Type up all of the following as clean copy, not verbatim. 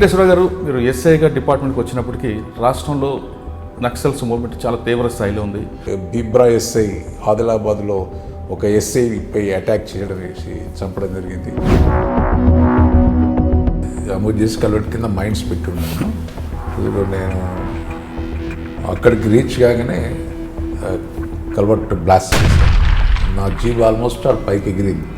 వెంకటేశ్వర గారు, మీరు ఎస్ఐగా డిపార్ట్మెంట్కి వచ్చినప్పటికీ రాష్ట్రంలో నక్సల్స్ మూవ్మెంట్ చాలా తీవ్ర స్థాయిలో ఉంది. బిబ్రా ఎస్ఐ ఆదిలాబాద్లో ఒక ఎస్ఐపై అటాక్ చేయడం వేసి చంపడం జరిగింది. అమూల్ చేసి కల్వర్ట్ కింద మైండ్స్ పెట్టున్నాను. నేను అక్కడికి రీచ్ కాగానే కల్వర్ట్ బ్లాస్ట్ చేశాను. నా జీబ్ ఆల్మోస్ట్ పైకి ఎగిరింది.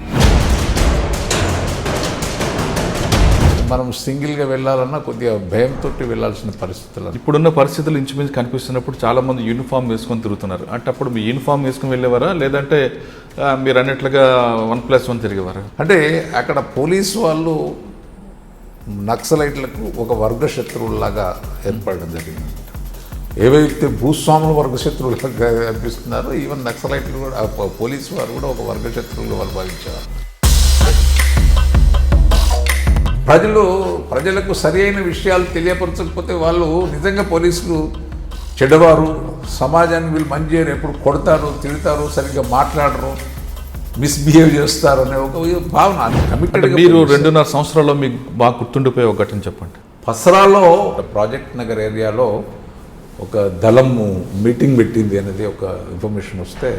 మనం సింగిల్గా వెళ్ళాలన్నా కొద్దిగా భయంతో వెళ్ళాల్సిన పరిస్థితులు. ఇప్పుడున్న పరిస్థితులు ఇంచుమించు కనిపిస్తున్నప్పుడు చాలామంది యూనిఫామ్ వేసుకొని తిరుగుతున్నారు. అంటే అప్పుడు మీ యూనిఫామ్ వేసుకొని వెళ్ళేవారా, లేదంటే మీరు అన్నట్లుగా 1+1 తిరిగేవారా? అంటే అక్కడ పోలీసు వాళ్ళు నక్సలైట్లకు ఒక వర్గ శత్రువులాగా ఏర్పడడం జరిగింది. ఏవైతే భూస్వాముల వర్గ శత్రువులుగా అనిపిస్తున్నారో ఈవెన్ నక్సలైట్లు కూడా పోలీసు వారు కూడా ఒక వర్గ శత్రువులు వాళ్ళు భావించేవారు. ప్రజలకు సరి అయిన విషయాలు తెలియపరచకపోతే వాళ్ళు నిజంగా పోలీసులు చెడ్డవారు, సమాజాన్ని వీళ్ళు మంచి చేయరు, ఎప్పుడు కొడతారు, తిడతారు, సరిగ్గా మాట్లాడరు, మిస్బిహేవ్ చేస్తారు అనే ఒక భావన కమిటెడ్. మీరు 2.5 సంవత్సరాల్లో మీకు బాగా గుర్తుండిపోయే ఒక ఘటన చెప్పండి. పసరాలో ప్రాజెక్ట్ నగర్ ఏరియాలో ఒక దళం మీటింగ్ పెట్టింది అనేది ఒక ఇన్ఫర్మేషన్ వస్తే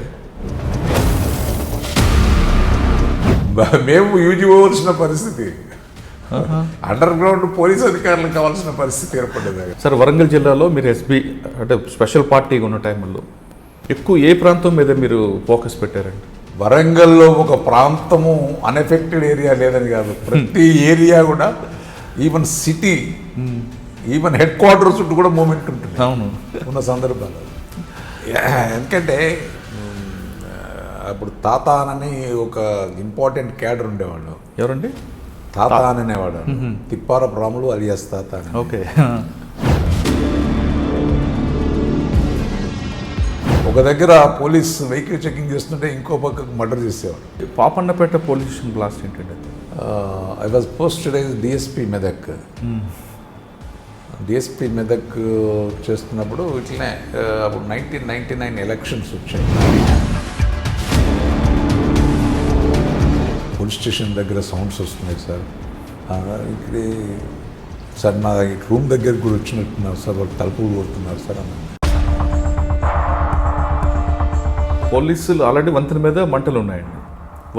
మేము యూజిపోవలసిన పరిస్థితి, అండర్ గ్రౌండ్ పోలీస్ అధికారులకు కావాల్సిన పరిస్థితి ఏర్పడ్డది. సార్, వరంగల్ జిల్లాలో మీరు ఎస్బీ అంటే స్పెషల్ పార్టీగా ఉన్న టైంలో ఎక్కువ ఏ ప్రాంతం మీద మీరు ఫోకస్ పెట్టారండి? వరంగల్లో ఒక ప్రాంతము అన్ఎఫెక్టెడ్ ఏరియా లేదని కాదు, ప్రతి ఏరియా కూడా, even city, even head quarters చుట్టూ కూడా మూమెంట్ ఉంటుంది. అవును, ఉన్న సందర్భాలు. ఎందుకంటే అప్పుడు తాతానని ఒక ఇంపార్టెంట్ క్యాడర్ ఉండేవాళ్ళు. ఎవరండి? తాతాన్ అనేవాడు, తిప్పారపు రాములు అలియాస్ తాతాన్. ఓకే. ఒక దగ్గర పోలీస్ వెహికల్ చెకింగ్ చేస్తుంటే ఇంకో పక్కకు మర్డర్ చేసేవాడు. పాపన్నపేట పోలీస్ స్టేషన్ బ్లాస్ట్ ఏంటండి? I was posted as DSP Medak. DSP Medak చేస్తున్నప్పుడు ఇట్లనే అప్పుడు 1999 ఎలక్షన్స్ వచ్చాయి. పోలీస్ స్టేషన్ దగ్గర సౌండ్స్ వస్తున్నాయి సార్, ఇక్కడ సార్ నా రూమ్ దగ్గరికి కూడా వచ్చినట్టున్నారు సార్, వాళ్ళు తలుపులు కొడుతున్నారు సార్ అన్న. పోలీసులు ఆల్రెడీ వంతెన మీద మంటలు ఉన్నాయండి.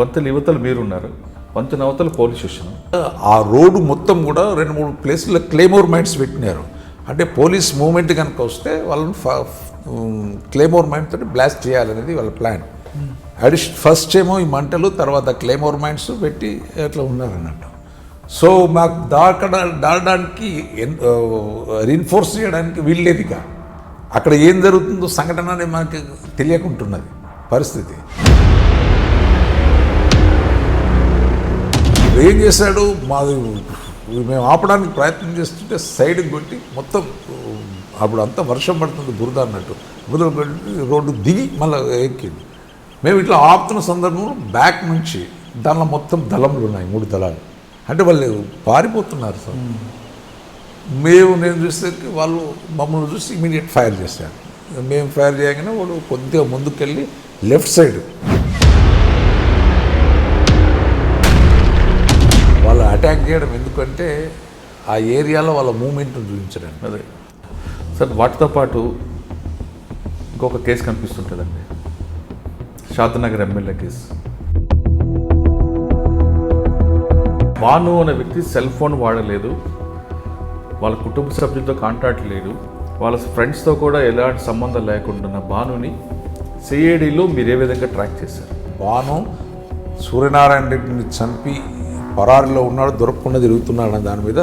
వంతెన యువతలు మీరున్నారు, వంతెన అవతల పోలీస్ స్టేషన్. ఆ రోడ్డు మొత్తం కూడా 2-3 ప్లేసుల్లో క్లేమోర్ మైన్స్ పెట్టినారు. అంటే పోలీస్ మూవ్మెంట్ కనుక వస్తే వాళ్ళని క్లేమోర్ మైన్ తోటి బ్లాస్ట్ చేయాలనేది వాళ్ళ ప్లాన్. ఫస్ట్ ఏమో ఈ మంటలు, తర్వాత క్లేమోర్ మైన్స్ పెట్టి అట్లా ఉన్నారన్నట్టు. సో మాకు దాడడానికి రీన్ఫోర్స్ చేయడానికి వీల్లేదిగా, అక్కడ ఏం జరుగుతుందో సంఘటన అనేది మనకి తెలియకుంటున్నది పరిస్థితి. ఏం చేశాడు, మాది మేము ఆపడానికి ప్రయత్నం చేస్తుంటే సైడ్కి కొట్టి మొత్తం, అప్పుడు అంతా వర్షం పడుతుంది, బురద అన్నట్టు, బురద కొట్టి రోడ్డు దిగి మళ్ళీ ఎక్కింది. మేము ఇట్లా ఆపుతున్న సందర్భంలో బ్యాక్ నుంచి దానిలో మొత్తం దళములు ఉన్నాయి, 3 దళాలు. అంటే వాళ్ళు పారిపోతున్నారు సార్. నేను చూసేసరికి వాళ్ళు మమ్మల్ని చూసి ఇమీడియట్ ఫైర్ చేశారు. మేము ఫైర్ చేయగానే వాడు కొద్దిగా ముందుకెళ్ళి లెఫ్ట్ సైడ్ వాళ్ళు అటాక్ చేయడం. ఎందుకంటే ఆ ఏరియాలో వాళ్ళ మూమెంట్ని చూపించడానికి. అదే సార్, వాటితో పాటు ఇంకొక కేసు కనిపిస్తుంటుందండి, షాద్నగర్ ఎమ్మెల్యే కేసు. భాను అనే వ్యక్తి సెల్ ఫోన్ వాడలేదు, వాళ్ళ కుటుంబ సభ్యులతో కాంటాక్ట్ లేదు, వాళ్ళ ఫ్రెండ్స్తో కూడా ఎలాంటి సంబంధం లేకుండా భానుని సిఐడిలో మీరు ఏ విధంగా ట్రాక్ చేశారు? భాను సూర్యనారాయణ రెడ్డిని చంపి పరారిలో ఉన్నాడు, దొరకకుండా తిరుగుతున్నాడు అనే దాని మీద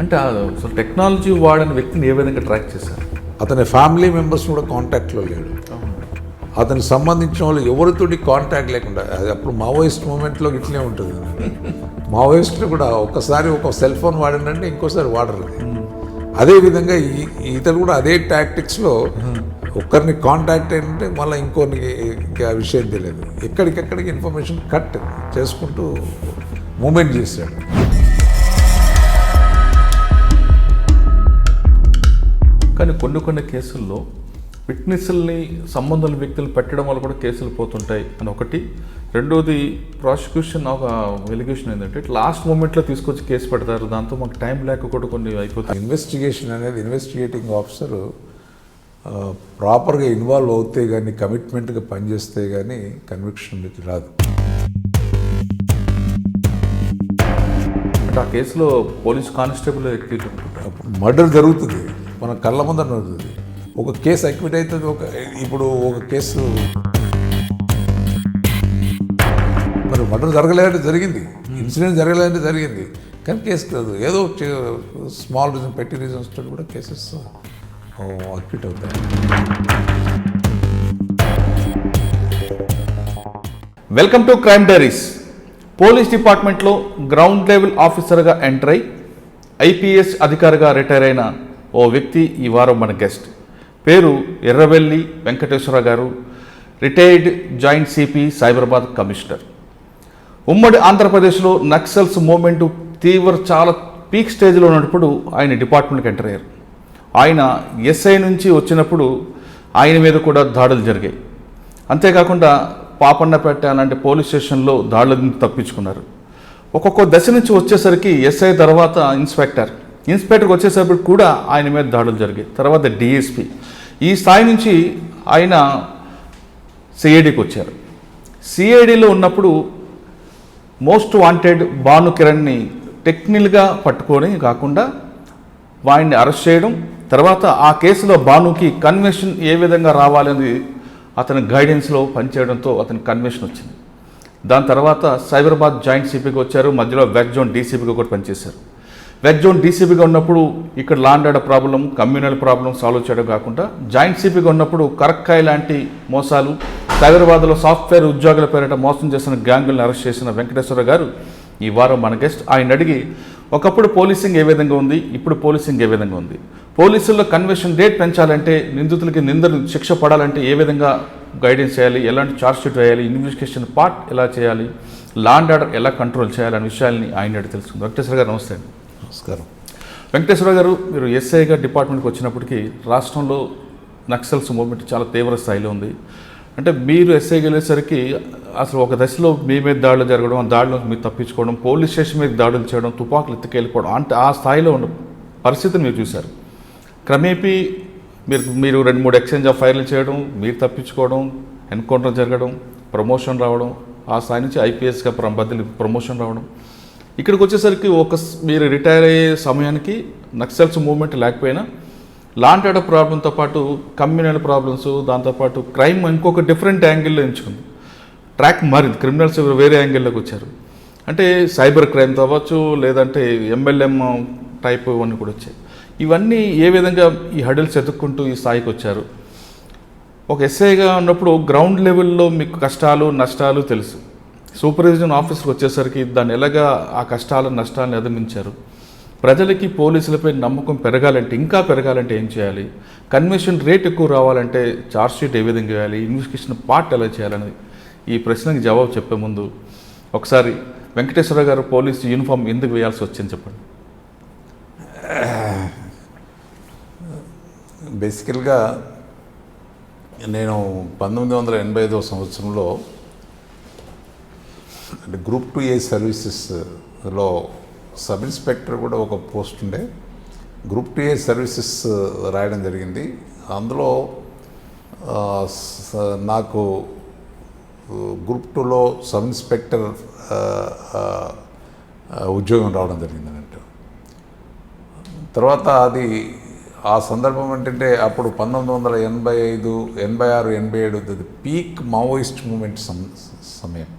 అంటే అసలు టెక్నాలజీ వాడని వ్యక్తిని ఏ విధంగా ట్రాక్ చేశారు? అతని ఫ్యామిలీ మెంబర్స్ కూడా కాంటాక్ట్లో లేడు. అతనికి సంబంధించిన వాళ్ళు ఎవరితోటి కాంటాక్ట్ లేకుండా, అది అప్పుడు మావోయిస్ట్ మూమెంట్లో ఇట్లే ఉంటుంది. మావోయిస్టులు కూడా ఒక్కసారి ఒక సెల్ ఫోన్ వాడినంటే ఇంకోసారి వాడరు. అదేవిధంగా ఇతను కూడా అదే టాక్టిక్స్లో ఒక్కరిని కాంటాక్ట్ ఏంటంటే మళ్ళీ ఇంకొకరికి ఆ విషయం తెలియదు, ఎక్కడికెక్కడికి ఇన్ఫర్మేషన్ కట్ చేసుకుంటూ మూమెంట్ చేశాడు. కానీ కొన్ని కేసుల్లో విట్నెస్ల్ని సంబంధాల వ్యక్తులు పెట్టడం వల్ల కూడా కేసులు పోతుంటాయి అని ఒకటి. రెండోది ప్రాసిక్యూషన్ ఒక ఎలిగేషన్ ఏంటంటే లాస్ట్ మూమెంట్లో తీసుకొచ్చి కేసు పెడతారు, దాంతో మాకు టైం లేక కూడా కొన్ని అయిపోతాయి. ఇన్వెస్టిగేషన్ అనేది ఇన్వెస్టిగేటింగ్ ఆఫీసర్ ప్రాపర్గా ఇన్వాల్వ్ అవుతే కానీ, కమిట్మెంట్గా పనిచేస్తే కానీ కన్విక్షన్ రాదు. అంటే ఆ కేసులో పోలీస్ కానిస్టేబుల్ మర్డర్ జరుగుతుంది, మన కళ్ళ ముందర జరుగుతుంది. ఒక కేసు అక్విట్ అవుతుంది, ఇప్పుడు ఒక కేసు మరి మర్డర్ జరగలేదంటే జరిగింది, ఇన్సిడెంట్ జరగలేదంటే జరిగింది, కానీ కేసు కాదు. ఏదో స్మాల్ రీజన్, పెట్టి రీజన్స్ తోటి కూడా కేసెస్ అక్విట్ అవుతాయి. Welcome to crime diaries. Police డిపార్ట్మెంట్లో గ్రౌండ్ లెవెల్ ఆఫీసర్గా ఎంటర్ అయి ఐపీఎస్ అధికారిగా రిటైర్ అయిన ఓ వ్యక్తి ఈ వారం మన గెస్ట్. పేరు ఎర్రవెల్లి వెంకటేశ్వర గారు, retired joint CP, Cyberabad commissioner. ఉమ్మడి ఆంధ్రప్రదేశ్లో నక్సల్స్ మూవ్మెంట్ చాలా పీక్ స్టేజ్లో ఉన్నప్పుడు ఆయన డిపార్ట్మెంట్కి ఎంటర్ అయ్యారు. ఆయన ఎస్ఐ నుంచి వచ్చినప్పుడు ఆయన మీద కూడా దాడులు జరిగాయి. అంతేకాకుండా పాపన్నపేట అలాంటి పోలీస్ స్టేషన్లో దాడుల నుంచి తప్పించుకున్నారు. ఒక్కొక్క దశ నుంచి వచ్చేసరికి ఎస్ఐ తర్వాత ఇన్స్పెక్టర్కి వచ్చేసరికి కూడా ఆయన మీద దాడులు జరిగాయి. తర్వాత డిఎస్పి, ఈ స్థాయి నుంచి ఆయన సిఐడికి వచ్చారు. సిఐడిలో ఉన్నప్పుడు మోస్ట్ వాంటెడ్ భాను కిరణ్ని టెక్నికల్గా పట్టుకొని కాకుండా వాడిని అరెస్ట్ చేయడం, తర్వాత ఆ కేసులో భానుకి కన్వెన్షన్ ఏ విధంగా రావాలని అతని గైడెన్స్లో పనిచేయడంతో అతనికి కన్వెన్షన్ వచ్చింది. దాని తర్వాత సైబరాబాద్ జాయింట్ సిపికి వచ్చారు, మధ్యలో వెస్ట్ జోన్ డీసీపీగా కూడా పనిచేశారు. వెస్ట్ జోన్ డీసీపీగా ఉన్నప్పుడు ఇక్కడ law and order problem, communal problem solve చేయడం కాకుండా జాయింట్ సిపిగా ఉన్నప్పుడు కరక్కాయ లాంటి మోసాలు, సైబరాబాద్లో సాఫ్ట్వేర్ ఉద్యోగుల పేరిట మోసం చేసిన గ్యాంగులను అరెస్ట్ చేసిన వెంకటేశ్వర గారు ఈ వారం మన గెస్ట్. ఆయన అడిగి ఒకప్పుడు పోలీసింగ్ ఏ విధంగా ఉంది, ఇప్పుడు పోలీసింగ్ ఏ విధంగా ఉంది, పోలీసుల్లో కన్వెన్షన్ రేట్ పెంచాలంటే, నిందితులకి శిక్ష పడాలంటే ఏ విధంగా గైడెన్స్ చేయాలి, ఎలాంటి ఛార్జ్ షీట్ వేయాలి, ఇన్వెస్టిగేషన్ పార్ట్ ఎలా చేయాలి, లాండ్ ఆర్డర్ ఎలా కంట్రోల్ చేయాలి అనే విషయాల్ని ఆయన అడిగి తెలుసుకుంది. వెంకటేశ్వర గారు నమస్తే అండి. నమస్కారం. వెంకటేశ్వర గారు, మీరు ఎస్ఐగా డిపార్ట్మెంట్కి వచ్చినప్పటికీ రాష్ట్రంలో నక్సల్స్ మూవ్మెంట్ చాలా తీవ్ర స్థాయిలో ఉంది. అంటే మీరు ఎస్ఐకి వెళ్ళేసరికి అసలు ఒక దశలో మీ మీద దాడులు జరగడం, ఆ దాడిలో మీరు తప్పించుకోవడం, పోలీస్ స్టేషన్ మీద దాడులు చేయడం, తుపాకులు ఎత్తుకెళ్ళిపోవడం, అంటే ఆ స్థాయిలో ఉన్న పరిస్థితిని మీరు చూశారు. క్రమేపీ మీరు 2-3 ఎక్స్చేంజ్ ఆఫ్ ఫైర్లు చేయడం, మీరు తప్పించుకోవడం, ఎన్కౌంటర్ జరగడం, ప్రమోషన్ రావడం, ఆ స్థాయి నుంచి ఐపీఎస్గా బదిలీ ప్రమోషన్ రావడం, ఇక్కడికి వచ్చేసరికి మీరు రిటైర్ అయ్యే సమయానికి నక్సల్స్ మూవ్మెంట్ లేకపోయినా లాండ్ ఆర్డర్ ప్రాబ్లంతో పాటు కమ్యూనల్ ప్రాబ్లమ్స్, దాంతోపాటు క్రైమ్ ఇంకొక డిఫరెంట్ యాంగిల్లో ఎంచుకుంది. ట్రాక్ మారింది, క్రిమినల్స్ వేరే యాంగిల్లోకి వచ్చారు. అంటే సైబర్ క్రైమ్ అవ్వచ్చు, లేదంటే ఎంఎల్ఎం టైప్ ఇవన్నీ కూడా వచ్చాయి. ఇవన్నీ ఏ విధంగా ఈ హడిల్స్ ఎదుర్కొంటూ ఈ స్థాయికి వచ్చారు? ఒక ఎస్ఐగా ఉన్నప్పుడు గ్రౌండ్ లెవెల్లో మీకు కష్టాలు నష్టాలు తెలుసు, సూపర్విజన్ ఆఫీసర్కి వచ్చేసరికి దాన్ని ఎలాగా ఆ కష్టాలు నష్టాలను అధిగమించారు? ప్రజలకి పోలీసులపై నమ్మకం పెరగాలంటే, ఇంకా పెరగాలంటే ఏం చేయాలి? కన్వెన్షన్ రేట్ ఎక్కువ రావాలంటే ఛార్జ్ షీట్ ఏ విధంగా వేయాలి, ఇన్వెస్టిగేషన్ పార్ట్ ఎలా చేయాలని ఈ ప్రశ్నకి జవాబు చెప్పే ముందు ఒకసారి వెంకటేశ్వర గారు పోలీసు యూనిఫామ్ ఎందుకు వేయాల్సి వచ్చింది చెప్పండి. బేసికల్గా నేను 1985 సంవత్సరంలో అంటే గ్రూప్ 2A సర్వీసెస్లో సబ్ ఇన్స్పెక్టర్ కూడా ఒక పోస్ట్ ఉండే. గ్రూప్ 2A సర్వీసెస్ రాయడం జరిగింది. అందులో నాకు గ్రూప్ 2లో సబ్ ఇన్స్పెక్టర్ ఉద్యోగం రావడం జరిగింది అన్నట్టు. తర్వాత అది ఆ సందర్భం ఏంటంటే అప్పుడు 1985, 86, 87 పీక్ మావోయిస్ట్ మూమెంట్ సమయం.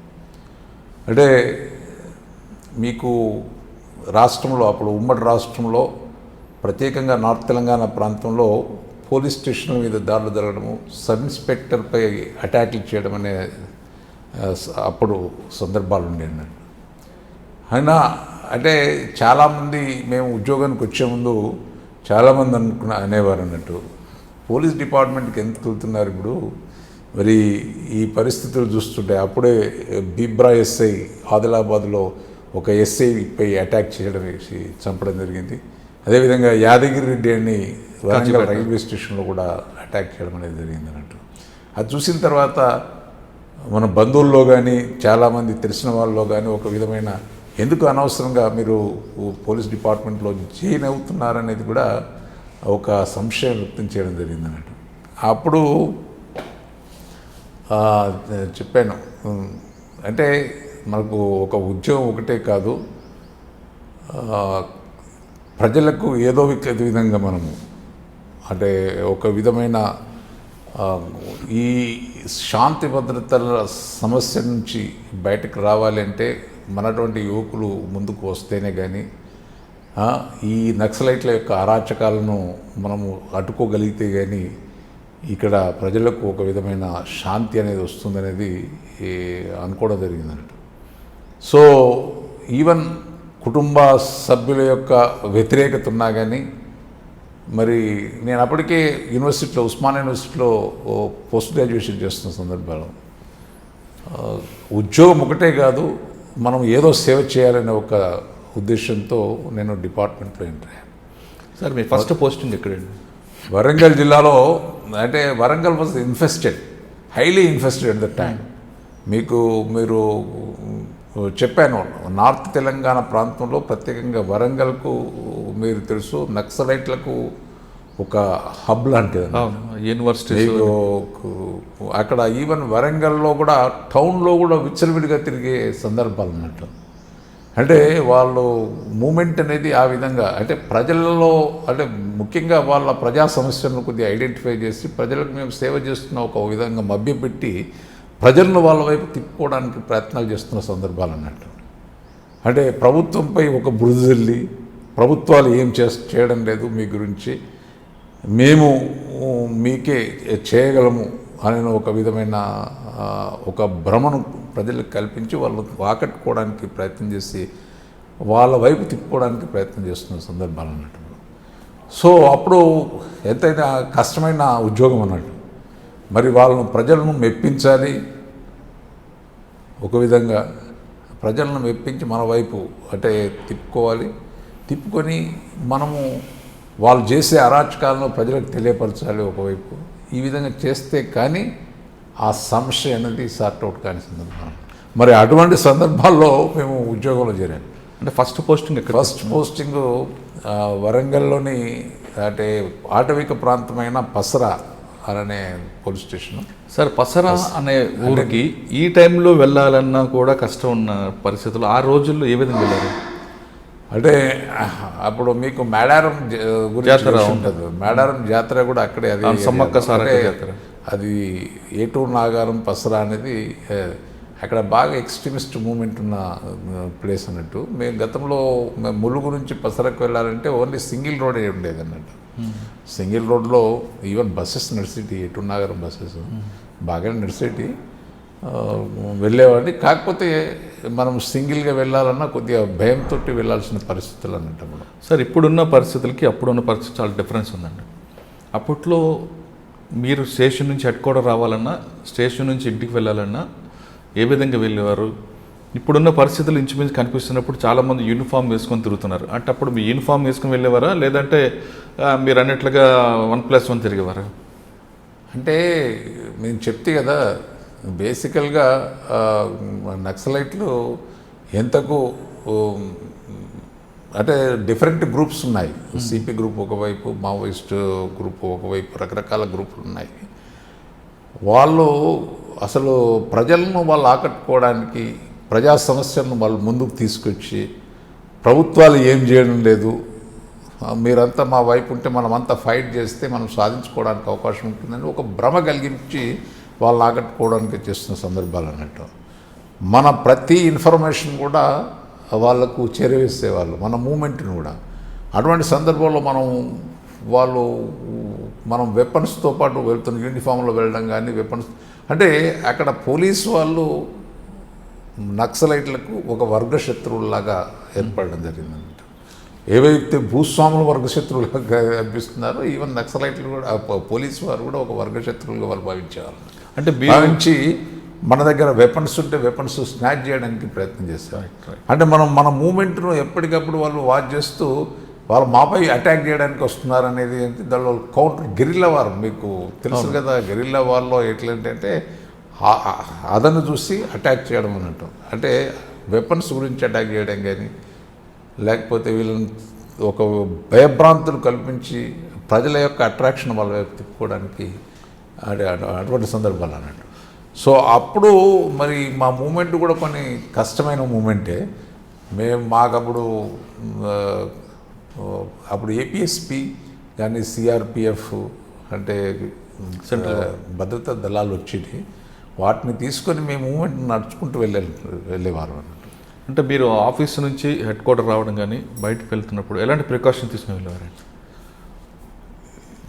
అంటే మీకు రాష్ట్రంలో అప్పుడు ఉమ్మడి రాష్ట్రంలో ప్రత్యేకంగా నార్త్ తెలంగాణ ప్రాంతంలో పోలీస్ స్టేషన్ల మీద దాడులు జరగడము, సబ్ ఇన్స్పెక్టర్పై అటాక్లు చేయడం అనే అప్పుడు సందర్భాలు ఉండేవి. అయినా అంటే చాలామంది మేము ఉద్యోగానికి వచ్చే ముందు చాలామంది అనేవారు అన్నట్టు, పోలీస్ డిపార్ట్మెంట్కి ఎంత వెళ్తున్నారు ఇప్పుడు, మరి ఈ పరిస్థితులు చూస్తుంటే అప్పుడే బిబ్రా ఎస్ఐ ఆదిలాబాద్లో ఒక ఎస్ఐపై అటాక్ చేయడం వేసి చంపడం జరిగింది. అదేవిధంగా యాదగిరి రెడ్డి అని వరంగల్ రైల్వే స్టేషన్లో కూడా అటాక్ చేయడం అనేది జరిగింది అన్నట్టు. అది చూసిన తర్వాత మన బంధువుల్లో కానీ చాలామంది తెలిసిన వాళ్ళలో కానీ ఒక విధమైన ఎందుకు అనవసరంగా మీరు పోలీస్ డిపార్ట్మెంట్లో జాయిన్ అవుతున్నారనేది కూడా ఒక సంశయం వ్యక్తం చేయడం జరిగింది అన్నట్టు. అప్పుడు చెప్పాను, అంటే మనకు ఒక ఉద్యోగం ఒకటే కాదు, ప్రజలకు ఏదో విధంగా మనము అంటే ఒక విధమైన ఈ శాంతి భద్రతల సమస్య నుంచి బయటకు రావాలి అంటే మనటువంటి యువకులు ముందుకు వస్తేనే కానీ ఈ నక్సలైట్ల యొక్క అరాచకాలను మనము అడ్డుకోగలిగితే కానీ ఇక్కడ ప్రజలకు ఒక విధమైన శాంతి అనేది వస్తుందనేది అనుకోవడం జరిగింది అన్నట్టు. సో ఈవెన్ కుటుంబ సభ్యుల యొక్క వ్యతిరేకత ఉన్నా కానీ మరి నేను అప్పటికే యూనివర్సిటీలో ఉస్మానియా యూనివర్సిటీలో పోస్ట్ గ్రాడ్యుయేషన్ చేస్తున్న సందర్భంలో ఉద్యోగం ఒకటే కాదు, మనం ఏదో సేవ చేయాలనే ఒక ఉద్దేశంతో నేను డిపార్ట్మెంట్లో ఎంటర్ అయ్యాను. సార్ మీ ఫస్ట్ పోస్టింగ్ ఎక్కడండి? వరంగల్ జిల్లాలో. అంటే Warangal was infested, highly infested at the time. మీరు చెప్పాను, నార్త్ తెలంగాణ ప్రాంతంలో ప్రత్యేకంగా వరంగల్కు మీరు తెలుసు నక్సలైట్లకు ఒక హబ్ లాంటిది యూనివర్సిటీ. అక్కడ ఈవెన్ వరంగల్లో కూడా టౌన్లో కూడా విచ్చలవిడిగా తిరిగే సందర్భాలు అన్నట్టు. అంటే వాళ్ళు మూమెంట్ అనేది ఆ విధంగా అంటే ప్రజలలో అంటే ముఖ్యంగా వాళ్ళ ప్రజా సమస్యలను కొద్దిగా ఐడెంటిఫై చేసి ప్రజలకు మేము సేవ చేస్తున్న ఒక విధంగా మభ్యపెట్టి ప్రజలను వాళ్ళ వైపు తిప్పుకోవడానికి ప్రయత్నాలు చేస్తున్న సందర్భాలు అన్నట్టు. అంటే ప్రభుత్వంపై ఒక బురదల్లి ప్రభుత్వాలు ఏం చేయడం లేదు మీ గురించి, మేము మీకే చేయగలము అనే ఒక విధమైన ఒక భ్రమను ప్రజలకు కల్పించి వాళ్ళు ఆకట్టుకోవడానికి ప్రయత్నం చేసి వాళ్ళ వైపు తిప్పుకోవడానికి ప్రయత్నం చేస్తున్న సందర్భాలు అన్నట్టు. సో అప్పుడు ఎంతైనా కష్టమైన ఉద్యోగం అన్నట్టు. మరి వాళ్ళను ప్రజలను మెప్పించాలి, ఒక విధంగా ప్రజలను మెప్పించి మన వైపు అంటే తిప్పుకొని మనము వాళ్ళు చేసే అరాచకాలను ప్రజలకు తెలియపరచాలి ఒకవైపు. ఈ విధంగా చేస్తే కానీ ఆ సమస్య అనేది సార్ట్అవుట్ కాని సందర్భం. మరి అటువంటి సందర్భాల్లో మేము ఉద్యోగంలో చేరాము. అంటే ఫస్ట్ పోస్టింగ్ ఎక్కడ? ఫస్ట్ పోస్టింగ్ వరంగల్లోని అంటే ఆటవిక ప్రాంతమైన పసరా అనే పోలీస్ స్టేషన్. సార్ పసరా అనే ఊరికి ఈ టైంలో వెళ్ళాలన్నా కూడా కష్టం ఉన్న పరిస్థితులు ఆ రోజుల్లో ఏ విధంగా వెళ్ళారు? అంటే అప్పుడు మీకు మేడారం గురించి ఉంటుంది. మేడారం జాతర కూడా అక్కడే, అది సమ్మక్క సారక్క జాతర. అది ఏటూరు నాగారం పసరా అనేది అక్కడ బాగా ఎక్స్ట్రీమిస్ట్ మూమెంట్ ఉన్న ప్లేస్ అన్నట్టు. మేము గతంలో ములుగు నుంచి పసరకు వెళ్ళాలంటే ఓన్లీ సింగిల్ రోడే ఉండేది అన్నట్టు. సింగిల్ రోడ్లో ఈవెన్ బస్సెస్ నడిచేటి, ఏటూరు నాగారం బస్సెస్ బాగా నడిచేటి వెళ్ళేవాడిని. కాకపోతే మనం సింగిల్గా వెళ్ళాలన్నా కొద్దిగా భయంతో వెళ్ళాల్సిన పరిస్థితులు అన్నట్టు. సార్ ఇప్పుడున్న పరిస్థితులకి అప్పుడున్న పరిస్థితి చాలా డిఫరెన్స్ ఉందండి. అప్పట్లో మీరు స్టేషన్ నుంచి హెడ్క్వార్టర్ రావాలన్నా, స్టేషన్ నుంచి ఇంటికి వెళ్ళాలన్నా ఏ విధంగా వెళ్ళేవారు? ఇప్పుడున్న పరిస్థితులు ఇంచుమించు కనిపిస్తున్నప్పుడు చాలామంది యూనిఫామ్ వేసుకొని తిరుగుతున్నారు. అంటే అప్పుడు మీ యూనిఫామ్ వేసుకొని వెళ్ళేవారా, లేదంటే మీరు అన్నట్లుగా 1+1 తిరిగేవారా? అంటే నేను చెప్తే కదా, బేసికల్గా నక్సలైట్లు ఎంతకు అంటే డిఫరెంట్ గ్రూప్స్ ఉన్నాయి. సిపి గ్రూప్ ఒకవైపు, మావోయిస్ట్ గ్రూప్ ఒకవైపు, రకరకాల గ్రూపులు ఉన్నాయి. వాళ్ళు అసలు ప్రజలను వాళ్ళు ఆకట్టుకోవడానికి ప్రజా సమస్యలను వాళ్ళు ముందుకు తీసుకొచ్చి ప్రభుత్వాలు ఏం చేయడం లేదు, మీరంతా మా వైపు ఉంటే మనమంతా ఫైట్ చేస్తే మనం సాధించుకోవడానికి అవకాశం ఉంటుందని ఒక భ్రమ కలిగించి వాళ్ళని ఆకట్టుకోవడానికి చేస్తున్న సందర్భాలు అన్నట్టు. మన ప్రతి ఇన్ఫర్మేషన్ కూడా వాళ్ళకు చేరవేసేవాళ్ళు, మన మూమెంట్ని కూడా. అటువంటి సందర్భంలో మనం వెపన్స్తో పాటు వెళ్తున్న యూనిఫామ్లో వెళ్ళడం కానీ వెపన్స్ అంటే అక్కడ పోలీసు వాళ్ళు నక్సలైట్లకు ఒక వర్గశత్రువులాగా ఏర్పడడం జరిగిందన్నమాట. ఏవైతే భూస్వాములు వర్గశత్రువులుగా అనిపిస్తున్నారో ఈవెన్ నక్సలైట్లు కూడా పోలీసు వారు కూడా ఒక వర్గశత్రువులుగా వాళ్ళు భావించేవారు. అంటే భావించి మన దగ్గర వెపన్స్ ఉంటే వెపన్స్ స్నాచ్ చేయడానికి ప్రయత్నం చేస్తారు. అంటే మన మూమెంట్ను ఎప్పటికప్పుడు వాళ్ళు వాచ్ చేస్తూ వాళ్ళు మాపై అటాక్ చేయడానికి వస్తున్నారు అనేది దానిలో కౌంటర్ గెరిల్లా వార్ మీకు తెలుసు కదా. గెరిల్లా వార్లో ఎట్లంటే అదను చూసి అటాక్ చేయడం అన్నట్టు, అంటే వెపన్స్ గురించి అటాక్ చేయడం కానీ, లేకపోతే వీళ్ళని ఒక భయభ్రాంతులు కల్పించి ప్రజల యొక్క అట్రాక్షన్ వాళ్ళ వైపు తిప్పుకోవడానికి అటువంటి సందర్భాలు అన్నట్టు. సో అప్పుడు మరి మా మూమెంట్ కూడా కొన్ని కష్టమైన మూమెంటే. మాకప్పుడు అప్పుడు ఏపీఎస్పి కానీ సిఆర్పిఎఫ్ అంటే భద్రతా దళాలు వచ్చేవి. వాటిని తీసుకొని మేము మూమెంట్ నడుచుకుంటూ వెళ్ళేవారు అన్నట్టు. అంటే మీరు ఆఫీస్ నుంచి హెడ్ క్వార్టర్ రావడం కానీ బయటకు వెళ్తున్నప్పుడు ఎలాంటి ప్రికాషన్ తీసుకుని వెళ్ళేవారండి?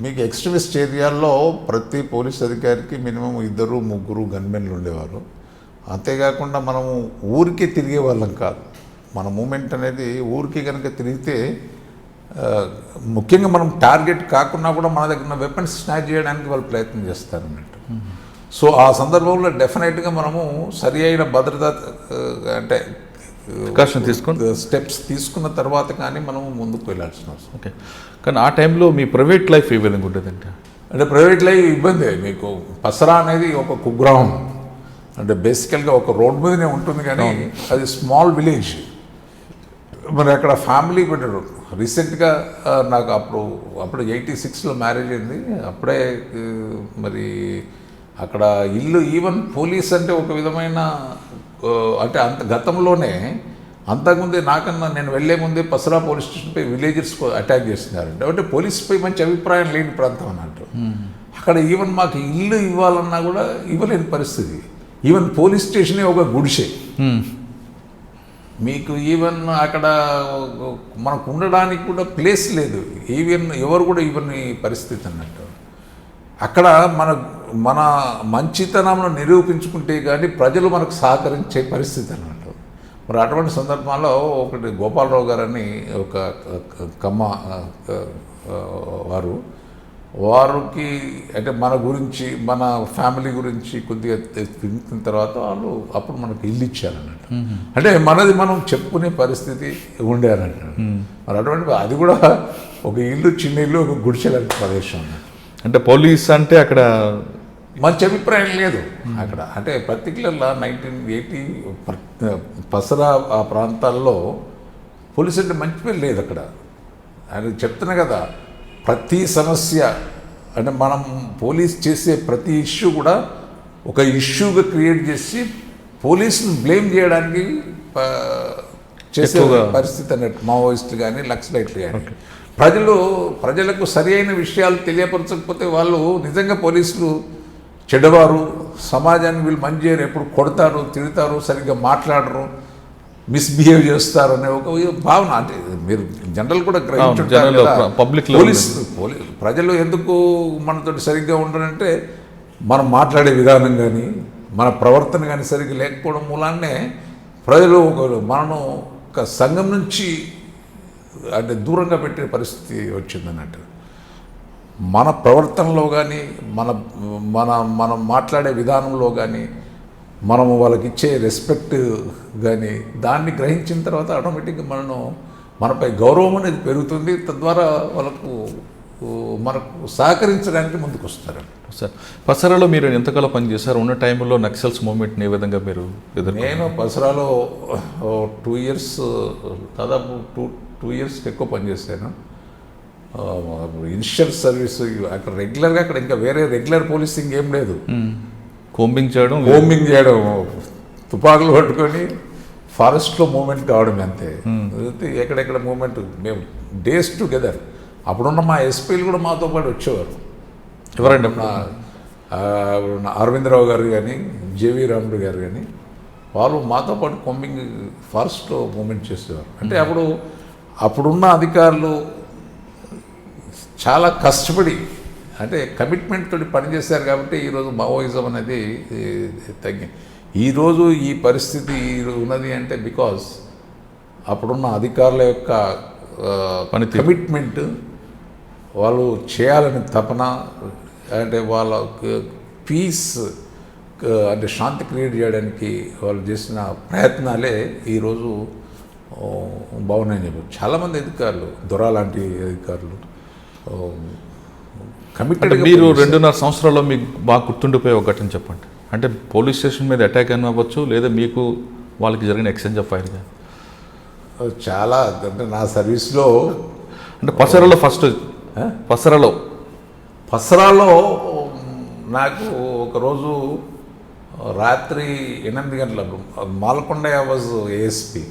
మీకు ఎక్స్ట్రీమిస్ట్ ఏరియాల్లో ప్రతి పోలీస్ అధికారికి మినిమం 2-3 గన్మెన్లు ఉండేవారు. అంతేకాకుండా మనము ఊరికే తిరిగే వాళ్ళం కాదు. మన మూమెంట్ అనేది ఊరికి కనుక తిరిగితే ముఖ్యంగా మనం టార్గెట్ కాకుండా కూడా మన దగ్గర ఉన్న వెపన్స్ స్నాచ్ చేయడానికి వాళ్ళు ప్రయత్నం చేస్తారు అన్నట్టు. సో ఆ సందర్భంలో డెఫినెట్గా మనము సరి అయిన భద్రత అంటే ప్రికాషన్ తీసుకుని స్టెప్స్ తీసుకున్న తర్వాత కానీ మనము ముందుకు వెళ్ళాల్సిన అవసరం. ఓకే, కానీ ఆ టైంలో మీ ప్రైవేట్ లైఫ్ ఏ విధంగా ఉంటుందంటే? అంటే ప్రైవేట్ లైఫ్ ఇబ్బంది. మీకు పసరా అనేది ఒక కుగ్రామం, అంటే బేసికల్గా ఒక రోడ్ మీదనే ఉంటుంది, కానీ అది స్మాల్ విలేజ్. మరి అక్కడ ఫ్యామిలీ పెట్టారు. రీసెంట్గా నాకు అప్పుడు 86లో మ్యారేజ్ అయింది. అప్పుడే మరి అక్కడ ఇల్లు ఈవెన్ పోలీస్ అంటే ఒక విధమైన అంటే గతంలోనే అంతకుముందే నాకన్నా నేను వెళ్లే ముందే పసరా పోలీస్ స్టేషన్పై విలేజర్స్ అటాక్ చేస్తున్నారంటే, అంటే పోలీసుపై మంచి అభిప్రాయం లేని ప్రాంతం అన్నట్టు. అక్కడ ఈవెన్ మాకు ఇల్లు ఇవ్వాలన్నా కూడా ఇవ్వలేని పరిస్థితి. ఈవెన్ పోలీస్ స్టేషనే ఒక గుడిసె. మీకు ఈవెన్ అక్కడ మనకు ఉండడానికి కూడా ప్లేస్ లేదు. ఈవెన్ ఎవరు కూడా ఇవ్వని పరిస్థితి అన్నట్టు. అక్కడ మన మంచితనంలో నిరూపించుకుంటే కానీ ప్రజలు మనకు సహకరించే పరిస్థితి అన్నట్టు. మరి అటువంటి సందర్భంలో ఒకటి గోపాలరావు గారని ఒక కమ్మ వారికి అంటే మన గురించి మన ఫ్యామిలీ గురించి కొద్దిగా తిరిగిన తర్వాత వాళ్ళు అప్పుడు మనకు ఇల్లు ఇచ్చారన్నట్టు. అంటే మనది మనం చెప్పుకునే పరిస్థితి ఉండేరన్నట్టు. మరి అటువంటి అది కూడా ఒక ఇల్లు, చిన్న ఇల్లు, ఒక గుడిసెలాంటి ప్రదేశం అన్నట్టు. అంటే పోలీస్ అంటే అక్కడ మంచి అభిప్రాయం లేదు అక్కడ. అంటే పర్టికులర్గా 1980 పసరా ఆ ప్రాంతాల్లో పోలీస్ అంటే మంచి పేరు లేదు అక్కడ. అని చెప్తున్నా కదా, ప్రతి సమస్య అంటే మనం పోలీస్ చేసే ప్రతి ఇష్యూ కూడా ఒక ఇష్యూగా క్రియేట్ చేసి పోలీసును బ్లేమ్ చేయడానికి చేసే పరిస్థితి అన్నట్టు. మావోయిస్టులు కానీ నక్సలైట్లు కానీ ప్రజలకు సరి అయిన విషయాలు తెలియపరచకపోతే వాళ్ళు నిజంగా పోలీసులు చెడ్డవారు, సమాజాన్ని వీళ్ళు మంచి చేయరు, ఎప్పుడు కొడతారు, తిడతారు, సరిగ్గా మాట్లాడరు, మిస్బిహేవ్ చేస్తారు అనే ఒక భావన. అంటే మీరు జనరల్ కూడా గ్రహించుంటారు. ప్రజలు ఎందుకు మనతో సరిగ్గా ఉండరంటే మనం మాట్లాడే విధానం కానీ మన ప్రవర్తన కానీ సరిగ్గా లేకపోవడం మూలాన్నే ప్రజలు మనను ఒక సంఘం నుంచి అంటే దూరంగా పెట్టే పరిస్థితి వచ్చిందన్నట్టు. మన ప్రవర్తనలో కానీ మనం మాట్లాడే విధానంలో కానీ మనము వాళ్ళకి ఇచ్చే రెస్పెక్ట్ కానీ దాన్ని గ్రహించిన తర్వాత ఆటోమేటిక్గా మనపై గౌరవం అనేది పెరుగుతుంది. తద్వారా మనకు సహకరించడానికి ముందుకు వస్తారు. సార్, పసరాలో మీరు ఎంతకాలం పనిచేశారు? ఉన్న టైంలో నక్సల్స్ మూవ్మెంట్ని ఏ విధంగా మీరు నేను పసరాలో 2 years దాదాపు 2 yearsకి ఎక్కువ పనిచేశాను. ఇనిషియల్ సర్వీస్ అక్కడ రెగ్యులర్గా అక్కడ ఇంకా వేరే రెగ్యులర్ పోలీసింగ్ ఏం లేదు. కోంబింగ్ చేయడం తుపాకులు పట్టుకొని ఫారెస్ట్లో మూమెంట్ కావడం అంతే. ఎక్కడెక్కడ మూమెంట్ మేము డేస్ టుగెదర్. అప్పుడున్న మా ఎస్పీలు కూడా మాతో పాటు వచ్చేవారు. ఎవరండి? అరవిందరావు గారు కానీ జేవి రాముడు గారు కానీ వాళ్ళు మాతో పాటు కోంబింగ్ ఫారెస్ట్లో మూమెంట్ చేసేవారు. అంటే అప్పుడున్న అధికారులు చాలా కష్టపడి అంటే కమిట్మెంట్ తోటి పనిచేశారు కాబట్టి ఈరోజు మావోయిజం అనేది ఈరోజు ఈ పరిస్థితి ఉన్నది అంటే బికాజ్ అప్పుడున్న అధికారుల యొక్క కమిట్మెంట్, వాళ్ళు చేయాలని తపన, అంటే వాళ్ళ పీస్ అంటే శాంతి క్రియేట్ చేయడానికి వాళ్ళు చేసిన ప్రయత్నాలే ఈరోజు బాగున్నాయని చెప్పారు. చాలామంది అధికారులు, దొర లాంటి అధికారులు అంటే మీరు 2.5 సంవత్సరాల్లో మీకు బాగా గుర్తుండిపోయే ఒక ఘటన చెప్పండి. అంటే పోలీస్ స్టేషన్ మీద అటాక్ అని అవ్వచ్చు, లేదా మీకు వాళ్ళకి జరిగిన ఎక్స్చేంజ్ ఆఫ్ ఫైర్ కానీ. చాలా, అంటే నా సర్వీస్లో అంటే పసరాలో ఫస్ట్ పసరాలో నాకు ఒకరోజు రాత్రి 8 గంటలకు మాలకొండయ్య వాజ్ ఏఎస్పి,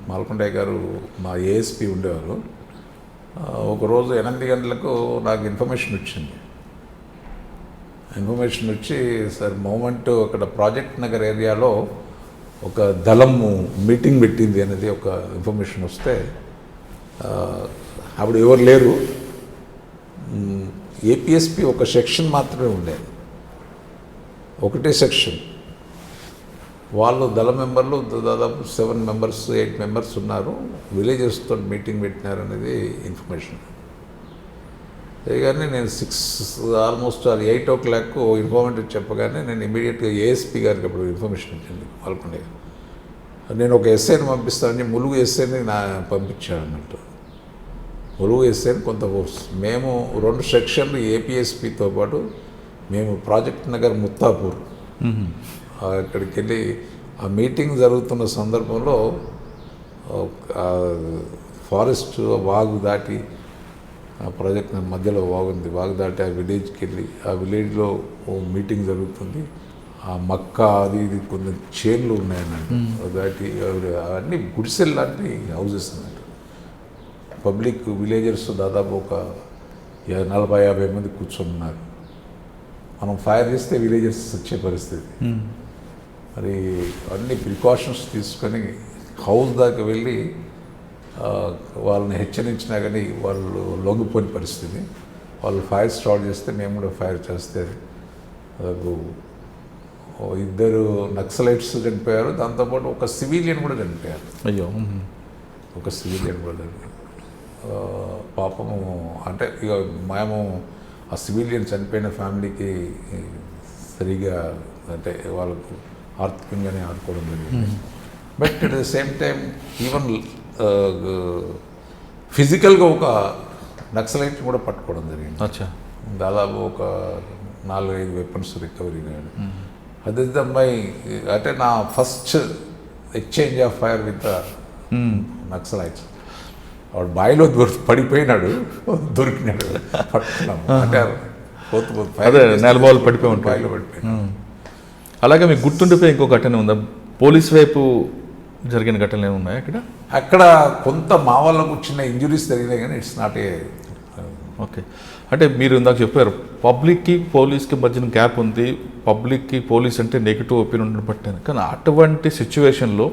మాలకొండయ్య గారు మా ఏఎస్పి ఉండేవారు. ఒకరోజు 8 గంటలకు నాకు ఇన్ఫర్మేషన్ వచ్చి, సార్ మూమెంట్ అక్కడ ప్రాజెక్ట్ నగర్ ఏరియాలో ఒక దళం మీటింగ్ పెట్టింది అనేది ఒక ఇన్ఫర్మేషన్ వస్తే, అప్పుడు ఎవరు లేరు, ఏపీఎస్పి ఒక సెక్షన్ మాత్రమే ఉండేది, ఒకటే సెక్షన్. వాళ్ళు దళ మెంబర్లు దాదాపు 7 మెంబర్స్ 8 మెంబర్స్ ఉన్నారు, విలేజెస్తో మీటింగ్ పెట్టినారు అనేది ఇన్ఫర్మేషన్. కానీ నేను ఆల్మోస్ట్ 8 o'clock ఇన్ఫర్మేటివ్ చెప్పగానే నేను ఇమీడియట్గా ఏఎస్పీ గారికి అప్పుడు ఇన్ఫర్మేషన్ ఇచ్చింది పాల్గొండే. నేను ఒక ఎస్ఐని పంపిస్తానని ములుగు ఎస్ఐని పంపించాను అన్నట్టు. ములుగు ఎస్ఐని కొంత ఫోర్స్, మేము 2 సెక్షన్లు ఏపీఎస్పితో పాటు మేము ప్రాజెక్ట్ నగర్ ముత్తాపూర్ అక్కడికి వెళ్ళి ఆ మీటింగ్ జరుగుతున్న సందర్భంలో ఫారెస్ట్ వాగు దాటి, ఆ ప్రాజెక్ట్ మధ్యలో వాగుంది, వాగు దాటి ఆ విలేజ్కి వెళ్ళి, ఆ విలేజ్లో మీటింగ్ జరుగుతుంది. ఆ మక్క అది ఇది కొన్ని చేన్లు ఉన్నాయన్నట్టు, దాటి అవన్నీ గుడిసెల్ లాంటి హౌసెస్ అన్నట్టు. పబ్లిక్ విలేజర్స్ దాదాపు ఒక 40-50 మంది కూర్చొని మనం ఫైర్ చేస్తే విలేజర్స్ వచ్చే పరిస్థితి. మరి అన్ని ప్రికాషన్స్ తీసుకొని హౌస్ దాకా వెళ్ళి వాళ్ళని హెచ్చరించినా కానీ వాళ్ళు లొంగిపోయిన పరిస్థితి. వాళ్ళు ఫైర్ స్టార్ట్ చేస్తే మేము కూడా ఫైర్ చేస్తే 2 నక్సలైట్స్ చనిపోయారు, దాంతోపాటు ఒక సివిలియన్ కూడా చనిపోయారు. అయ్యో, ఒక సివిలియన్ కూడా చనిపోయారు. పాపము, అంటే ఇక మేము ఆ సివిలియన్ చనిపోయిన ఫ్యామిలీకి సరిగా, అంటే వాళ్ళకు ఆర్థికంగానే ఆదుకోవడం జరిగింది. But at the same time even ఫిజికల్గా ఒక నక్సలైట్ కూడా పట్టుకోవడం జరిగింది. అచ్చా, దాదాపు ఒక 4-5 వెపన్స్ రికవరీ అయ్యాడు. అదే మై, అంటే నా first exchange of fire with Naxalites. వాడు బాయిలో పడిపోయినాడు, దొరికినాడు, పట్టుకున్నాము. అంటే నేలబాలు పడిపోయి ఉంటాయి, బాయిలో పడిపోయినాడు. అలాగే మీకు గుర్తుండిపోయి ఇంకో ఘటన ఉందా? పోలీస్ వైపు జరిగిన ఘటనలు ఏమున్నాయి అక్కడ? అక్కడ కొంత మా వాళ్ళకు చిన్న ఇంజురీస్ జరిగినాయి, కానీ ఇట్స్ నాట్ ఏ ఓకే. అంటే మీరు ఇందాక చెప్పారు పబ్లిక్కి పోలీస్కి మధ్యన గ్యాప్ ఉంది, పబ్లిక్కి పోలీస్ అంటే నెగిటివ్ ఒపీనియన్ పట్టాను. కానీ అటువంటి సిచ్యువేషన్లో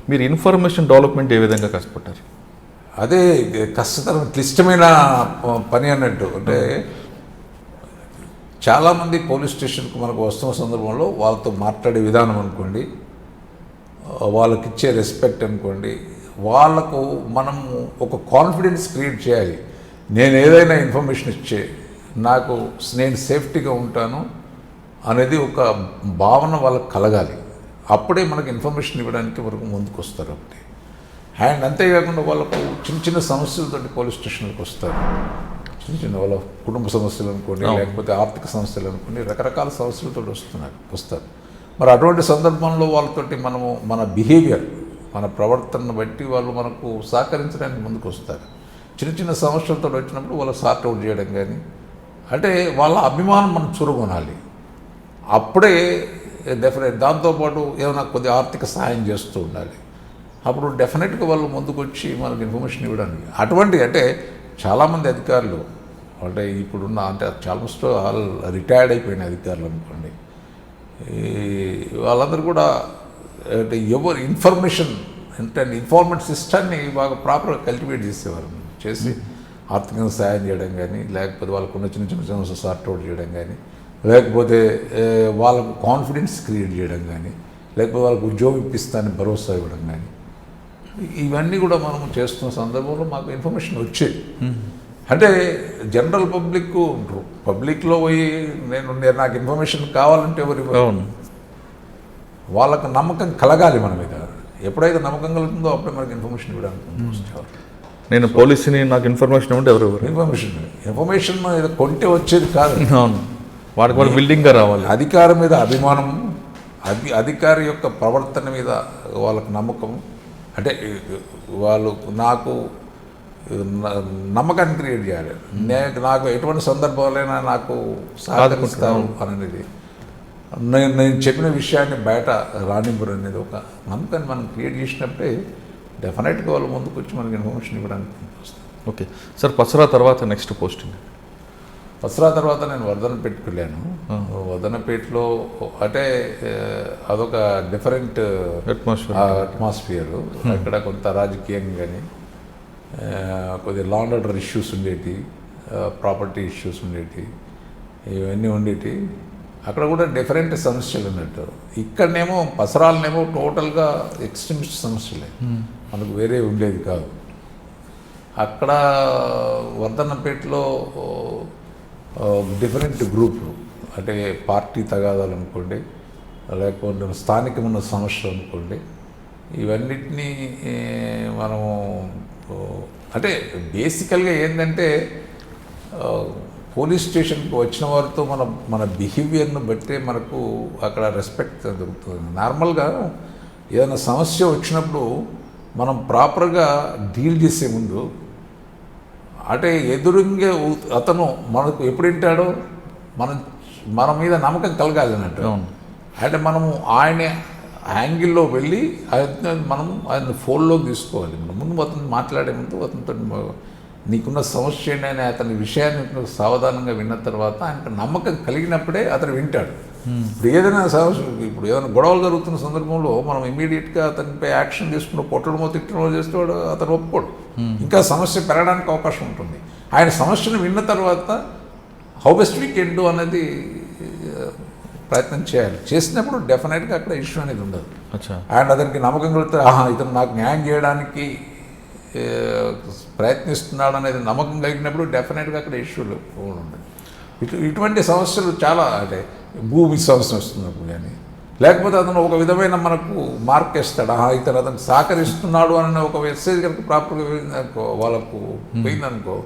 మీరు ఇన్ఫర్మేషన్ డెవలప్మెంట్ ఏ విధంగా కష్టపడ్డారు? అదే కష్టతరం, క్లిష్టమైన పని అన్నట్టు. అంటే చాలామంది పోలీస్ స్టేషన్కు మనకు వస్తున్న సందర్భంలో వాళ్ళతో మాట్లాడే విధానం అనుకోండి, వాళ్ళకి ఇచ్చే రెస్పెక్ట్ అనుకోండి, వాళ్ళకు మనము ఒక కాన్ఫిడెన్స్ క్రియేట్ చేయాలి. నేను ఏదైనా ఇన్ఫర్మేషన్ ఇచ్చే నేను సేఫ్టీగా ఉంటాను అనేది ఒక భావన వాళ్ళకి కలగాలి. అప్పుడే మనకు ఇన్ఫర్మేషన్ ఇవ్వడానికి వరకు ముందుకు వస్తారు. ఒకటి అండ్ అంతేకాకుండా వాళ్ళకు చిన్న చిన్న సమస్యలతోటి పోలీస్ స్టేషన్లకు వస్తారు. చిన్న వాళ్ళ కుటుంబ సమస్యలు అనుకోండి, లేకపోతే ఆర్థిక సమస్యలు అనుకోండి, రకరకాల సమస్యలతో వస్తారు. మరి అటువంటి సందర్భంలో వాళ్ళతోటి మనము మన బిహేవియర్, మన ప్రవర్తనను బట్టి వాళ్ళు మనకు సహకరించడానికి ముందుకు వస్తారు. చిన్న చిన్న సమస్యలతో వచ్చినప్పుడు వాళ్ళు సార్ట్అవుట్ చేయడం కానీ, అంటే వాళ్ళ అభిమానం మనం చూరగొనాలి. అప్పుడే డెఫినెట్, దాంతోపాటు ఏమైనా కొద్దిగా ఆర్థిక సహాయం చేస్తూ ఉండాలి. అప్పుడు డెఫినెట్గా వాళ్ళు ముందుకు వచ్చి మనకు ఇన్ఫర్మేషన్ ఇవ్వడానికి. అటువంటి, అంటే చాలామంది అధికారులు, అంటే ఇప్పుడున్న, అంటే ఆల్మోస్ట్ ఆల్ రిటైర్డ్ అయిపోయిన అధికారులు అనుకోండి, వాళ్ళందరూ కూడా అంటే ఎవరు ఇన్ఫర్మేషన్, అంటే ఇన్ఫార్మెంట్ సిస్టాన్ని బాగా ప్రాపర్గా కల్టివేట్ చేసేవారు. చేసి ఆర్థికంగా సహాయం చేయడం కానీ, లేకపోతే వాళ్ళకున్న చిన్న చిన్న సమస్యలు సార్ట్అవుట్ చేయడం కానీ, లేకపోతే వాళ్ళకు కాన్ఫిడెన్స్ క్రియేట్ చేయడం కానీ, లేకపోతే వాళ్ళకు ఉద్యోగం ఇప్పిస్తానని భరోసా ఇవ్వడం కానీ, ఇవన్నీ కూడా మనం చేస్తున్న సందర్భంలో మాకు ఇన్ఫర్మేషన్ వచ్చేది. అంటే జనరల్ పబ్లిక్లో పోయి నాకు ఇన్ఫర్మేషన్ కావాలంటే ఎవరు, వాళ్ళకు నమ్మకం కలగాలి మన మీద. ఎప్పుడైతే నమ్మకం కలుగుతుందో అప్పుడే మనకి ఇన్ఫర్మేషన్ ఇవ్వడానికి వచ్చేవారు. నేను పోలీసుని నాకు ఇన్ఫర్మేషన్ ఇవ్వండి ఎవరు ఇన్ఫర్మేషన్ ఏదో కొంటే వచ్చేది కాదు. అవును, వాడికి వాళ్ళు బిల్డింగ్గా రావాలి. అధికారం మీద అభిమానం, అధికారి యొక్క ప్రవర్తన మీద వాళ్ళకు నమ్మకం, అంటే వాళ్ళు నాకు నమ్మకాన్ని క్రియేట్ చేయాలి. నాకు ఎటువంటి సందర్భాలైనా నాకు సహకరిస్తారు అనేది, నేను చెప్పిన విషయాన్ని బయట రానివ్వరు అనేది ఒక నమ్మకాన్ని మనం క్రియేట్ చేసినప్పుడే డెఫినెట్గా వాళ్ళు ముందుకు వచ్చి మనకి ఇన్ఫర్మేషన్ ఇవ్వడానికి వస్తుంది. ఓకే సార్, పసరా తర్వాత నెక్స్ట్ పోస్టింగ్? పసరా తర్వాత నేను వర్ధనపేటకి వెళ్ళాను. వర్ధనపేటలో అంటే అదొక డిఫరెంట్ అట్మాస్ఫియర్. అక్కడ కొంత రాజకీయంగా కానీ కొద్దిగా law and order issues Undeti, property issues ఉండేటి, ఇవన్నీ ఉండేటి. అక్కడ కూడా డిఫరెంట్ సమస్యలు ఉన్నట్టు. ఇక్కడనేమో పసరాలనేమో టోటల్గా ఎక్స్ట్రీమిస్ట్ సమస్యలే, మనకు వేరే ఉండేది కాదు. అక్కడ వర్ధన్నపేటలో డిఫరెంట్ గ్రూపులు, అంటే పార్టీ తగాదాలు అనుకోండి, లేకపోతే స్థానికమైన సమస్యలు అనుకోండి, ఇవన్నిటినీ మనము అంటే బేసికల్గా ఏంటంటే పోలీస్ స్టేషన్కి వచ్చిన వారితో మన బిహేవియర్ను బట్టే మనకు అక్కడ రెస్పెక్ట్ దొరుకుతుంది. నార్మల్గా ఏదైనా సమస్య వచ్చినప్పుడు మనం ప్రాపర్గా డీల్ చేసే ముందు అంటే ఎదురుంగే అతను మనకు ఎప్పుడు వింటాడో మన మీద నమ్మకం కలగాలి అన్నట్టు. అంటే మనము ఆయన యాంగిల్లో వెళ్ళి ఆయన ఫోన్లోకి తీసుకోవాలి. ముందు అతను మాట్లాడే ముందు అతనితో నీకున్న సమస్య ఏంటనే అతని విషయాన్ని సావధానంగా విన్న తర్వాత ఆయనకు నమ్మకం కలిగినప్పుడే అతను వింటాడు. ఇప్పుడు ఏదైనా సమస్య, ఇప్పుడు ఏదైనా గొడవలు జరుగుతున్న సందర్భంలో మనం ఇమీడియట్గా అతనిపై యాక్షన్ తీసుకుని కొట్టడమో తిట్టడమో చేస్తాడు, అతను ఒప్పుకోడు. ఇంకా సమస్య పెరగడానికి అవకాశం ఉంటుంది. ఆయన సమస్యను విన్న తర్వాత how best we can do అనేది ప్రయత్నం చేయాలి. చేసినప్పుడు డెఫినెట్గా అక్కడ ఇష్యూ అనేది ఉండదు. అండ్ అతనికి నమ్మకం కలిగితే ఇతను నాకు న్యాయం చేయడానికి ప్రయత్నిస్తున్నాడు అనేది నమ్మకం కలిగినప్పుడు డెఫినెట్గా అక్కడ ఇష్యూలు ఉండదు. ఇటువంటి సమస్యలు చాలా, అంటే భూమి సమస్య వస్తున్నప్పుడు కానీ, లేకపోతే అతను ఒక విధమైన మనకు మార్క్ వేస్తాడు, అతను సహకరిస్తున్నాడు అనే ఒక మెసేజ్ కనుక ప్రాపర్గా వెళ్ళిందనుకో, వాళ్ళకు పోయిందనుకో,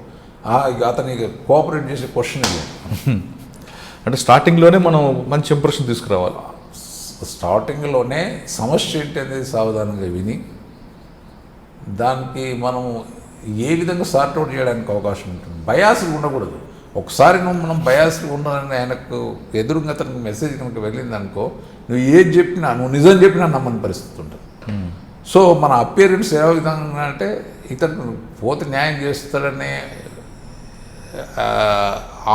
ఇక అతనికి కోఆపరేట్ చేసే క్వశ్చన్ లేదు. అంటే స్టార్టింగ్లోనే మనం మంచి ఇంప్రెషన్ తీసుకురావాలి. స్టార్టింగ్లోనే సమస్య ఏంటి అనేది సావధానంగా విని దానికి మనం ఏ విధంగా సార్ట్అవుట్ చేయడానికి అవకాశం ఉంటుంది. బయాస్లు ఉండకూడదు. ఒకసారి మనం బయాస్లు ఉన్నానని ఆయనకు ఎదురుగా అతనికి మెసేజ్ కనుక వెళ్ళిందనుకో, నువ్వు ఏది చెప్పినా, నువ్వు నిజం చెప్పినా నమ్మని పరిస్థితి ఉంటుంది. సో మన అపియరెన్స్ ఏ విధంగా అంటే ఇతను పోతే న్యాయం చేస్తాడనే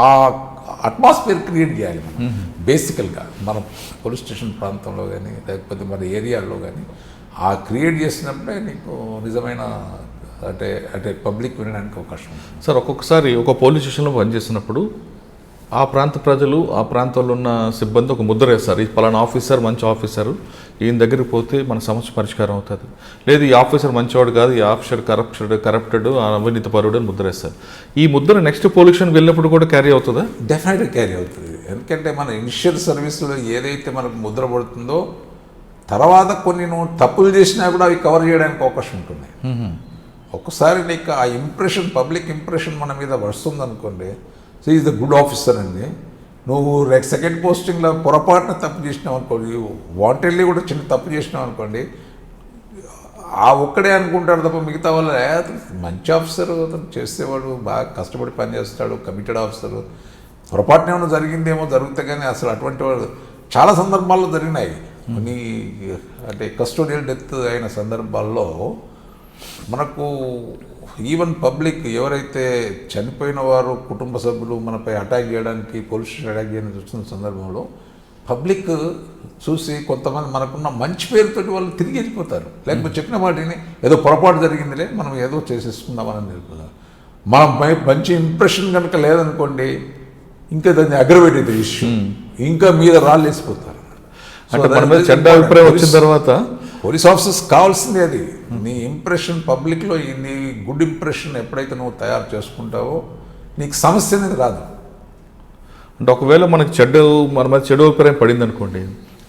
ఆ అట్మాస్ఫియర్ క్రియేట్ చేయాలి మనం. బేసికల్గా మన పోలీస్ స్టేషన్ ప్రాంతంలో కానీ, లేకపోతే మన ఏరియాలో కానీ ఆ క్రియేట్ చేసినప్పుడే నీకు నిజమైన అంటే పబ్లిక్ వినడానికి అవకాశం ఉంది. సార్, ఒక్కొక్కసారి ఒక పోలీస్ స్టేషన్లో పనిచేసినప్పుడు ఆ ప్రాంత ప్రజలు, ఆ ప్రాంతంలో ఉన్న సిబ్బంది ఒక ముద్ర వేస్తారు, ఈ పలానా ఆఫీసర్ మంచి ఆఫీసరు, ఈయన దగ్గరికి పోతే మన సమస్య పరిష్కారం అవుతుంది. లేదు ఈ ఆఫీసర్ మంచివాడు కాదు, ఈ ఆఫీసర్ కరప్టెడ్ అవినీతి పరుడు అని ముద్ర వేస్తారు. ఈ ముద్ర నెక్స్ట్ పోలీస్ స్టేషన్కి వెళ్ళినప్పుడు కూడా క్యారీ అవుతుందా? డెఫినెట్గా క్యారీ అవుతుంది. ఎందుకంటే మన ఇనిషియల్ సర్వీస్లో ఏదైతే మనకు ముద్ర పడుతుందో తర్వాత కొన్ని నువ్వు తప్పులు చేసినా కూడా అవి కవర్ చేయడానికి అవకాశం ఉంటుంది. ఒక్కసారి నీకు ఆ ఇంప్రెషన్, పబ్లిక్ ఇంప్రెషన్ మన మీద వస్తుంది అనుకోండి, so is the good officer అండి. నువ్వు సెకండ్ పోస్టింగ్లో పొరపాటున తప్పు చేసినావు అనుకోండి, వాంటెడ్లీ కూడా చిన్న తప్పు చేసినావు అనుకోండి, ఆ ఒక్కడే అనుకుంటాడు తప్ప మిగతా వాళ్ళు మంచి ఆఫీసర్, అతను చేసేవాడు, బాగా కష్టపడి పనిచేస్తాడు, కమిటెడ్ ఆఫీసరు, పొరపాటున ఏమైనా జరిగిందేమో జరుగుతా, కానీ అసలు అటువంటి వాడు చాలా సందర్భాల్లో జరిగినాయి. కొన్ని అంటే కస్టోడియల్ డెత్ అయిన సందర్భాల్లో మనకు ఈవెన్ పబ్లిక్ ఎవరైతే చనిపోయిన వారు కుటుంబ సభ్యులు మనపై అటాక్ చేయడానికి, పోలీస్ స్టేషన్ అటాక్ చేయడానికి చూస్తున్న సందర్భంలో పబ్లిక్ చూసి కొంతమంది మనకున్న మంచి పేరుతోటి వాళ్ళు తిరిగి వెళ్ళిపోతారు. లేకపోతే చెప్పిన వాటిని ఏదో పొరపాటు జరిగిందిలే మనం ఏదో చేసేసుకుందామని వెళ్ళిపోతారు. మనం మంచి ఇంప్రెషన్ కనుక లేదనుకోండి, ఇంకా దాన్ని అగ్రవేట్ అయితే ఇష్యూ, ఇంకా మీద రాళ్ళు వేసిపోతారు. అంటే మన మీద చెడ్డ అభిప్రాయం వచ్చిన తర్వాత పోలీస్ ఆఫీసర్స్ కావాల్సిందే అది. నీ ఇంప్రెషన్ పబ్లిక్లో, నీ గుడ్ ఇంప్రెషన్ ఎప్పుడైతే నువ్వు తయారు చేసుకుంటావో నీకు సమస్య అనేది రాదు. అంటే ఒకవేళ మనకి మన మీద చెడు అభిప్రాయం పడింది అనుకోండి,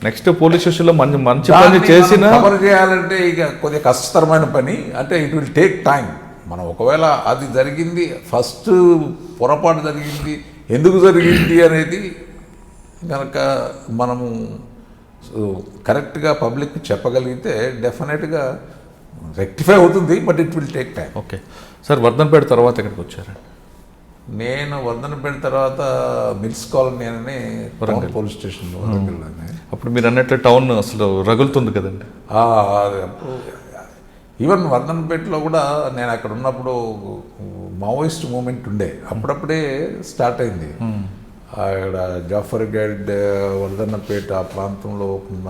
నెక్స్ట్ పోలీస్ స్టేషన్లో మంచి పని చేసిన కవర్ చేయాలంటే ఇక కొద్దిగా కష్టతరమైన పని, అంటే ఇట్ విల్ టేక్ టైం. మనం ఒకవేళ అది జరిగింది, ఫస్ట్ పొరపాటు జరిగింది, ఎందుకు జరిగింది అనేది కనుక మనము కరెక్ట్గా పబ్లిక్కి చెప్పగలిగితే డెఫినెట్గా రెక్టిఫై అవుతుంది, but it will take time. Okay sir, Wardhannapet తర్వాత ఎక్కడికి వచ్చారు? నేను వర్ధనపేట తర్వాత మిల్స్ కాలనీ అని టౌన్ పోలీస్ స్టేషన్ వరంగల్లోనే. అప్పుడు మీరు అన్నట్లు టౌన్ అసలు రగులుతుంది కదండి. అప్పుడు ఈవెన్ వర్ధనపేటలో కూడా నేను అక్కడ ఉన్నప్పుడు మావోయిస్ట్ మూమెంట్ ఉండే, అప్పుడప్పుడే స్టార్ట్ అయింది. అక్కడ జాఫర్ గైడ్ వర్ధన్నపేట ఆ ప్రాంతంలో ఉన్న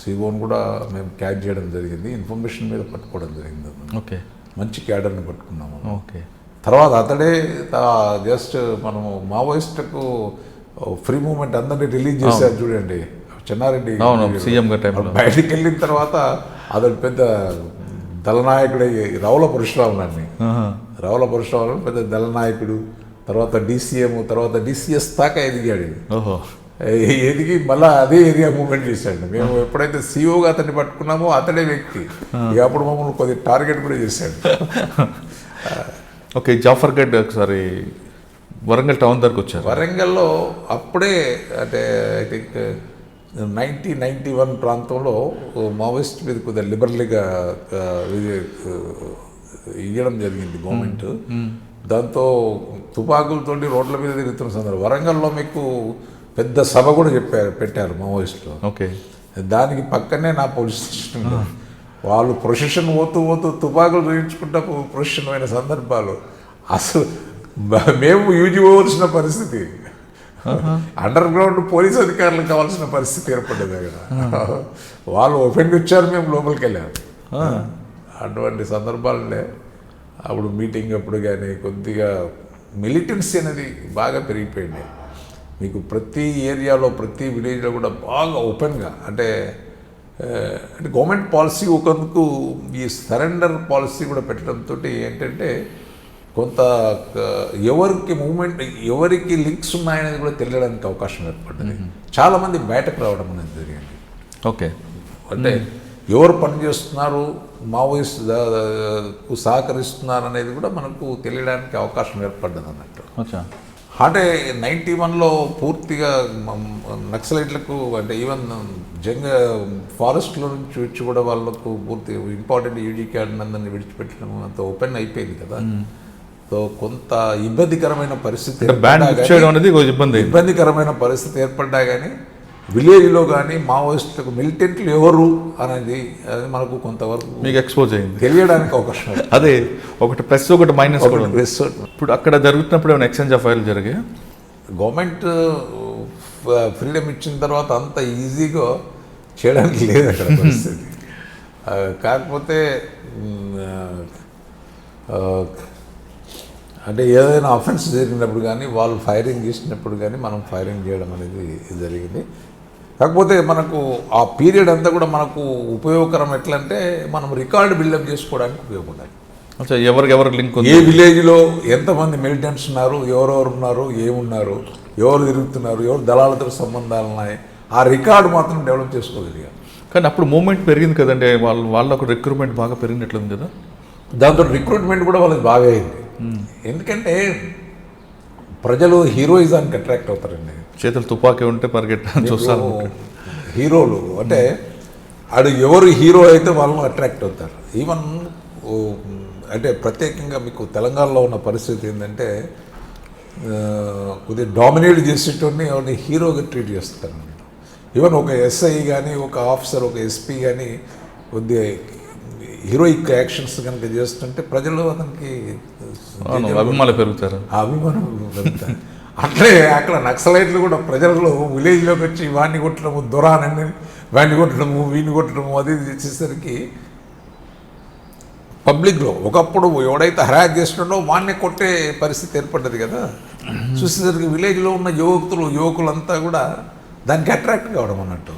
సిఓని కూడా మేము క్యాచ్ చేయడం జరిగింది, ఇన్ఫర్మేషన్ మీద పట్టుకోవడం జరిగింది. ఓకే, మంచి క్యాడర్ని పట్టుకున్నాము. ఓకే, తర్వాత అతడే జస్ట్ మనము మావోయిస్టులకు ఫ్రీ మూమెంట్ అందరినీ రిలీజ్ చేశారు చూడండి, చెన్నారెడ్డి బయటికి వెళ్ళిన తర్వాత అతడు పెద్ద దళనాయకుడు రావుల పరశురాములని, రావుల పరశురాములని పెద్ద దళనాయకుడు, తర్వాత డీసీఎం, తర్వాత డీసీఎస్ దాకా ఎదిగాడు. ఎదిగి మళ్ళీ అదే ఏరియా మూవ్మెంట్ చేశాడు. మేము ఎప్పుడైతే సీఓగా అతన్ని పట్టుకున్నామో అతడే వ్యక్తి ఇక అప్పుడు మమ్మల్ని కొద్దిగా టార్గెట్ కూడా చేశాడు. ఓకే, జాఫర్ గడ్ ఒకసారి వరంగల్ టౌన్ దగ్గరకు వచ్చారు. వరంగల్లో అప్పుడే అంటే ఐ థింక్ 1991 ప్రాంతంలో మావోయిస్ట్ మీద కొద్దిగా లిబరల్గా ఇవ్వడం జరిగింది గవర్నమెంట్. దాంతో తుపాకులతోటి రోడ్ల మీద తిరుగుతున్న సందర్భం వరంగల్లో మీకు పెద్ద సభ కూడా పెట్టారు మావోయిస్టులు. ఓకే, దానికి పక్కనే నా పోలీస్ స్టేషన్. వాళ్ళు ప్రొసెషన్ పోతూ తుపాకులు వేయించుకుంటా ప్రొసెషన్ అయిన సందర్భాలు అసలు మేము యూజిపోవలసిన పరిస్థితి, అండర్ గ్రౌండ్ పోలీస్ అధికారులకు కావాల్సిన పరిస్థితి ఏర్పడ్డది అక్కడ. వాళ్ళు ఓపెన్గా వచ్చారు, మేము లోపలికి వెళ్ళాము. అటువంటి సందర్భాలనే అప్పుడు మీటింగ్ అప్పుడు కానీ కొద్దిగా మిలిటెన్సీ అనేది బాగా పెరిగిపోయింది. మీకు ప్రతి ఏరియాలో ప్రతి విలేజ్లో కూడా బాగా ఓపెన్గా అంటే గవర్నమెంట్ పాలసీ ఒకందుకు ఈ సరెండర్ పాలసీ కూడా పెట్టడంతో ఏంటంటే కొంత ఎవరికి మూమెంట్ ఎవరికి లింక్స్ ఉన్నాయనేది కూడా తెలియడానికి అవకాశం ఏర్పడింది. చాలామంది బయటకు రావడం అనేది జరిగింది. ఓకే, అంటే ఎవరు పనిచేస్తున్నారు, మావోయిస్ట్ సహకరిస్తున్నారు అనేది కూడా మనకు తెలియడానికి అవకాశం ఏర్పడ్డది అన్నట్టు. అంటే 91లో పూర్తిగా నక్సలైట్లకు అంటే ఈవెన్ ఫారెస్ట్లో నుంచి వచ్చి కూడా వాళ్ళకు పూర్తి ఇంపార్టెంట్ యూజీ క్యాడర్ అందరినీ విడిచిపెట్టడం అంత ఓపెన్ అయిపోయింది కదా. సో కొంత ఇబ్బందికరమైన పరిస్థితి ఇబ్బందికరమైన పరిస్థితి ఏర్పడ్డా కానీ విలేజ్లో కానీ మావోయిస్టులకు మిలిటెంట్లు ఎవరు అనేది మనకు కొంతవరకు మీకు ఎక్స్పోజ్ అయింది, తెలియడానికి అవకాశం. అదే ఒకటి ప్లస్ ఒకటి మైనస్. ఇప్పుడు అక్కడ జరుగుతున్నప్పుడు ఏమైనా ఎక్స్చేంజ్ ఆఫ్ ఫైర్లు జరిగాయి? గవర్నమెంట్ ఫ్రీడమ్ ఇచ్చిన తర్వాత అంత ఈజీగా చేయడానికి లేదు అక్కడ పరిస్థితి. కాకపోతే అంటే ఏదైనా అఫెన్స్ జరిగినప్పుడు కానీ వాళ్ళు ఫైరింగ్ చేసినప్పుడు కానీ మనం ఫైరింగ్ చేయడం అనేది జరిగింది. కాకపోతే మనకు ఆ పీరియడ్ అంతా కూడా మనకు ఉపయోగకరం ఎట్లంటే మనం రికార్డు బిల్డప్ చేసుకోవడానికి ఉపయోగపడాలి. ఎవరికి లింక్ ఉంది, ఏ విలేజ్లో ఎంతమంది మిలిటెంట్స్ ఉన్నారు, ఎవరెవరు ఉన్నారు, ఏమున్నారు, ఎవరు తిరుగుతున్నారు, ఎవరు దళాలతో సంబంధాలు ఉన్నాయి, ఆ రికార్డు మాత్రం డెవలప్ చేసుకోగలిగాం. కానీ అప్పుడు మూవ్మెంట్ పెరిగింది కదండి, వాళ్ళకు రిక్రూట్మెంట్ బాగా పెరిగినట్లుంది కదా. దాంతో రిక్రూట్మెంట్ కూడా వాళ్ళకి బాగా అయింది. ఎందుకంటే ప్రజలు హీరోయిజానికి అట్రాక్ట్ అవుతారండి. చేతులు తుపాకీ ఉంటే పరిగెట్టని చూస్తారు హీరోలు. అంటే ఆడు ఎవరు హీరో అయితే వాళ్ళను అట్రాక్ట్ అవుతారు. ఈవెన్ అంటే ప్రత్యేకంగా మీకు తెలంగాణలో ఉన్న పరిస్థితి ఏంటంటే కొద్దిగా డామినేట్ చేసేటోని ఎవరిని హీరోగా ట్రీట్ చేస్తారు. ఈవెన్ ఒక ఎస్ఐ కానీ ఒక ఆఫీసర్ ఒక ఎస్పీ కానీ కొద్దిగా హీరోయిక్ యాక్షన్స్ కనుక చేస్తుంటే ప్రజలు అతనికి అభిమానులు పెరుగుతారు. అట్లే అక్కడ నక్సలైట్లు కూడా ప్రజలలో విలేజ్లోకి వచ్చి వాడిని కొట్టడము, దొరానని వాడిని కొట్టడము, వీడిని కొట్టడము అది చేసేసరికి పబ్లిక్లో ఒకప్పుడు ఎవడైతే హరాస్ చేస్తుండో వాడిని కొట్టే పరిస్థితి ఏర్పడ్డది కదా. చూసేసరికి విలేజ్లో ఉన్న యువకులంతా కూడా దానికి అట్రాక్ట్ కావడం అన్నట్టు.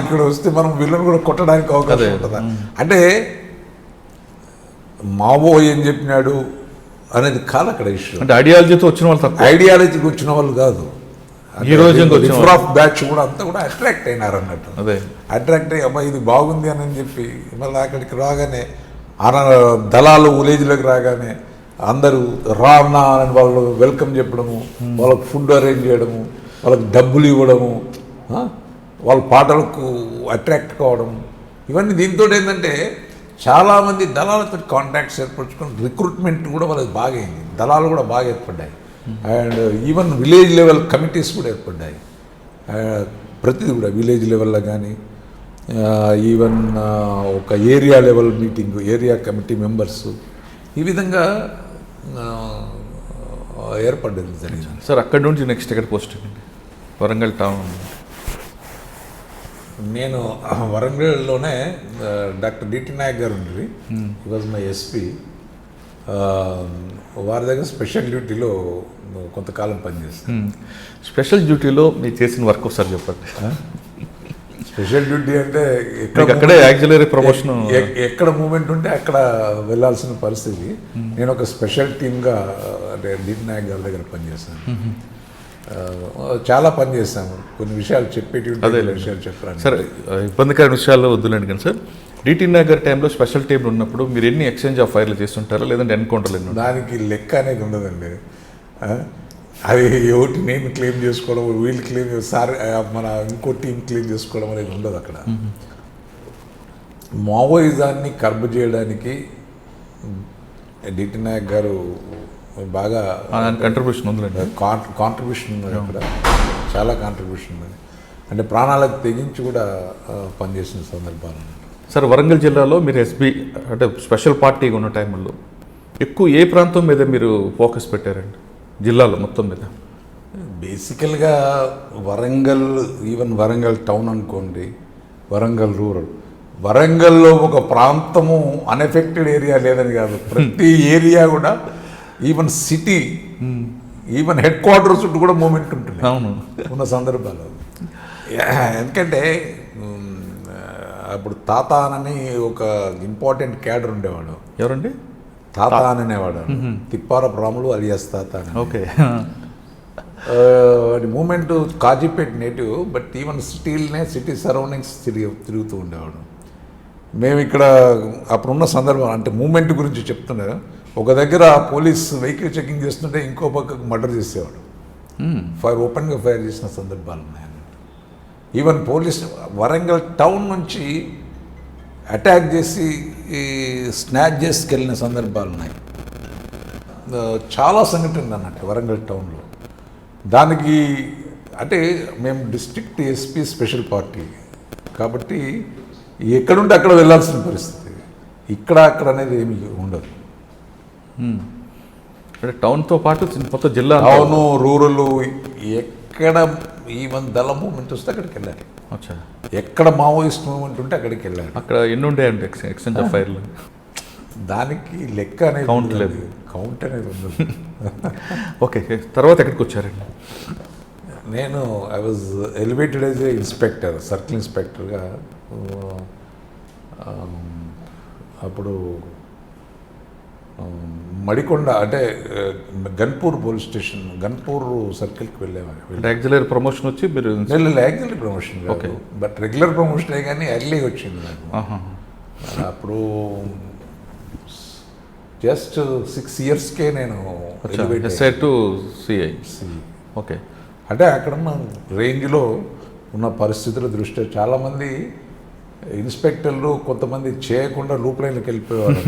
ఇక్కడ వస్తే మనం వీళ్ళని కూడా కొట్టడానికి అవకాశం ఉంటుందా అంటే మావో ఏం చెప్పినాడు అనేది కాదు అక్కడ ఇష్యూ. అంటే ఐడియాలజీతో వచ్చిన వాళ్ళు తక్కువ, ఐడియాలజీకి వచ్చిన వాళ్ళు కాదు. ఈ రోజు ఇంకొచ్చిన రిఫర్ బ్యాచ్ కూడా అంతా కూడా అట్రాక్ట్ అయినారు అన్నట్టు. అదే అట్రాక్ట్ అయ్యి అబ్బా ఇది బాగుంది అని చెప్పి మళ్ళీ అక్కడికి రాగానే దళాలు విలేజ్లోకి రాగానే అందరూ రానా అని వాళ్ళు వెల్కమ్ చెప్పడము, వాళ్ళకి ఫుడ్ అరేంజ్ చేయడము, వాళ్ళకి డబ్బులు ఇవ్వడము, వాళ్ళ పాటలకు అట్రాక్ట్ కావడం, ఇవన్నీ దీంతో ఏంటంటే చాలామంది దళాలతో కాంటాక్ట్స్ ఏర్పరచుకొని రిక్రూట్మెంట్ కూడా వాళ్ళకి బాగా అయింది. దళాలు కూడా బాగా ఏర్పడ్డాయి. And even village level committees కూడా ఏర్పడ్డాయి. ప్రతిదీ కూడా విలేజ్ లెవెల్లో కానీ ఈవెన్ ఒక area level meeting, area committee members, ఈ విధంగా ఏర్పడ్డది జరిగింది. సార్ అక్కడి నుంచి నెక్స్ట్ ఎక్కడ పోస్టింగ్ అండి? వరంగల్ టౌన్. నేను వరంగల్లోనే డాక్టర్ డిటి నాయక్ గారు ఉండేది, ఈ వాజ్ మై ఎస్పీ. వారి దగ్గర స్పెషల్ డ్యూటీలో కొంతకాలం పనిచేస్తాను. స్పెషల్ డ్యూటీలో మీరు చేసిన వర్క్ ఒకసారి చెప్పండి. స్పెషల్ డ్యూటీ అంటే అక్కడే యాక్సిలరీ ప్రమోషన్, ఎక్కడ మూమెంట్ ఉంటే అక్కడ వెళ్ళాల్సిన పరిస్థితి. నేను ఒక స్పెషల్ టీమ్గా అంటే డిటి నాయక్ గారి దగ్గర పనిచేస్తాను. చాలా పని చేస్తాము. కొన్ని విషయాలు చెప్పేటి విషయాలు చెప్పాను. సరే, ఇబ్బందికరమైన విషయాల్లో వద్దులేండి. కానీ సార్ డిటి నగర్ టైంలో స్పెషల్ టీంలు ఉన్నప్పుడు మీరు ఎన్ని ఎక్స్చేంజ్ ఆఫ్ ఫైర్లు చేస్తుంటారా, లేదంటే ఎన్కౌంటర్లు ఎన్ని? దానికి లెక్క అనేది ఉండదండి. అది ఒకటి నేను క్లెయిమ్ చేసుకోవడం, వీళ్ళు క్లెయిమ్ మన ఇంకో టీం క్లెయిమ్ చేసుకోవడం అనేది ఉండదు అక్కడ. మావోయిజాన్ని కర్బ్ చేయడానికి డిటి నాయక్ గారు బాగా కంట్రిబ్యూషన్ ఉందండి. కాంట్రిబ్యూషన్ ఉన్నది అక్కడ, చాలా కాంట్రిబ్యూషన్ ఉన్నది. అంటే ప్రాణాలకు తెగించి కూడా పనిచేసిన సందర్భాలు. సార్ వరంగల్ జిల్లాలో మీరు ఎస్బీ అంటే స్పెషల్ పార్టీగా ఉన్న టైంలో ఎక్కువ ఏ ప్రాంతం మీద మీరు ఫోకస్ పెట్టారండి జిల్లాలో మొత్తం మీద? బేసికల్గా వరంగల్, ఈవెన్ వరంగల్ టౌన్ అనుకోండి, వరంగల్ రూరల్, వరంగల్లో ఒక ప్రాంతము అన్ఎఫెక్టెడ్ ఏరియా లేదని కాదు, ప్రతి ఏరియా కూడా even city, even head quarters చుట్టూ కూడా మూమెంట్ ఉంటుంది. అవును, ఉన్న సందర్భాలు. ఎందుకంటే అప్పుడు తాతానని ఒక ఇంపార్టెంట్ క్యాడర్ ఉండేవాడు. ఎవరండి? తాతాన్ అనేవాడు, తిప్పారపు రాములు అలియాస్ తాతాన్. ఓకే. అది moment Kazipet native, but even city surroundings తిరుగుతూ ఉండేవాడు. మేము ఇక్కడ అప్పుడున్న సందర్భం అంటే మూమెంట్ గురించి చెప్తున్నా. ఒక దగ్గర పోలీస్ వెహికల్ చెకింగ్ చేస్తుంటే ఇంకో పక్కకు మర్డర్ చేసేవాడు. ఓపెన్గా ఫైర్ చేసిన సందర్భాలు ఉన్నాయి. ఈవెన్ పోలీస్ వరంగల్ టౌన్ నుంచి అటాక్ చేసి స్నాచ్ చేసుకెళ్ళిన సందర్భాలు ఉన్నాయి. చాలా సంఘటనలు అన్నట్టు వరంగల్ టౌన్లో. దానికి అంటే మేము డిస్ట్రిక్ట్ ఎస్పీ స్పెషల్ పార్టీ కాబట్టి ఎక్కడుంటే అక్కడ వెళ్ళాల్సిన పరిస్థితి. ఇక్కడ అక్కడ అనేది ఏమి ఉండదు. అంటే టౌన్తో పాటు మొత్తం జిల్లా, టౌను, రూరల్, ఎక్కడ ఈవెన్ దళ మూమెంట్ వస్తే అక్కడికి వెళ్ళాలి. అచ్చా, ఎక్కడ మావోయిస్ట్ మూమెంట్ ఉంటే అక్కడికి వెళ్ళాలి. అక్కడ ఎన్ని ఉంటాయండి ఎక్స్చేంజ్ ఆఫ్ ఫైర్లు? దానికి లెక్క అనేది కౌంట్ లేదు, కౌంట్ అనేది ఉండదు. ఓకే, తర్వాత ఎక్కడికి వచ్చారండి? నేను I was elevated as a inspector, circle ఇన్స్పెక్టర్గా. అప్పుడు మడికొండ అంటే గన్పూర్ పోలీస్ స్టేషన్, గన్పూర్ సర్కిల్కి వెళ్ళేవాడు. యాక్సిలరీ ప్రమోషన్ వచ్చి మీరు యాక్సిలరీ ప్రమోషన్ కాదు, బట్ రెగ్యులర్ ప్రమోషన్ కానీ ఎర్లీగా వచ్చింది నాకు. అప్పుడు జస్ట్ 6 yearsకే నేను ఎస్ఐ టు సిఐ. ఓకే. అంటే అక్కడున్న రేంజ్లో ఉన్న పరిస్థితుల దృష్ట్యా చాలామంది ఇన్స్పెక్టర్లు కొంతమంది చేయకుండా లూప్ లైన్కి వెళ్ళిపోయేవారు.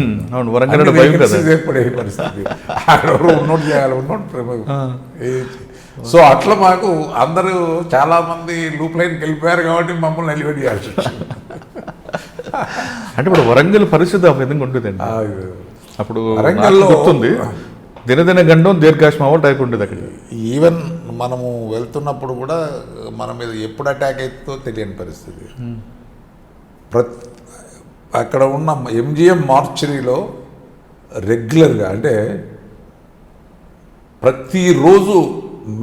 ఏర్పడే పరిస్థితి, ఉన్నోట్ చేయాలి, సో అట్లా మాకు అందరూ చాలామంది లూప్ లైన్కి వెళ్ళిపోయారు కాబట్టి మమ్మల్ని ఎలివేట్ చేయాల్సి వచ్చింది. అంటే ఇప్పుడు వరంగల్ పరిస్థితి ఆ విధంగా ఉంటుందండి. అప్పుడు వరంగల్లో గుర్తుంది, దినదిన గండం దీర్ఘాశ్మావ టైప్ ఉండేది అక్కడ. ఈవెన్ మనము వెళ్తున్నప్పుడు కూడా మన మీద ఎప్పుడు అటాక్ అవుతుందో తెలియని పరిస్థితి. అక్కడ ఉన్న ఎంజిఎం మార్చరీలో రెగ్యులర్గా అంటే ప్రతిరోజు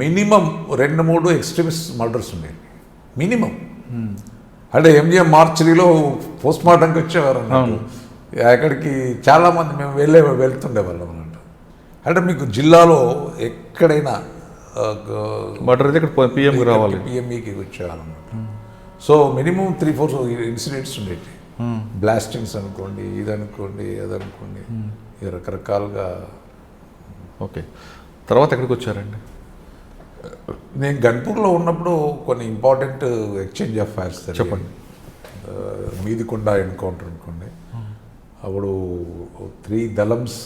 మినిమం 2-3 ఎక్స్ట్రీమిస్ట్ మర్డర్స్ ఉండేవి మినిమం. అంటే ఎంజిఎం మార్చరీలో పోస్ట్ మార్టంకి వచ్చేవారు అన్నట్టు. అక్కడికి చాలామంది మేము వెళ్తుండేవాళ్ళం అన్నట్టు. అంటే మీకు జిల్లాలో ఎక్కడైనా మర్డర్ అయితే ఇక్కడ పిఎంకి రావాలి. పిఎంఈకి వచ్చేవాళ్ళన్నమాట. సో మినిమం 3-4 ఇన్సిడెంట్స్ ఉండేవి. బ్లాస్టింగ్స్ అనుకోండి, ఇది అనుకోండి, అది అనుకోండి, ఇది రకరకాలుగా. ఓకే, తర్వాత ఎక్కడికి వచ్చారండి? నేను గన్పూర్లో ఉన్నప్పుడు కొన్ని ఇంపార్టెంట్ ఎక్స్చేంజ్ ఆఫ్ ఫైర్స్ చెప్పండి. మీదికొండ ఎన్కౌంటర్ అనుకోండి. అప్పుడు 3 దళమ్స్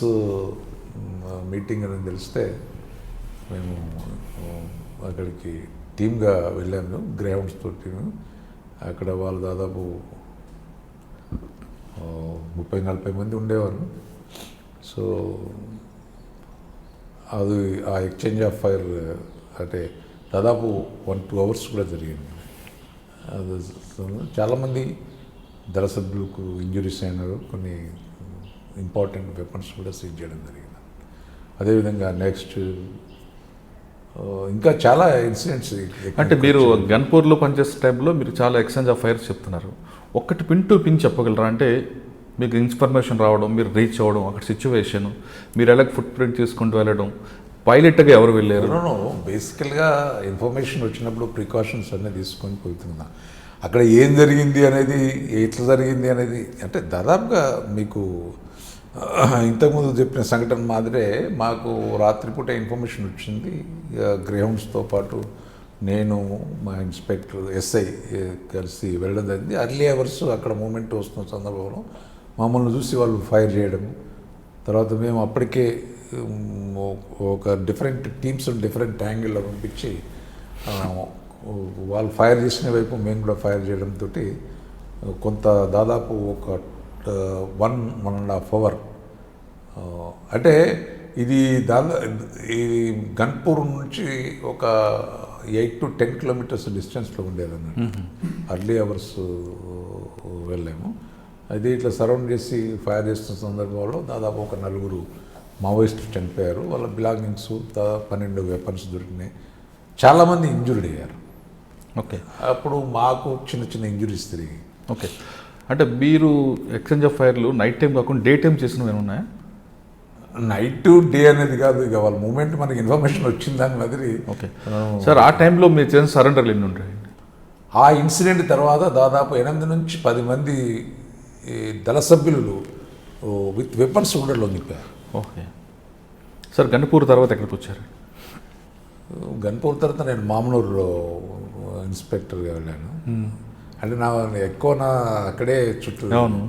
మీటింగ్ అని తెలిస్తే మేము అక్కడికి టీమ్గా వెళ్ళాము, గ్రౌండ్స్తో టీము. అక్కడ వాళ్ళు దాదాపు 30-40 మంది ఉండేవారు. సో అది ఆ ఎక్స్చేంజ్ ఆఫ్ ఫైర్ అంటే దాదాపు 1-2 అవర్స్ కూడా జరిగింది. అది చాలామంది దళ సభ్యులకు ఇంజురీస్ అయినారు, కొన్ని ఇంపార్టెంట్ వెపన్స్ కూడా సీజ్ చేయడం జరిగింది. అదేవిధంగా నెక్స్ట్ ఇంకా చాలా ఇన్సిడెంట్స్. అంటే మీరు గన్పూర్లో పనిచేసే టైంలో మీరు చాలా ఎక్స్చేంజ్ ఆఫ్ ఫైర్స్ చెప్తున్నారు. ఒక్కటి పిన్ టు పిన్ చెప్పగలరా? అంటే మీకు ఇన్ఫర్మేషన్ రావడం, మీరు రీచ్ అవ్వడం, అక్కడ సిచ్యువేషన్, మీరు ఎలా ఫుట్ ప్రింట్ తీసుకుంటూ వెళ్ళడం, పైలట్గా ఎవరు వెళ్ళారు? బేసికల్గా ఇన్ఫర్మేషన్ వచ్చినప్పుడు ప్రికాషన్స్ అన్నీ తీసుకొని పోతున్నా. అక్కడ ఏం జరిగింది అనేది, ఎట్లా జరిగింది అనేది, అంటే దాదాపుగా మీకు ఇంతకుముందు చెప్పిన సంఘటన మాదిరే మాకు రాత్రిపూట ఇన్ఫర్మేషన్ వచ్చింది. గ్రౌండ్స్తో పాటు నేను, మా ఇన్స్పెక్టర్ ఎస్ఐ కలిసి వెళ్ళడం జరిగింది. అర్లీ అవర్స్ అక్కడ మూమెంట్ వస్తున్న సందర్భంలో మమ్మల్ని చూసి వాళ్ళు ఫైర్ చేయడం. తర్వాత మేము అప్పటికే ఒక డిఫరెంట్ టీమ్స్ డిఫరెంట్ యాంగిల్లో పంపించి వాళ్ళు ఫైర్ చేసిన వైపు మేము కూడా ఫైర్ చేయడంతో కొంత దాదాపు ఒక 1.5 అవర్. అంటే ఇది ఇది గన్పూర్ నుంచి ఒక 8 to 10 కిలోమీటర్స్ డిస్టెన్స్లో ఉండేదన్నట్టు. అర్లీ అవర్స్ వెళ్ళాము. అది ఇట్లా సరౌండ్ చేసి ఫైర్ చేస్తున్న సందర్భంలో దాదాపు ఒక 4 మావోయిస్టులు చనిపోయారు. వాళ్ళ బిలాంగింగ్స్ 12 వెపన్స్ దొరికినాయి. చాలామంది ఇంజుర్డ్ అయ్యారు. ఓకే, అప్పుడు మాకు చిన్న చిన్న ఇంజురీస్ తిరిగి. ఓకే, అంటే మీరు ఎక్స్చేంజ్ ఆఫ్ ఫైర్లు నైట్ టైం కాకుండా డే టైం చేసినవి ఏమైనా ఉన్నాయా? నైట్ టు డే అనేది కాదు, ఇక వాళ్ళ మూమెంట్ మనకి ఇన్ఫర్మేషన్ వచ్చింది దాని మాదిరి. ఓకే సార్, ఆ టైంలో మీరు చేసిన సరెండర్లు ఎన్ని ఉంటాయి? ఆ ఇన్సిడెంట్ తర్వాత దాదాపు 8 నుంచి 10 మంది దళ సభ్యులు విత్ వెపన్స్ కూడా లొంగిపోయారు. ఓకే సార్, గన్పూర్ తర్వాత ఎక్కడికి వచ్చారు? గన్పూర్ తర్వాత నేను మామనూరులో ఇన్స్పెక్టర్గా వెళ్ళాను. అంటే ఎక్కువ అక్కడే చుట్టూ. అవును.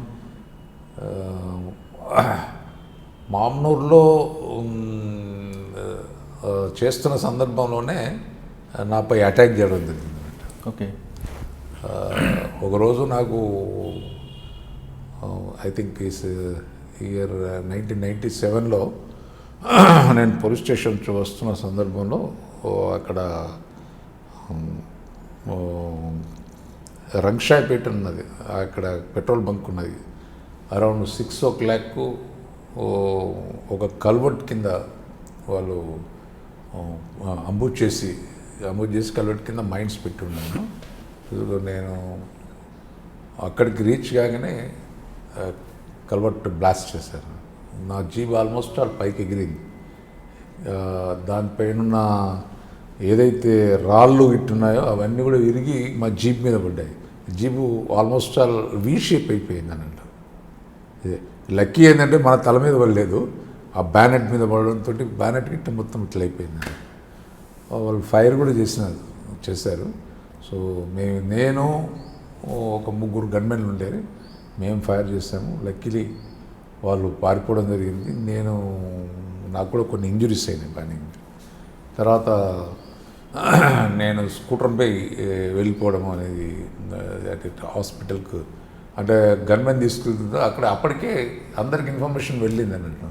మామనూరులో చేస్తున్న సందర్భంలోనే నాపై అటాక్ చేయడం జరిగింది. ఓకే, ఒకరోజు నాకు ఐ థింక్ ఇయర్ 1997లో నేను పోలీస్ స్టేషన్ వస్తున్న సందర్భంలో అక్కడ రంగశాయపేట ఉన్నది, అక్కడ పెట్రోల్ బంక్ ఉన్నది. అరౌండ్ 6 o'clock ఒక కల్వర్ట్ కింద వాళ్ళు అంబుజ్ చేసి కల్వర్ట్ కింద మైన్స్ పెట్టి ఉన్నాను. నేను అక్కడికి రీచ్ కాగానే కల్వర్ట్ బ్లాస్ట్ చేశారు. నా జీప్ ఆల్మోస్ట్ ఆల్ పైకి ఎగిరింది. దానిపైన ఏదైతే రాళ్ళు ఇట్టున్నాయో అవన్నీ కూడా విరిగి మా జీప్ మీద పడ్డాయి. Jeep almost all V shape అయిపోయింది అని అంటారు. లక్కీ ఏంటంటే మన తల మీద పడలేదు, ఆ బ్యానెట్ మీద పడడంతో బ్యానెట్ గిట్ట మొత్తం ఇట్లా అయిపోయింది. వాళ్ళు ఫైర్ కూడా చేశారు. సో నేను ఒక 3 గన్మెన్లు ఉండేది, మేము ఫైర్ చేసాము. లక్కీలీ వాళ్ళు పారిపోవడం జరిగింది. నాకు కూడా కొన్ని ఇంజురీస్ అయినాయి బాగానే. తర్వాత నేను స్కూటర్పై వెళ్ళిపోవడం అనేది హాస్పిటల్కు, అంటే గన్మెన్ తీసుకెళ్తుందో అక్కడ అప్పటికే అందరికి ఇన్ఫర్మేషన్ వెళ్ళింది అన్నట్టు.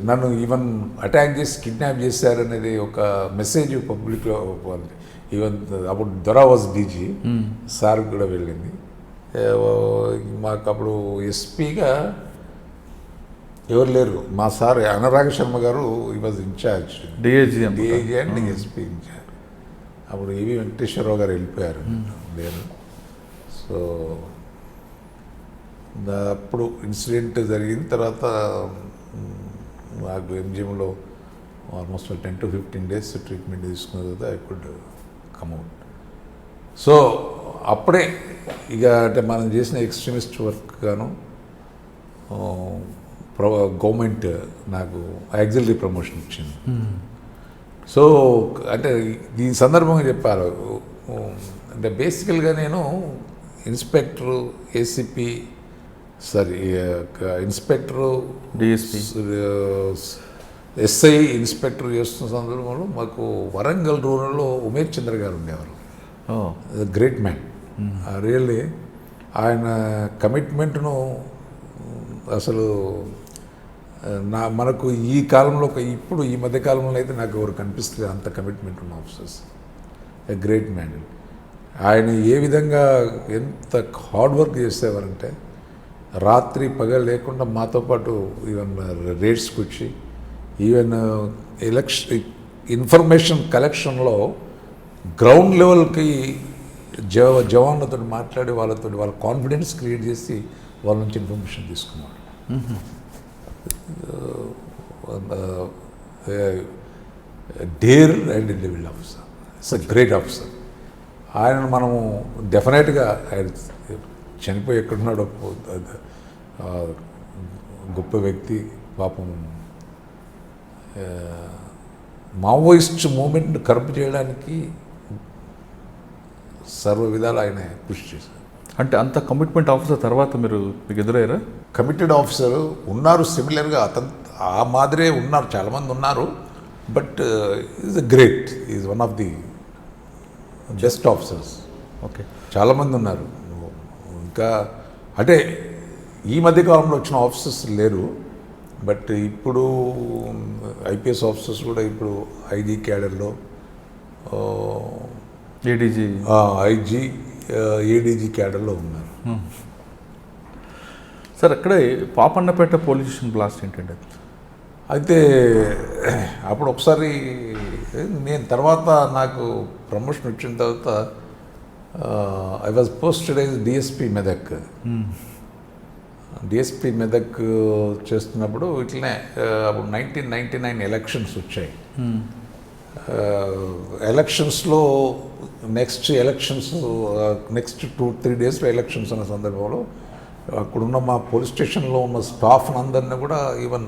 నన్ను ఈవెన్ అటాక్ చేసి కిడ్నాప్ చేశారనేది ఒక మెసేజ్ పబ్లిక్లో. ఈవెన్ అప్పుడు దొరా వాజ్ డీజీ సార్ కూడా వెళ్ళింది. మాకు అప్పుడు ఎస్పీగా ఎవరు లేరు, మా సార్ అనురాగ్ శర్మ గారు ఈ was incharge, DIG and SP incharge. అప్పుడు ఏవి వెంకటేశ్వరరావు గారు వెళ్ళిపోయారు, లేరు. సో అప్పుడు ఇన్సిడెంట్ జరిగిన తర్వాత నాకు ఎంజిఎంలో ఆల్మోస్ట్ 10 to 15 days ట్రీట్మెంట్ తీసుకున్న తర్వాత I could come out. So అప్పుడే ఇక అంటే మనం చేసిన ఎక్స్ట్రీమిస్ట్ వర్క్ గాను గవర్నమెంట్ నాకు యాక్సిలరీ ప్రమోషన్ ఇచ్చింది. సో అంటే ఈ సందర్భంగా చెప్పారు అంటే బేసికల్గా నేను inspector ACP inspector DSP SI inspector చేస్తున్న సందర్భంలో మాకు వరంగల్ రూరల్లో ఉమేష్ చంద్ర గారు ఉండేవారు. Great man really. ఆయన కమిట్మెంట్ను అసలు మనకు ఈ కాలంలో ఇప్పుడు ఈ మధ్య కాలంలో అయితే నాకు ఎవరు కనిపిస్తుంది అంత కమిట్మెంట్ ఉన్న ఆఫీసర్స్. A great man. ఆయన ఏ విధంగా ఎంత హార్డ్ వర్క్ చేసేవారంటే రాత్రి పగలు లేకుండా మాతో పాటు ఈవెన్ రేట్స్కి వచ్చి ఈవెన్ ఇన్ఫర్మేషన్ కలెక్షన్లో గ్రౌండ్ లెవెల్కి జవాన్లతో మాట్లాడి వాళ్ళ కాన్ఫిడెన్స్ క్రియేట్ చేసి వాళ్ళ నుంచి ఇన్ఫర్మేషన్ తీసుకున్నాడు. Dare and individual officer. It's a great officer. ఆయనను మనము డెఫినెట్గా ఆయన చనిపోయి ఎక్కడున్నాడో గొప్ప వ్యక్తి. పాపం మావోయిస్ట్ మూమెంట్ని కరప్ట్ చేయడానికి సర్వ విధాలు ఆయన కృషి చేశారు. అంటే అంత కమిట్మెంట్ ఆఫీసర్ తర్వాత మీకు ఎదురయ్యారా? కమిటెడ్ ఆఫీసర్ ఉన్నారు సిమిలర్గా ఆ మాదిరే ఉన్నారు, చాలామంది ఉన్నారు. But is a great, is one of the best officers. Okay, చాలామంది ఉన్నారు. ఇంకా అంటే ఈ మధ్యకాలంలో వచ్చిన ఆఫీసర్స్ లేరు. బట్ ఇప్పుడు ఐపీఎస్ ఆఫీసర్స్ కూడా ఇప్పుడు ఐజీ క్యాడర్లో ఐజీ ఏడీజీ క్యాడర్లో ఉన్నారు. సార్ అక్కడే పాపన్నపేట పోలీస్ స్టేషన్ బ్లాస్ట్ ఏంటంటే అయితే అప్పుడు ఒకసారి నేను తర్వాత నాకు ప్రమోషన్ వచ్చిన తర్వాత I was posted as DSP Medak. DSP Medak చేస్తున్నప్పుడు ఇట్లనే అప్పుడు 1999 ఎలక్షన్స్ వచ్చాయి. ఎలక్షన్స్లో నెక్స్ట్ 2-3 డేస్లో ఎలక్షన్స్ ఉన్న సందర్భంలో అక్కడున్న మా పోలీస్ స్టేషన్లో ఉన్న స్టాఫ్ అందరినీ కూడా ఈవెన్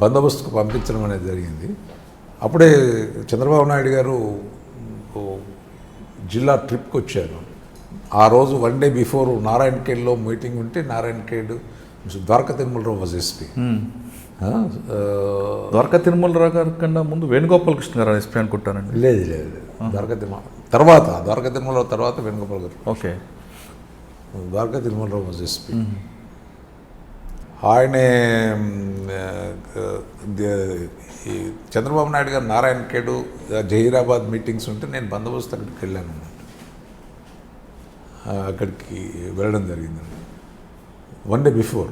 బందోబస్తుకు పంపించడం అనేది జరిగింది. అప్పుడే చంద్రబాబు నాయుడు గారు జిల్లా ట్రిప్కి వచ్చారు. ఆ రోజు 1 day బిఫోర్ నారాయణఖేడ్లో మీటింగ్ ఉంటే నారాయణఖేడ్ ద్వారకా తిరుమలరావు వాజ్ ఎస్పీ. ద్వారకా తిరుమలరావు గారి కన్నా ముందు వేణుగోపాలకృష్ణ గారు ఎస్పీ అనుకుంటానండి. లేదు ద్వారకా తిరుమలరావు తర్వాత వేణుగోపాల్ గారు. Okay, Dwaraka Tirumala Rao was SP. ఆయనే చంద్రబాబు నాయుడు గారు నారాయణఖేడ్ జహీరాబాద్ మీటింగ్స్ ఉంటే నేను బందోబస్తు అక్కడికి వెళ్ళాను అన్నమాట. అక్కడికి వెళ్ళడం జరిగిందండి 1 day బిఫోర్.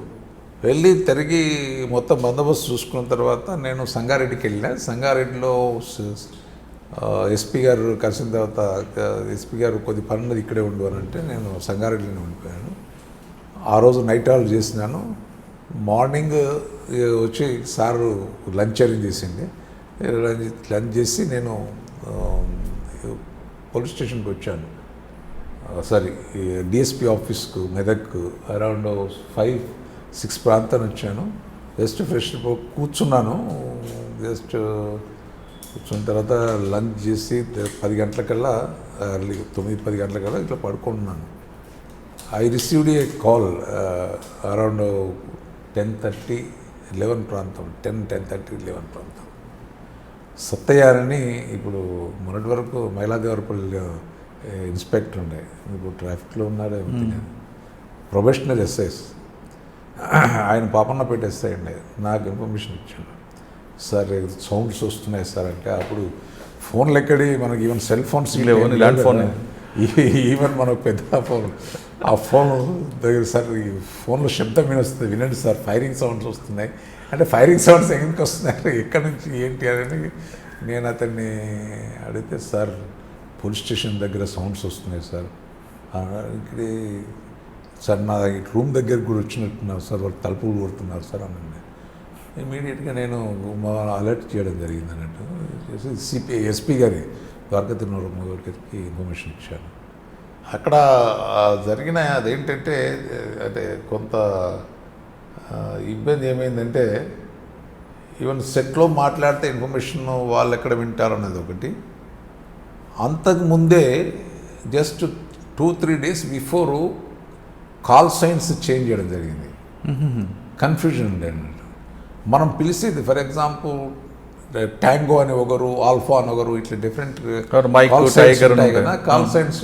వెళ్ళి తిరిగి మొత్తం బందోబస్తు చూసుకున్న తర్వాత నేను సంగారెడ్డికి వెళ్ళా. సంగారెడ్డిలో ఎస్పీ గారు కలిసిన తర్వాత ఎస్పీ గారు కొద్ది పనున్నది ఇక్కడే ఉండవనంటే నేను సంగారెడ్డిలోనే ఉండిపోయాను. ఆ రోజు నైట్ హాల్ట్ చేసినాను. మార్నింగ్ వచ్చి సారు లంచ్ అరేంజ్ చేసింది. లంచ్ చేసి నేను పోలీస్ స్టేషన్కి వచ్చాను. డిఎస్పీ ఆఫీస్కు మెదక్ అరౌండ్ 5-6 ప్రాంతాన్ని వచ్చాను. జస్ట్ ఫ్రెష్ కూర్చున్నాను. జస్ట్ కూర్చున్న తర్వాత లంచ్ చేసి 10 గంటలకల్లా 9-10 గంటలకల్లా ఇట్లా పడుకుంటున్నాను. I received a call around 10:30-11 ప్రాంతం, 10:30-11 ప్రాంతం. సత్తయ్యారని ఇప్పుడు మొన్నటి వరకు మైలాగవరపల్లి ఇన్స్పెక్టర్ ఉండే, ఇప్పుడు ట్రాఫిక్లో ఉన్నాడే, ప్రొబేషనరీ ఎస్ఐస్. ఆయన పాపన్నపేట ఎస్ఐ అండి. నాకు ఇన్ఫర్మేషన్ ఇచ్చాడు. సార్ సౌండ్స్ వస్తున్నాయి సార్ అంటే, అప్పుడు ఫోన్లు ఎక్కడి మనకి even cell phones land phone, even మనకు పెద్ద ఫోన్, ఆ ఫోన్ దగ్గర సార్ ఈ ఫోన్లో శబ్దం వినొస్తుంది, వినండి సార్ ఫైరింగ్ సౌండ్స్ వస్తున్నాయి అంటే. ఫైరింగ్ సౌండ్స్ ఎందుకు వస్తున్నాయి, ఎక్కడి నుంచి ఏంటి అని నేను అతన్ని అడిగితే, సార్ పోలీస్ స్టేషన్ దగ్గర సౌండ్స్ వస్తున్నాయి సార్. ఇక్కడ సార్ నా రూమ్ దగ్గర కూడా వచ్చినట్టున్నారు సార్, వాళ్ళు తలుపులు కొడుతున్నారు సార్ అని. ఇమీడియట్గా నేను అలర్ట్ చేయడం జరిగింది అన్నట్టు చేసి ఎస్పీ గారి ద్వారకా తిరుమల గారికి ఇన్ఫర్మేషన్ ఇచ్చాను. అక్కడ జరిగిన అదేంటంటే అంటే కొంత ఇబ్బంది ఏమైందంటే ఈవెన్ సెట్లో మాట్లాడితే ఇన్ఫర్మేషన్ వాళ్ళు ఎక్కడ వింటారు అనేది ఒకటి. అంతకుముందే just 2-3 days before call signs change చేయడం జరిగింది. కన్ఫ్యూజన్ ఉండే అన్నట్టు. మనం పిలిచేది ఫర్ ఎగ్జాంపుల్ ట్యాంగో అని ఒకరు, ఆల్ఫా అని ఒకరు, ఇట్లా డిఫరెంట్ కాల్ సైన్స్.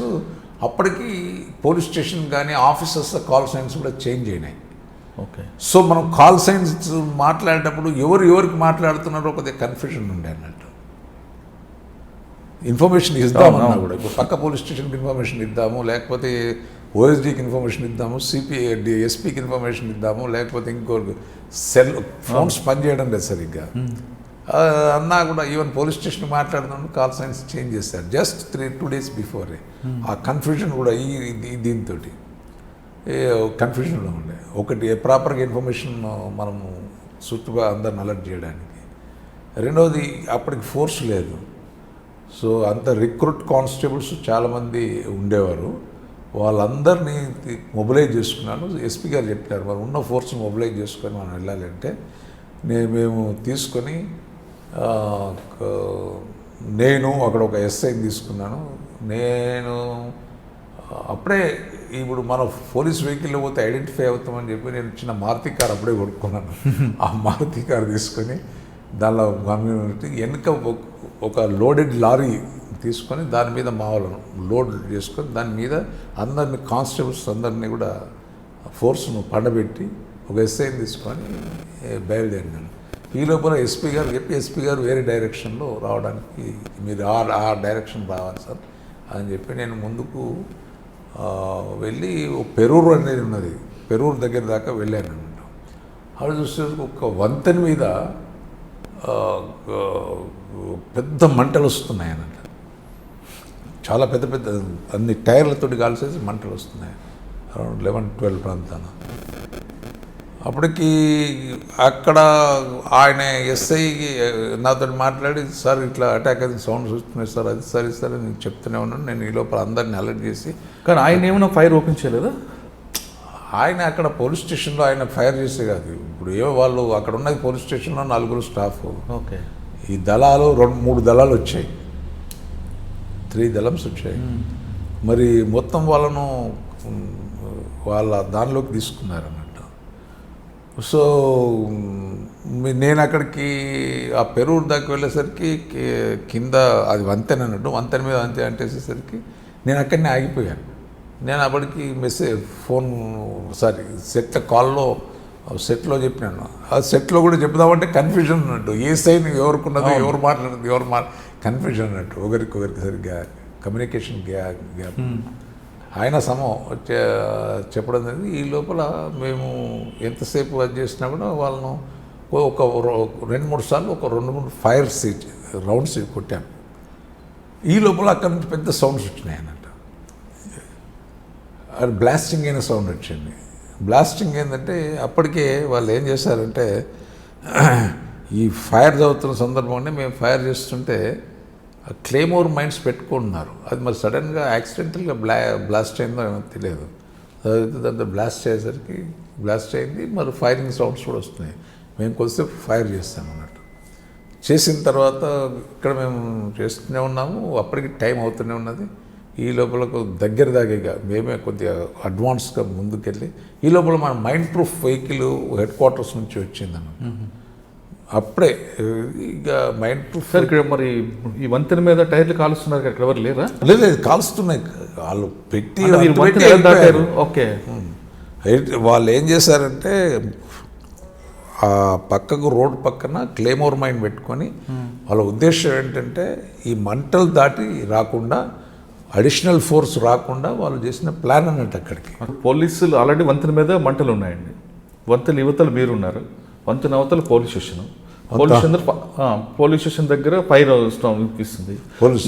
అప్పటికి పోలీస్ స్టేషన్ కానీ ఆఫీసర్స్ కాల్ సైన్స్ కూడా చేంజ్ అయినాయి. ఓకే. సో మనం కాల్ సైన్స్ మాట్లాడేటప్పుడు ఎవరికి మాట్లాడుతున్నారో కొద్దిగా కన్ఫ్యూజన్ ఉండే అన్నట్టు. ఇన్ఫర్మేషన్ ఇద్దామన్నా కూడా ఇప్పుడు పక్క పోలీస్ స్టేషన్కి ఇన్ఫర్మేషన్ ఇద్దాము, లేకపోతే ఓఎస్డీకి ఇన్ఫర్మేషన్ ఇద్దాము, ఎస్పీకి ఇన్ఫర్మేషన్ ఇద్దాము, లేకపోతే ఇంకో ఫోన్స్ పనిచేయడం లేదు సరిగ్గా అన్నా కూడా ఈవెన్ పోలీస్ స్టేషన్ మాట్లాడుతున్నాను కాల్ సైన్స్ చేంజ్ చేశారు జస్ట్ 2 డేస్ బిఫోరే. ఆ కన్ఫ్యూజన్ కూడా దీంతో కన్ఫ్యూజన్లో ఉండే. ఒకటి ప్రాపర్గా ఇన్ఫర్మేషన్ మనము చుట్టుపక్కల అందరిని అలర్ట్ చేయడానికి. రెండవది అప్పటికి ఫోర్స్ లేదు. సో అంత రిక్రూట్ కానిస్టేబుల్స్ చాలామంది ఉండేవారు. వాళ్ళందరినీ మొబిలైజ్ చేసుకున్నాను. ఎస్పీ గారు చెప్పారు మరి ఉన్న ఫోర్స్ని మొబిలైజ్ చేసుకొని మనం వెళ్ళాలి అంటే మేము తీసుకొని నేను అక్కడ ఒక ఎస్ఐని తీసుకున్నాను. నేను అప్పుడే ఇప్పుడు మన పోలీస్ వెహికల్లో పోతే ఐడెంటిఫై అవుతామని చెప్పి నేను చిన్న మారుతి కార్ అప్పుడే కొనుక్కున్నాను. ఆ మారుతి కార్ తీసుకొని దానిలో కమ్యూనిటీ వెనుక ఒక లోడెడ్ లారీ తీసుకొని దాని మీద మా వాళ్ళను లోడ్ చేసుకొని దాని మీద అందరినీ కానిస్టేబుల్స్ అందరినీ కూడా ఫోర్స్ను పండబెట్టి ఒక ఎస్ఐని తీసుకొని బయలుదేరినాను. ఈ లోపల ఎస్పీ గారు చెప్పి ఎస్పీ గారు వేరే డైరెక్షన్లో రావడానికి మీరు ఆ డైరెక్షన్ రావాలి సార్ అని చెప్పి నేను ముందుకు వెళ్ళి పెరూరు అనేది ఉన్నది, పెరూరు దగ్గర దాకా వెళ్ళాను అనమాట. అక్కడ చూస్తే ఒక వంతెన మీద పెద్ద మంటలు వస్తున్నాయి అన్నమాట. చాలా పెద్ద పెద్ద అన్ని టైర్లతోటి కాల్చేసి మంటలు వస్తున్నాయి అరౌండ్ 11-12 ప్రాంతాన. అప్పటికి అక్కడ ఆయన ఎస్ఐ నాతో మాట్లాడి సార్ ఇట్లా అటాక్ అది సౌండ్స్ వస్తున్నాయి సార్, అది సరే సరే నేను చెప్తూనే ఉన్నాను. నేను ఈ లోపల అందరిని అలర్ట్ చేసి. కానీ ఆయన ఏమైనా ఫైర్ ఓపెన్ చేయలేదా? ఆయన అక్కడ పోలీస్ స్టేషన్లో ఆయన ఫైర్ చేసే కాదు. ఇప్పుడు వాళ్ళు అక్కడ ఉన్నది పోలీస్ స్టేషన్లో 4 స్టాఫ్. ఓకే. ఈ దళాలు 2-3 దళాలు వచ్చాయి, 3 దళమ్స్ వచ్చాయి. మరి మొత్తం వాళ్ళను వాళ్ళ దానిలోకి తీసుకున్నారు అన్నట్టు. సో నేను అక్కడికి ఆ పెరూరు దాకా వెళ్ళేసరికి కింద అది వంతెన అన్నట్టు, వంతెన మీద వంతెన అంటేసేసరికి నేను అక్కడనే ఆగిపోయాను. నేను అప్పటికి సెట్ కాల్లో సెట్లో చెప్పినాను. ఆ సెట్లో కూడా చెప్దామంటే కన్ఫ్యూజన్ అన్నట్టు, ఏ సైన్ ఎవరికి ఉన్నదో ఎవరు మాట్లాడుతుంది కన్ఫ్యూజన్ అన్నట్టు, ఒకరికి సరిగ్గా కమ్యూనికేషన్ గ్యాప్. ఆయన చెప్పడం జరిగింది. ఈ లోపల మేము ఎంతసేపు అది చేసినా కూడా వాళ్ళను ఒక 2-3 సార్లు ఒక 2-3 ఫైర్ రౌండ్స్ కొట్టాను. ఈ లోపల అక్కడి నుంచి పెద్ద సౌండ్స్ వచ్చినాయి అన్నట్టు. అది బ్లాస్టింగ్ అయిన సౌండ్ వచ్చింది. బ్లాస్టింగ్ ఏంటంటే అప్పటికే వాళ్ళు ఏం చేశారంటే ఈ ఫైర్ చదువుతున్న సందర్భంలో మేము ఫైర్ చేస్తుంటే క్లేమోర్ మైండ్స్ పెట్టుకుంటున్నారు. అది మరి సడన్గా యాక్సిడెంటల్గా బ్లాస్ట్ అయిందో ఏమో తెలియదు. దాంతో బ్లాస్ట్ అయింది. మరి ఫైరింగ్ సౌండ్స్ కూడా వస్తున్నాయి. మేము కొద్దిసేపు ఫైర్ చేస్తాం అన్నట్టు. చేసిన తర్వాత ఇక్కడ మేము చేస్తూనే ఉన్నాము. అప్పటికి టైం అవుతూనే ఉన్నది. ఈ లోపల దగ్గర దాకా మేమే కొద్దిగా అడ్వాన్స్గా ముందుకెళ్ళి ఈ లోపల మన mind proof vehicle head quarters నుంచి వచ్చిందన్నమాట. అప్పుడే ఇక మైండ్ ప్రూఫ్. సార్ ఇక్కడ మరి ఈ వంతెన మీద టైర్లు కాలుస్తున్నారు కదా, ఇక్కడ ఎవరు లేరా? లేదు కాలుస్తున్నాయి. వాళ్ళు పెట్టి ఓకే. వాళ్ళు ఏం చేశారంటే ఆ పక్కకు రోడ్డు పక్కన క్లేమోర్ మైన్ పెట్టుకొని వాళ్ళ ఉద్దేశం ఏంటంటే ఈ మంటలు దాటి రాకుండా, అడిషనల్ ఫోర్స్ రాకుండా వాళ్ళు చేసిన ప్లాన్ అన్నట్టు. అక్కడికి పోలీసులు ఆల్రెడీ వంతెన మీద మంటలు ఉన్నాయండి. వంతెన యువతలు మీరున్నారు, వంతెన అవతల పోలీస్ స్టేషన్. పోలీస్ స్టేషన్ దగ్గర ఫైర్ వినిపిస్తుంది. పోలీస్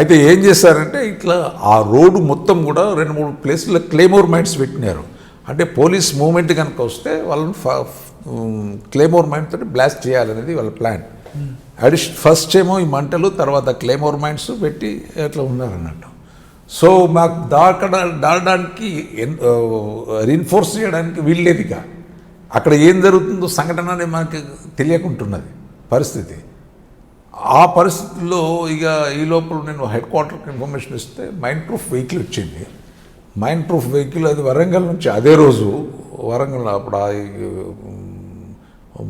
అయితే ఏం చేశారంటే ఇట్లా ఆ రోడ్డు మొత్తం కూడా 2-3 ప్లేసుల్లో క్లేమోర్ మైన్స్ పెట్టినారు. అంటే పోలీస్ మూవ్మెంట్ కనుక వస్తే వాళ్ళని క్లేమోర్ మైన్ తోటి బ్లాస్ట్ చేయాలనేది వాళ్ళ ప్లాన్. ఫస్ట్ ఏమో ఈ మంటలు, తర్వాత క్లేమోర్ మైన్స్ పెట్టి అట్లా ఉన్నారన్నట్టు. సో మాకు దాడడానికి రీన్ఫోర్స్ చేయడానికి వీల్లేదిగా, అక్కడ ఏం జరుగుతుందో సంఘటన అనేది మనకి తెలియకుంటున్నది పరిస్థితి. ఆ పరిస్థితుల్లో ఇక ఈ లోపల నేను హెడ్ క్వార్టర్కి ఇన్ఫర్మేషన్ ఇస్తే మైండ్ ప్రూఫ్ వెహికల్ వచ్చింది. మైండ్ ప్రూఫ్ వెహికల్ అది వరంగల్ నుంచి అదే రోజు వరంగల్ అప్పుడు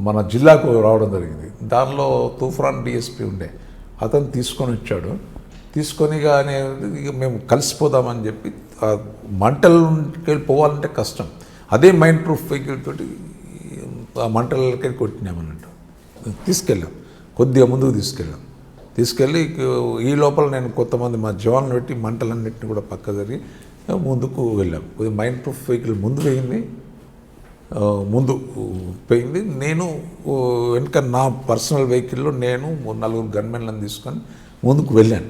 మన జిల్లాకు రావడం జరిగింది. దానిలో తూఫాన్ డిఎస్పీ ఉండే అతను తీసుకొని వచ్చాడు. తీసుకొని కానీ ఇక మేము కలిసిపోదామని చెప్పి ఆ మంటలకి పోవాలంటే కష్టం. అదే మైండ్ ప్రూఫ్ వెహికల్ తోటి ఆ మంటలకి కొట్టినామన్నట్టు. తీసుకెళ్ళాం, కొద్దిగా ముందుకు తీసుకెళ్ళి ఈ లోపల నేను కొంతమంది మా జవాన్లు పెట్టి మంటలన్నింటినీ కూడా పక్క జరిగి ముందుకు వెళ్ళాం. కొద్దిగా మైండ్ ప్రూఫ్ వెహికల్ ముందు పోయింది. నేను వెనుక నా పర్సనల్ వెహికల్లో నేను 4 గన్మెన్లను తీసుకొని ముందుకు వెళ్ళాను.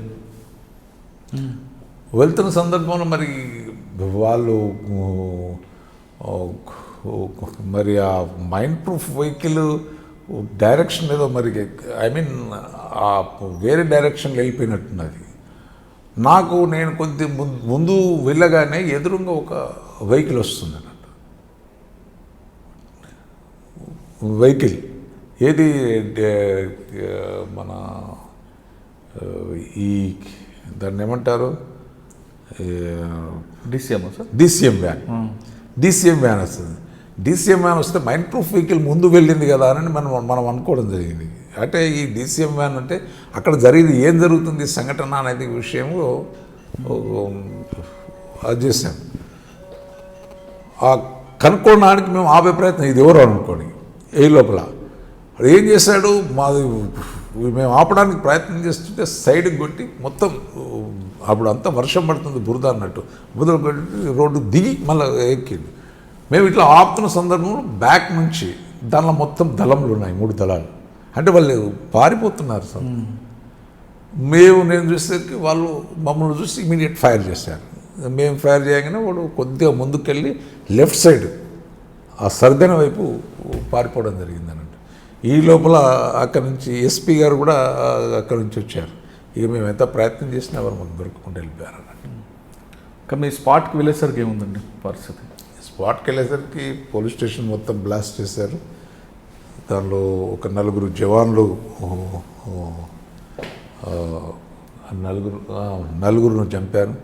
వెళ్తున్న సందర్భంలో మరి వాళ్ళు మరి ఆ మైండ్ ప్రూఫ్ వెహికల్ డైరెక్షన్ ఏదో మరి ఆ వేరే డైరెక్షన్లో వెళ్ళిపోయినట్టున్నది. నేను కొద్ది ముందు వెళ్ళగానే ఎదురుగా ఒక వెహికల్ వస్తుంది అన్నట్టు. వెహికల్ ఏది మన ఈ దాన్ని ఏమంటారు, డిసిఎం వ్యాన్ వస్తుంది. డిసిఎం వ్యాన్ వస్తే మైండ్ ప్రూఫ్ వెహికల్ ముందు వెళ్ళింది కదా అని మనం అనుకోవడం జరిగింది. అంటే ఈ డిసిఎం వ్యాన్ అంటే అక్కడ జరిగింది ఏం జరుగుతుంది సంఘటన అనేది విషయం అది చేసాం. కనుక్కోవడానికి మేము ఆపే ప్రయత్నం ఇది ఎవరు అనుకోని ఏ లోపల ఏం చేశాడు, మేము ఆపడానికి ప్రయత్నం చేస్తుంటే సైడ్కి కొట్టి మొత్తం అప్పుడు అంతా వర్షం పడుతుంది బురద అన్నట్టు బురద కొట్టి రోడ్డు దిగి మళ్ళీ ఎక్కింది. మేము ఇట్లా ఆపుతున్న సందర్భంలో బ్యాక్ నుంచి దానిలో మొత్తం దళంలు ఉన్నాయి, 3 దళాలు. అంటే వాళ్ళు పారిపోతున్నారు సార్. నేను చూసేసరికి వాళ్ళు మమ్మల్ని చూసి ఇమీడియట్ ఫైర్ చేశారు. మేము ఫైర్ చేయగానే వాడు కొద్దిగా ముందుకెళ్ళి లెఫ్ట్ సైడ్ ఆ సర్దన వైపు పారిపోవడం జరిగింది అన్నట్టు. ఈ లోపల అక్కడ నుంచి ఎస్పీ గారు కూడా అక్కడ నుంచి వచ్చారు. ఇక మేము ఎంత ప్రయత్నం చేసినా ఎవరు మాకు దొరకకుండా వెళ్ళిపోయారు అన్నట్టు. కానీ మీ స్పాట్కి వెళ్ళేసరికి ఏముందండి పరిస్థితి? స్పాట్కి వెళ్ళేసరికి పోలీస్ స్టేషన్ మొత్తం బ్లాస్ట్ చేశారు. దానిలో ఒక 4 జవాన్లు నలుగురును చంపారు.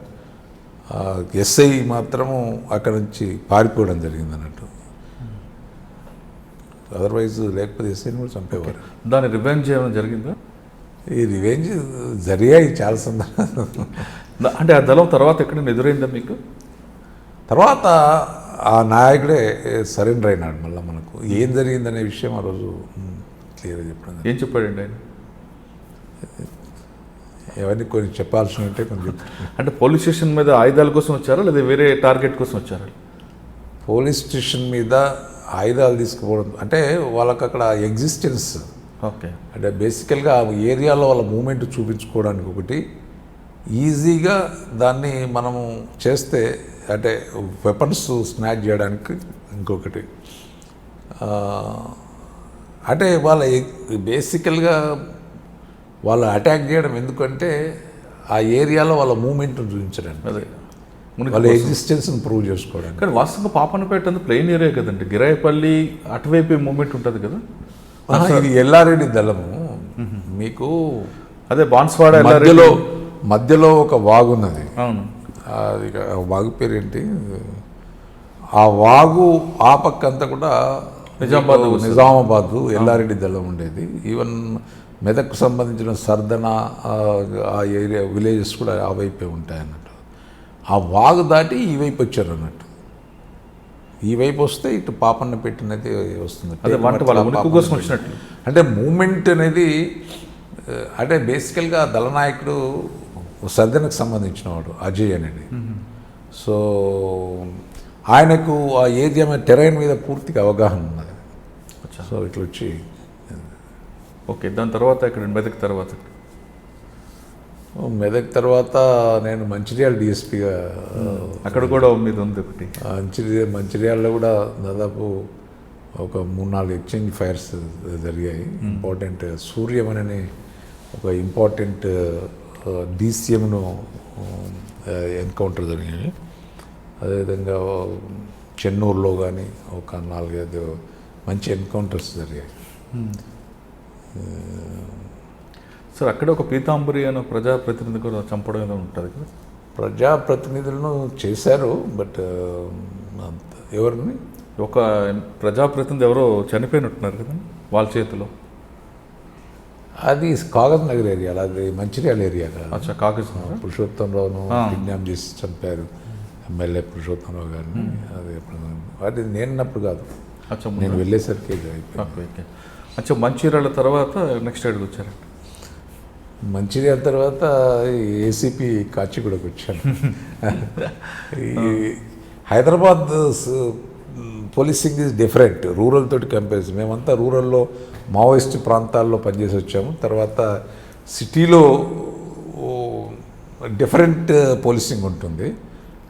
ఎస్ఐ మాత్రము అక్కడ నుంచి పారిపోవడం జరిగింది అన్నట్టు. అదర్వైజ్ లేకపోతే ఎస్ఐని కూడా చంపేవారు. దాని రివెంజ్ ఏమైనా జరిగిందా? ఈ రివెంజ్ జరిగాయి చాలా సందర్భాలు. అంటే ఆ దళం తర్వాత ఎక్కడైనా ఎదురైందా మీకు? తర్వాత ఆ నాయకుడే సరెండర్ అయినాడు. మళ్ళీ మనకు ఏం జరిగిందనే విషయం ఆ రోజు క్లియర్గా చెప్పడం. ఏం చెప్పాడండి ఆయన? ఇవన్నీ కొన్ని చెప్పాల్సి ఉంటే కొంచెం. అంటే పోలీస్ స్టేషన్ మీద ఆయుధాల కోసం వచ్చారా లేదా వేరే టార్గెట్ కోసం వచ్చారా? పోలీస్ స్టేషన్ మీద ఆయుధాలు తీసుకుపోవడం అంటే వాళ్ళకి అక్కడ ఎగ్జిస్టెన్స్. ఓకే. అంటే బేసికల్గా ఆ ఏరియాలో వాళ్ళ మూమెంట్ చూపించుకోవడానికి ఒకటి, ఈజీగా దాన్ని మనము చేస్తే అంటే వెపన్స్ స్నాచ్ చేయడానికి ఇంకొకటి. అంటే వాళ్ళ బేసికల్గా వాళ్ళు అటాక్ చేయడం ఎందుకంటే ఆ ఏరియాలో వాళ్ళ మూమెంట్ను చూపించడానికి, అదే వాళ్ళ ఎగ్జిస్టెన్స్ని ప్రూవ్ చేసుకోవడానికి. కానీ వాస్తవంగా పాపన్నపేట అంతా ప్లెయిన్ ఏరియా కదండి, గిరాయపల్లి అటువైపు మూమెంట్ ఉంటుంది కదా. ఇది ఎల్లారెడ్డి దళము. మీకు అదే బాన్స్వాడ మధ్యలో ఒక వాగు ఉన్నది. అవును. అది వాగు పేరు ఏంటి, ఆ వాగు ఆ పక్క అంతా కూడా నిజామాబాద్ ఎల్లారెడ్డి దళం ఉండేది. ఈవెన్ మెదక్కు సంబంధించిన సర్దన ఆ ఏరియా విలేజెస్ కూడా ఆ వైపే ఉంటాయి అన్నట్టు. ఆ వాగు దాటి ఈ వైపు వచ్చారు అన్నట్టు. ఈ వైపు వస్తే ఇటు పాపన్న పెట్టినది వస్తుంది. అంటే మూమెంట్ అనేది అంటే బేసికల్గా దళనాయకుడు సర్దనకు సంబంధించిన వాడు అజయ్ అనేది. సో ఆయనకు ఆ ఏరియా మీద టెరైన్ మీద పూర్తిగా అవగాహన ఉన్నది. సో ఇట్లా వచ్చి ఓకే. దాని తర్వాత ఇక్కడ మెదక్ తర్వాత నేను మంచిర్యాల డిఎస్పీగా అక్కడ కూడా మీద ఉంది ఒకటి. మంచిర్యాలలో కూడా దాదాపు ఒక 3-4 ఎక్స్చేంజ్ ఫైర్స్ జరిగాయి. ఇంపార్టెంట్ సూర్యం అనే ఒక ఇంపార్టెంట్ డీసీఎంను ఎన్కౌంటర్ జరిగాయి. అదేవిధంగా చెన్నూరులో కానీ ఒక 4-5 మంచి ఎన్కౌంటర్స్ జరిగాయి. సార్ అక్కడ ఒక పీతాంబరి అనే ప్రజాప్రతినిధి కూడా చంపడం ఏదో ఉంటుంది కదా. ప్రజాప్రతినిధులను చేశారు, బట్ ఎవరిని ఒక ప్రజాప్రతినిధి ఎవరో చనిపోయినట్టున్నారు కదా వాళ్ళ చేతిలో. అది కాగజ్ నగర్ ఏరియా, అది మంచిర్యాల ఏరియా కాదు. అచ్చా, కాగజ్ పురుషోత్తంరావును కిడ్నాప్ చేసి చంపారు ఎమ్మెల్యే పురుషోత్తంరావు గారిని. అది నేనున్నప్పుడు కాదు, అచ్చా నేను వెళ్ళేసరికి అయిపోయింది. ఓకే. అచ్చా, మంచిర్యాల తర్వాత నెక్స్ట్ ఎక్కడికి వచ్చారండి? మంచిర్యాల తర్వాత ఏసీపీ కాచిగూడకు వచ్చాను. ఈ Hyderabad policing is different rural తోటి కంపేర్. మేమంతా రూరల్లో మావోయిస్ట్ ప్రాంతాల్లో పనిచేసి వచ్చాము. తర్వాత సిటీలో డిఫరెంట్ పోలీసింగ్ ఉంటుంది.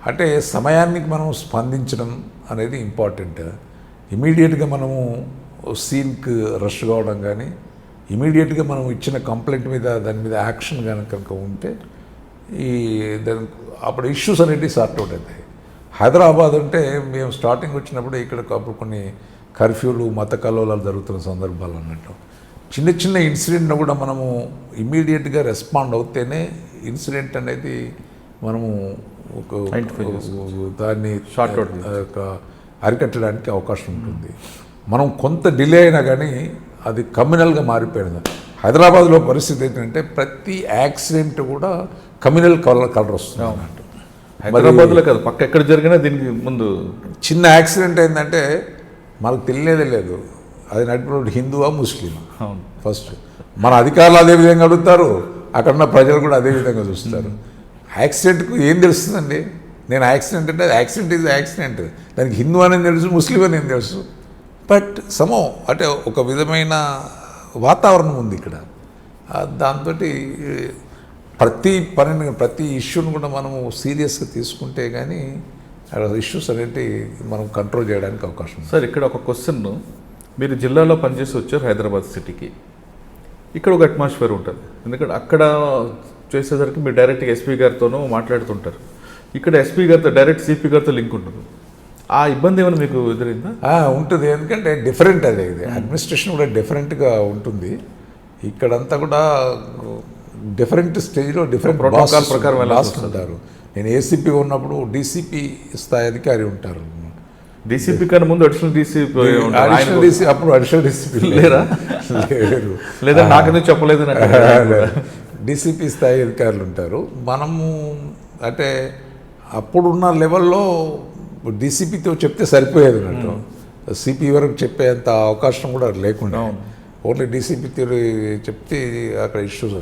అంటే సమయానికి మనం స్పందించడం అనేది ఇంపార్టెంట్. ఇమీడియట్గా మనము సీన్కి రష్ కావడం కానీ, ఇమీడియట్గా మనం ఇచ్చిన కంప్లైంట్ మీద దాని మీద యాక్షన్ కనుక ఉంటే అప్పుడు ఇష్యూస్ అనేవి సార్ట్అవుట్ అవుతాయి. హైదరాబాద్ అంటే మేము స్టార్టింగ్ వచ్చినప్పుడు ఇక్కడ అప్పుడు కొన్ని కర్ఫ్యూలు, మత కలవలాలు జరుగుతున్న సందర్భాలు అన్నట్టు చిన్న చిన్న ఇన్సిడెంట్ను కూడా మనము ఇమీడియట్గా రెస్పాండ్ అవుతేనే ఇన్సిడెంట్ అనేది మనము దాన్ని అరికట్టడానికి అవకాశం ఉంటుంది. మనం కొంత డిలే అయినా కానీ అది కమ్యూనల్గా మారిపోయింది. హైదరాబాద్లో పరిస్థితి ఏంటంటే ప్రతి యాక్సిడెంట్ కూడా కమ్యూనల్ కలర్ వస్తుంది అన్నట్టు. హైదరాబాద్లో కాదు, పక్క ఎక్కడ జరిగినా దీనికి ముందు చిన్న యాక్సిడెంట్ అయిందంటే మనకు తెలియదే లేదు అది నడిపినప్పుడు హిందువా ముస్లిమా. ఫస్ట్ మన అధికారులు అదే విధంగా అడుగుతారు, అక్కడ ఉన్న ప్రజలు కూడా అదే విధంగా చూస్తారు. యాక్సిడెంట్కు ఏం తెలుస్తుందండి? నేను యాక్సిడెంట్ అంటే యాక్సిడెంట్ ఇది యాక్సిడెంట్, దానికి హిందూ అనేది తెలుసు, ముస్లిం అనేది తెలుసు. బట్ సమో అంటే ఒక విధమైన వాతావరణం ఉంది ఇక్కడ. దాంతో ప్రతి ఇష్యూని కూడా మనము సీరియస్గా తీసుకుంటే కానీ ఇష్యూస్ అనేవి మనం కంట్రోల్ చేయడానికి అవకాశం ఉంది. సార్ ఇక్కడ ఒక క్వశ్చన్, మీరు జిల్లాలో పనిచేసి వచ్చారు హైదరాబాద్ సిటీకి, ఇక్కడ ఒక అట్మాస్ఫియర్ ఉంటుంది. ఎందుకంటే అక్కడ చేసేసరికి మీరు డైరెక్ట్గా ఎస్పీ గారితోనూ మాట్లాడుతుంటారు, ఇక్కడ ఎస్పీ గారితో డైరెక్ట్ సిపి గారితో లింక్ ఉంటుంది. ఆ ఇబ్బంది ఏమైనా మీకు ఎదురైందా? ఉంటుంది, ఎందుకంటే డిఫరెంట్ అది అడ్మినిస్ట్రేషన్ కూడా డిఫరెంట్గా ఉంటుంది. ఇక్కడంతా కూడా డిఫరెంట్ స్టేజ్లో డిఫరెంట్ ప్రోటోకాల్ ప్రకారం ఉంటారు. నేను ఏసీపీగా ఉన్నప్పుడు డీసీపీ స్థాయి అధికారి ఉంటారు. డీసీపీ కన్నా ముందు అడిషనల్ డీసీపీ అప్పుడు అడిషనల్ డీసీపీ లేరా? లేరు, లేదా నాకెందుకు చెప్పలేదు. డీసీపీ స్థాయి అధికారులు ఉంటారు. మనము అంటే అప్పుడున్న లెవెల్లో డీసీపీతో చెప్తే సరిపోయేది అన్నట్టు, సిపి వరకు చెప్పేంత అవకాశం కూడా లేకుండా ఓన్లీ డీసీపీతో చెప్తే అక్కడ ఇష్యూస్.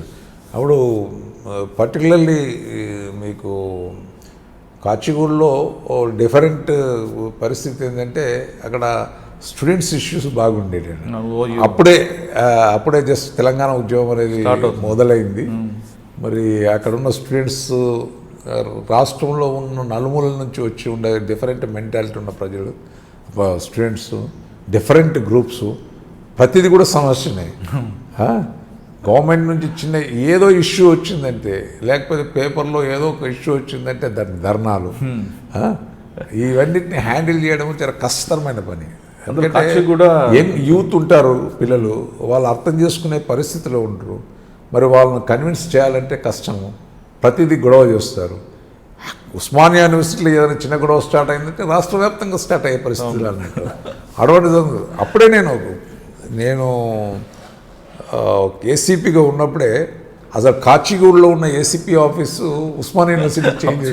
అప్పుడు పర్టికులర్లీ మీకు కాచిగూడలో డిఫరెంట్ పరిస్థితి ఏంటంటే అక్కడ స్టూడెంట్స్ ఇష్యూస్ బాగుండేది. అప్పుడే జస్ట్ తెలంగాణ ఉద్యమం అనేది మొదలైంది. మరి అక్కడ ఉన్న స్టూడెంట్స్ రాష్ట్రంలో ఉన్న నలుమూలల నుంచి వచ్చి ఉండే డిఫరెంట్ మెంటాలిటీ ఉన్న ప్రజలు, స్టూడెంట్స్, డిఫరెంట్ గ్రూప్స్, ప్రతిదీ కూడా సమస్యనే. గవర్నమెంట్ నుంచి చిన్న ఏదో ఇష్యూ వచ్చిందంటే, లేకపోతే పేపర్లో ఏదో ఒక ఇష్యూ వచ్చిందంటే దాని ధర్నాలు, ఇవన్నిటిని హ్యాండిల్ చేయడం చాలా కష్టతరమైన పని. కూడా యూత్ ఉంటారు, పిల్లలు, వాళ్ళు అర్థం చేసుకునే పరిస్థితిలో ఉంటారు. మరి వాళ్ళని కన్విన్స్ చేయాలంటే కష్టము, ప్రతిదీ గొడవ చేస్తారు. ఉస్మానియా యూనివర్సిటీలో ఏదైనా చిన్న గొడవ స్టార్ట్ అయిందంటే రాష్ట్ర వ్యాప్తంగా స్టార్ట్ అయ్యే పరిస్థితులు అన్నట్టు అటువంటి. అప్పుడే నేను ఏసీపీగా ఉన్నప్పుడే అసలు కాచిగూడలో ఉన్న ఏసీపీ ఆఫీసు ఉస్మానియా యూనివర్సిటీ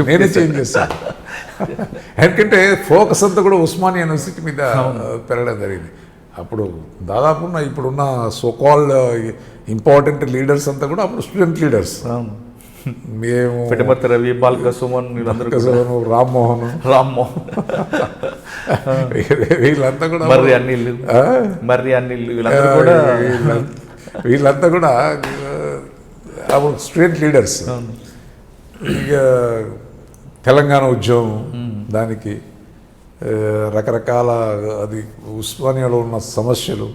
నేనే చేంజ్ చేశాను. ఎందుకంటే ఫోకస్ అంతా కూడా ఉస్మానియా యూనివర్సిటీ మీద పెరగడం జరిగింది. అప్పుడు దాదాపు ఇప్పుడున్న సోకాల్డ్ ఇంపార్టెంట్ లీడర్స్ అంతా కూడా అప్పుడు స్టూడెంట్ లీడర్స్. మేము రవి, బాల్క సుమన్, రామ్మోహన్ వీళ్ళంతా కూడా వీళ్ళంతా కూడా అప్పుడు స్టూడెంట్ లీడర్స్. ఇక తెలంగాణ ఉద్యమం దానికి రకరకాల అది ఉస్మానియాలో ఉన్న సమస్యలు,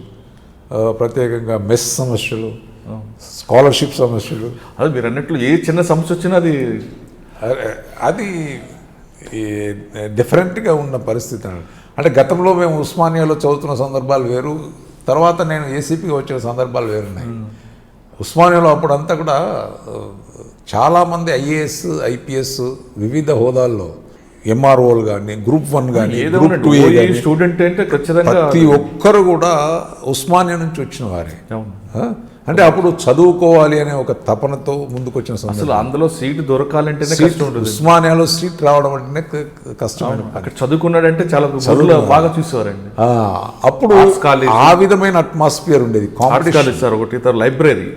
ప్రత్యేకంగా మెస్ సమస్యలు, స్కాలర్షిప్ సమస్యలు, అది మీరు అన్నట్లు ఏ చిన్న సమస్య వచ్చినా అది డిఫరెంట్గా ఉన్న పరిస్థితి. అంటే గతంలో మేము ఉస్మానియాలో చదువుతున్న సందర్భాలు వేరు, తర్వాత నేను ఏసీపీగా వచ్చిన సందర్భాలు వేరున్నాయి. ఉస్మానియాలో అప్పుడంతా కూడా చాలామంది ఐఏఎస్, ఐపీఎస్ వివిధ హోదాల్లో ఎంఆర్ఓలు కానీ, గ్రూప్ 1 కానీ, గ్రూప్ 2 కానీ, స్టూడెంట్ అంటే ఖచ్చితంగా ప్రతి ఒక్కరు కూడా ఉస్మానియా నుంచి వచ్చిన వారే. అంటే అప్పుడు చదువుకోవాలి అనే ఒక తపనతో ముందుకు వచ్చిన అసలు సందర్భం. అందులో సీటు దొరకాలంటేనే కష్టం ఉంటుంది. ఉస్మానియాలో సీట్ రావడం అంటేనే కష్టమైన పని. అక్కడ చదువుకున్నాడంటే చాలా బాగా చూసేవారండి. అప్పుడు ఆ విధమైన అట్మాస్ఫియర్ ఉండేది. కాంపిటీషన్ సార్ ఒకటి లైబ్రరీ,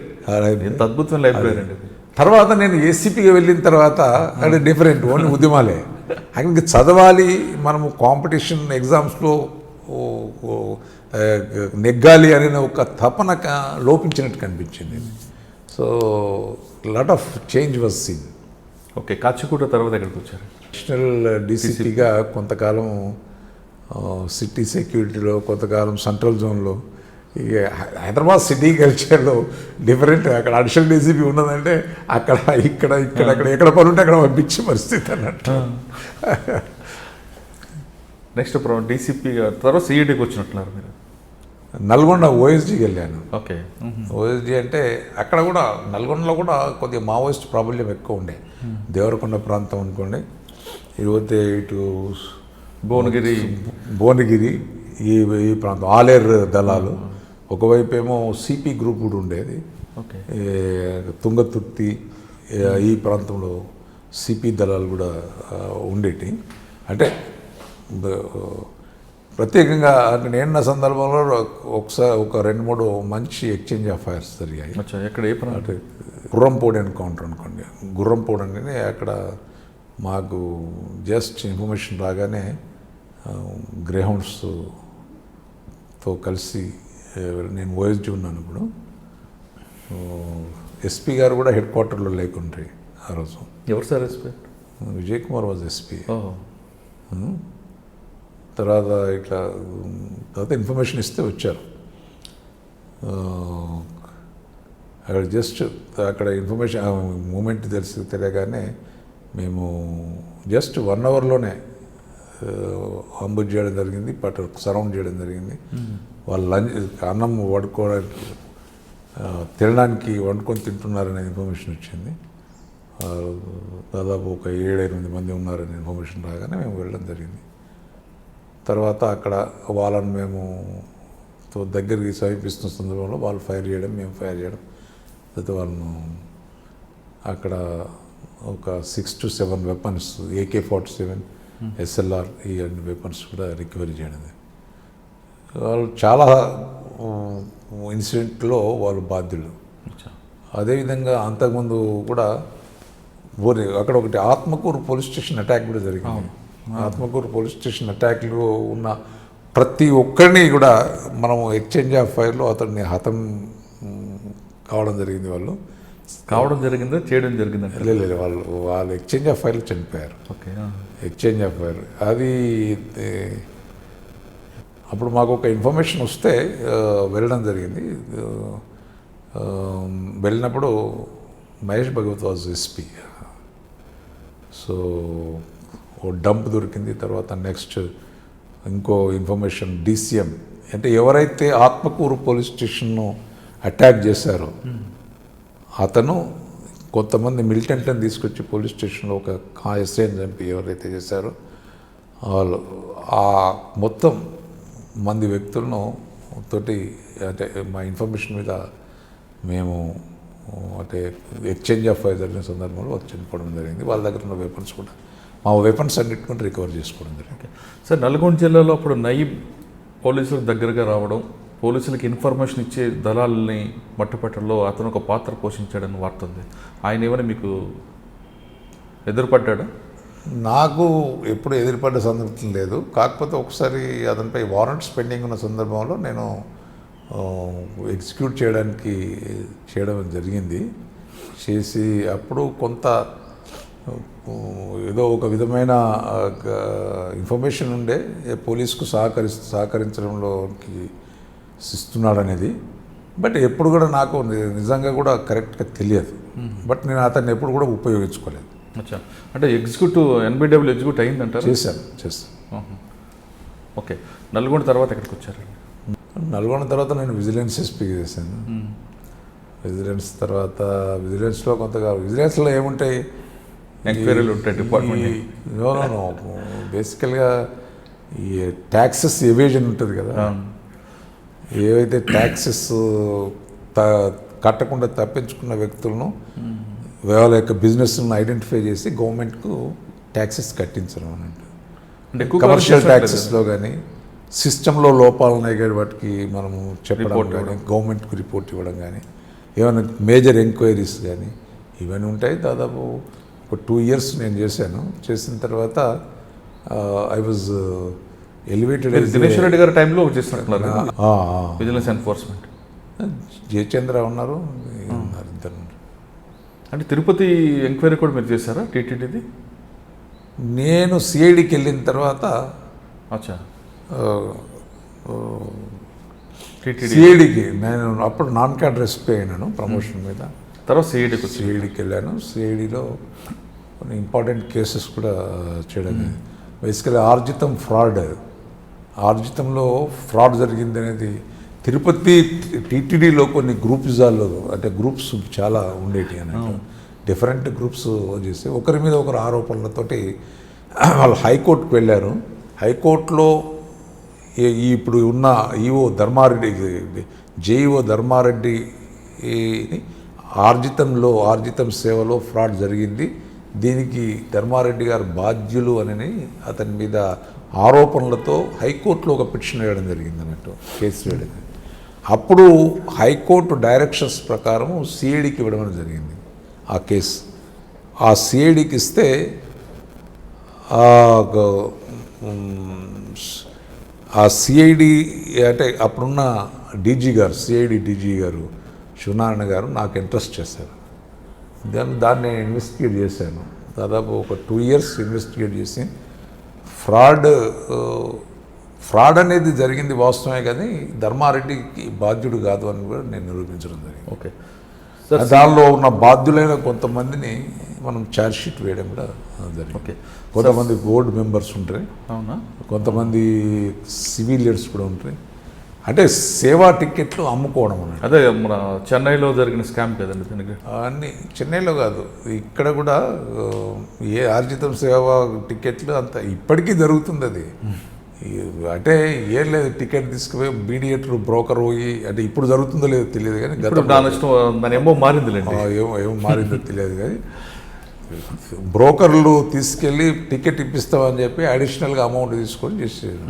ఎంత అద్భుతమైన లైబ్రరీ అండి. తర్వాత నేను ఏసీపీగా వెళ్ళిన తర్వాత అంటే డిఫరెంట్, ఓన్లీ ఉద్యమాలే. అక్కడికి చదవాలి, మనము కాంపిటీషన్ ఎగ్జామ్స్లో నెగ్గాలి అనే ఒక తపన లోపించినట్టు కనిపించింది. So lot of change was seen. Okay, Kachiguda తర్వాత ఎక్కడికి వచ్చారు? నేషనల్ డీసీపీగా కొంతకాలం, సిటీ సెక్యూరిటీలో కొంతకాలం, సెంట్రల్ జోన్లో. ఇక హైదరాబాద్ సిటీ కల్చర్లో డిఫరెంట్. అక్కడ అడిషనల్ డీసీపీ ఉన్నదంటే అక్కడ ఇక్కడ ఎక్కడ పని ఉంటే అక్కడ పంపించే పరిస్థితి అన్నట్టు. నెక్స్ట్ డీసీపీ తర్వాత సిఐడికి వచ్చినట్టున్నారు మీరు. నల్గొండ ఓఎస్డీకి వెళ్ళాను. ఓకే, ఓఎస్డీ అంటే అక్కడ కూడా నల్గొండలో కూడా కొద్దిగా మావోయిస్ట్ ప్రాబల్యం ఎక్కువ ఉండే. దేవరకొండ ప్రాంతం అనుకోండి, ఇటు భువనగిరి ఈ ప్రాంతం ఆలేరు దళాలు, ఒకవైపు ఏమో సిపి గ్రూప్ కూడా ఉండేది. తుంగతుర్తి ఈ ప్రాంతంలో సిపి దళాలు కూడా ఉండేటి. అంటే ప్రత్యేకంగా నేనున్న సందర్భంలో ఒకసారి ఒక 2-3 మంచి ఎక్స్చేంజ్ ఆఫ్ ఫైర్స్ జరిగాయి. ఎక్కడ ఏ ప్రాంతం? గుర్రంపోడి ఎన్కౌంటర్ అనుకోండి. గుర్రంపోడి అంటే అక్కడ మాకు జస్ట్ ఇన్ఫర్మేషన్ రాగానే గ్రేహౌండ్స్తో కలిసి, నేను ఓఎస్డీ ఉన్నాను ఇప్పుడు, ఎస్పీ గారు కూడా హెడ్ క్వార్టర్లో లేకుంటే ఆ రోజు. ఎవరు sir SP? Vijay Kumar was SP. తర్వాత తర్వాత ఇన్ఫర్మేషన్ ఇస్తే వచ్చారు. అక్కడ జస్ట్ అక్కడ ఇన్ఫర్మేషన్ మూమెంట్ తెలియగానే మేము జస్ట్ 1 అవర్లోనే అంబుజ్ చేయడం జరిగింది, సరౌండ్ చేయడం జరిగింది. వాళ్ళు అన్నం వండుకోవడానికి, తినడానికి వండుకొని తింటున్నారనే ఇన్ఫర్మేషన్ వచ్చింది. దాదాపు ఒక 7-8 మంది ఉన్నారనే ఇన్ఫర్మేషన్ రాగానే మేము వెళ్ళడం జరిగింది. తర్వాత అక్కడ వాళ్ళని మేము దగ్గరికి సమీపిస్తున్న సందర్భంలో వాళ్ళు ఫైర్ చేయడం, మేము ఫైర్ చేయడం, తర్వాత వాళ్ళను అక్కడ ఒక 6 to 7 వెపన్స్, AK-47, SLR ఈ అన్ని వెపన్స్ కూడా రికవరీ చేయడం. వాళ్ళు చాలా ఇన్సిడెంట్లో వాళ్ళు బాధ్యులు. అదేవిధంగా అంతకుముందు కూడా అక్కడ ఒకటి ఆత్మకూరు పోలీస్ స్టేషన్ అటాక్ కూడా జరిగింది. ఆత్మకూరు పోలీస్ స్టేషన్ అటాక్లో ఉన్న ప్రతి ఒక్కరిని కూడా మనం ఎక్స్చేంజ్ ఆఫ్ ఫైర్లో అతన్ని హతం కావడం జరిగింది. వాళ్ళు చేయడం జరిగిందంటే లేదు, వాళ్ళు ఎక్స్చేంజ్ ఆఫ్ ఫైర్లో చనిపోయారు. ఓకే, ఎక్స్చేంజ్ ఆఫ్ ఫైర్ అది. అప్పుడు మాకు ఒక ఇన్ఫర్మేషన్ వస్తే వెళ్ళడం జరిగింది. వెళ్ళినప్పుడు Mahesh Bhagwat was SP. So ఓ డంప్ దొరికింది. తర్వాత నెక్స్ట్ ఇంకో ఇన్ఫర్మేషన్ DCM, అంటే ఎవరైతే ఆత్మకూరు పోలీస్ స్టేషన్ను అటాక్ చేశారో అతను కొంతమంది మిలిటెంట్లను తీసుకొచ్చి పోలీస్ స్టేషన్లో ఒక ఎస్ఐని చంపి ఎవరైతే చేశారో వాళ్ళు ఆ మొత్తం మంది వ్యక్తులను తోటి, అంటే మా ఇన్ఫర్మేషన్ మీద మేము అంటే ఎక్స్చేంజ్ ఆఫ్ ఫైర్ జరిగిన సందర్భంలో వాళ్ళు చనిపోవడం జరిగింది. వాళ్ళ దగ్గర ఉన్న వెపన్స్ కూడా, మా వెపన్స్ అన్నిటిని రికవర్ చేసుకోవడం జరిగింది. సార్, నల్గొండ జిల్లాలో అప్పుడు నయీబ్ పోలీసులకు దగ్గరగా రావడం, పోలీసులకు ఇన్ఫర్మేషన్ ఇచ్చే దళాలని మట్టుపెట్టడంలో అతను ఒక పాత్ర పోషించాడని వార్త ఉంది. ఆయన ఏమైనా మీకు ఎదురుపడ్డాడా? నాకు ఎప్పుడు ఎదురుపడ్డ సందర్భం లేదు. కాకపోతే ఒకసారి అతనిపై వారెంట్స్ పెండింగ్ ఉన్న సందర్భంలో నేను ఎగ్జిక్యూట్ చేయడం జరిగింది. చేసి అప్పుడు కొంత ఏదో ఒక విధమైన ఇన్ఫర్మేషన్ ఉండే పోలీసుకు సహకరించడంలోకి ఇస్తున్నాడు అనేది. బట్ ఎప్పుడు కూడా నాకు నిజంగా కూడా కరెక్ట్గా తెలియదు. బట్ నేను అతన్ని ఎప్పుడు కూడా ఉపయోగించుకోలేదు. అచ్చా, అంటే ఎగ్జిక్యూటివ్ ఎన్బిడబ్ల్యూ ఎగ్జిక్యూటివ్ అయిందంటారు? చేశాను. ఓకే, నల్గొండ తర్వాత ఎక్కడికి వచ్చారు? నల్గొండ తర్వాత నేను విజిలెన్స్ ఎస్పీకి చేశాను. విజిలెన్స్ తర్వాత విజిలెన్స్లో కొంతగా విజిలెన్స్లో ఏముంటాయి, ఎంక్వైరీలు ఉంటాయి డిపార్ట్మెంట్. నో బేసికల్గా ఈ ట్యాక్సెస్ ఎవేజన్ ఉంటుంది కదా, ఏవైతే ట్యాక్సెస్ కట్టకుండా తప్పించుకున్న వ్యక్తులను వాళ్ళ యొక్క బిజినెస్లను ఐడెంటిఫై చేసి గవర్నమెంట్కు ట్యాక్సెస్ కట్టించడం అన్నట్టు. కమర్షియల్ ట్యాక్సెస్లో కానీ సిస్టంలో లోపాలు ఉన్నాయి కానీ వాటికి మనము చెప్పడం కానీ గవర్నమెంట్కి రిపోర్ట్ ఇవ్వడం కానీ ఏమైనా మేజర్ ఎంక్వైరీస్ కానీ ఇవన్నీ ఉంటాయి. దాదాపు ఒక 2 years నేను చేశాను. చేసిన తర్వాత I was elevated. Dinesh Reddy గారి టైంలో చేస్తున్నారు విజిలెన్స్ ఎన్ఫోర్స్మెంట్. జయచంద్ర ఉన్నారు, ఇద్దరు. అంటే తిరుపతి ఎంక్వైరీ కూడా మీరు చేశారా టీటీడీది? నేను సిఐడికి వెళ్ళిన తర్వాత అచ్చా, సిఐడికి నేను అప్పుడు నాన్ క్యాడర్ ఎస్పీ అయినాను ప్రమోషన్ మీద. తర్వాత సిఐడికి వెళ్ళాను. సిఐడిలో కొన్ని ఇంపార్టెంట్ కేసెస్ కూడా చేయడం. బేసికలీ ఆర్జితంలో ఫ్రాడ్ జరిగింది అనేది తిరుపతి టీటీడీలో కొన్ని గ్రూప్స్లో అంటే గ్రూప్స్ చాలా ఉండేవి అన్నట్టు. డిఫరెంట్ గ్రూప్స్ చేసి ఒకరి మీద ఒకరు ఆరోపణలతోటి వాళ్ళు హైకోర్టుకు వెళ్ళారు. హైకోర్టులో ఇప్పుడు ఉన్న ఈఓ ధర్మారెడ్డి, జేఈఓ ధర్మారెడ్డి ఆర్జితం సేవలో ఫ్రాడ్ జరిగింది, దీనికి ధర్మారెడ్డి గారు బాధ్యులు అని అతని మీద ఆరోపణలతో హైకోర్టులో ఒక పిటిషన్ వేయడం జరిగింది అన్నట్టు, కేసు వేయడం. అప్పుడు హైకోర్టు డైరెక్షన్స్ ప్రకారం సిఐడికి ఇవ్వడం జరిగింది ఆ కేసు. ఆ సిఐడికి ఇస్తే ఆ సిఐడి అంటే అప్పుడున్న డీజీ గారు, సిఐడి డీజీ గారు శివనారాయణ గారు నాకు ఇంట్రెస్ట్ చేశారు. దాన్ని నేను ఇన్వెస్టిగేట్ చేశాను. దాదాపు ఒక 2 years ఇన్వెస్టిగేట్ చేసి ఫ్రాడ్ అనేది జరిగింది వాస్తవమే, కానీ ధర్మారెడ్డికి బాధ్యుడు కాదు అని కూడా నేను నిరూపించడం జరిగింది. ఓకే, దానిలో ఉన్న బాధ్యులైన కొంతమందిని మనం ఛార్జ్షీట్ వేయడం కూడా జరిగింది. ఓకే, కొంతమంది బోర్డు మెంబర్స్ ఉంటాయి, అవునా, కొంతమంది సివిలియన్స్ కూడా ఉంటాయి. అంటే సేవా టికెట్లు అమ్ముకోవడం అన్నట్టు. అదే మన చెన్నైలో జరిగిన స్కామ్ కదండి దీనికి? అన్నీ చెన్నైలో కాదు, ఇక్కడ కూడా ఏ ఆర్జితం సేవా టికెట్లు అంత ఇప్పటికీ జరుగుతుంది అది. అంటే ఏం లేదు, టికెట్ తీసుకుపోయి మీడియేటర్ బ్రోకర్ పోయి, అంటే ఇప్పుడు జరుగుతుందో లేదో తెలియదు కానీ ఏమో మారిందిలేండి, ఏమో మారిందో తెలియదు కానీ బ్రోకర్లు తీసుకెళ్ళి టికెట్ ఇప్పిస్తామని చెప్పి అడిషనల్గా అమౌంట్ తీసుకొని చేసేది.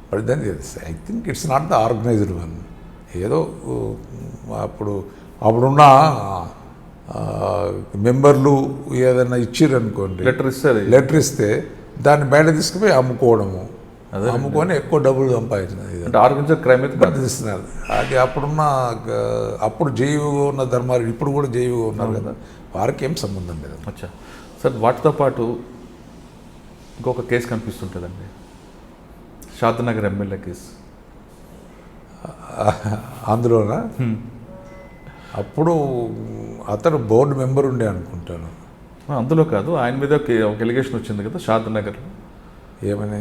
But then I think it's not the organised one. ఏదో అప్పుడున్న మెంబర్లు ఏదైనా ఇచ్చిర్రు అనుకోండి, లెటర్ ఇస్తే దాన్ని బయట తీసుకుపోయి అమ్ముకోవడము, అమ్ముకొని ఎక్కువ డబ్బులు సంపాదించినది ఆర్గనైజ్డ్ క్రైమ్ తీస్తున్నారు. అది అప్పుడు జైవుగా ఉన్న ధర్మాలు ఇప్పుడు కూడా జైవుగా ఉన్నారు కదా, వారికి ఏం సంబంధం లేదు. అచ్చా సార్, వాటితో పాటు ఇంకొక కేసు కనిపిస్తుంటుందండి, షాద్నగర్ ఎమ్మెల్యే కేసు. అందులోన అప్పుడు అతను బోర్డు మెంబర్ ఉండే అనుకుంటాను. అందులో కాదు, ఆయన మీద ఒక ఎలిగేషన్ వచ్చింది కదా షాద్నగర్. ఏమని?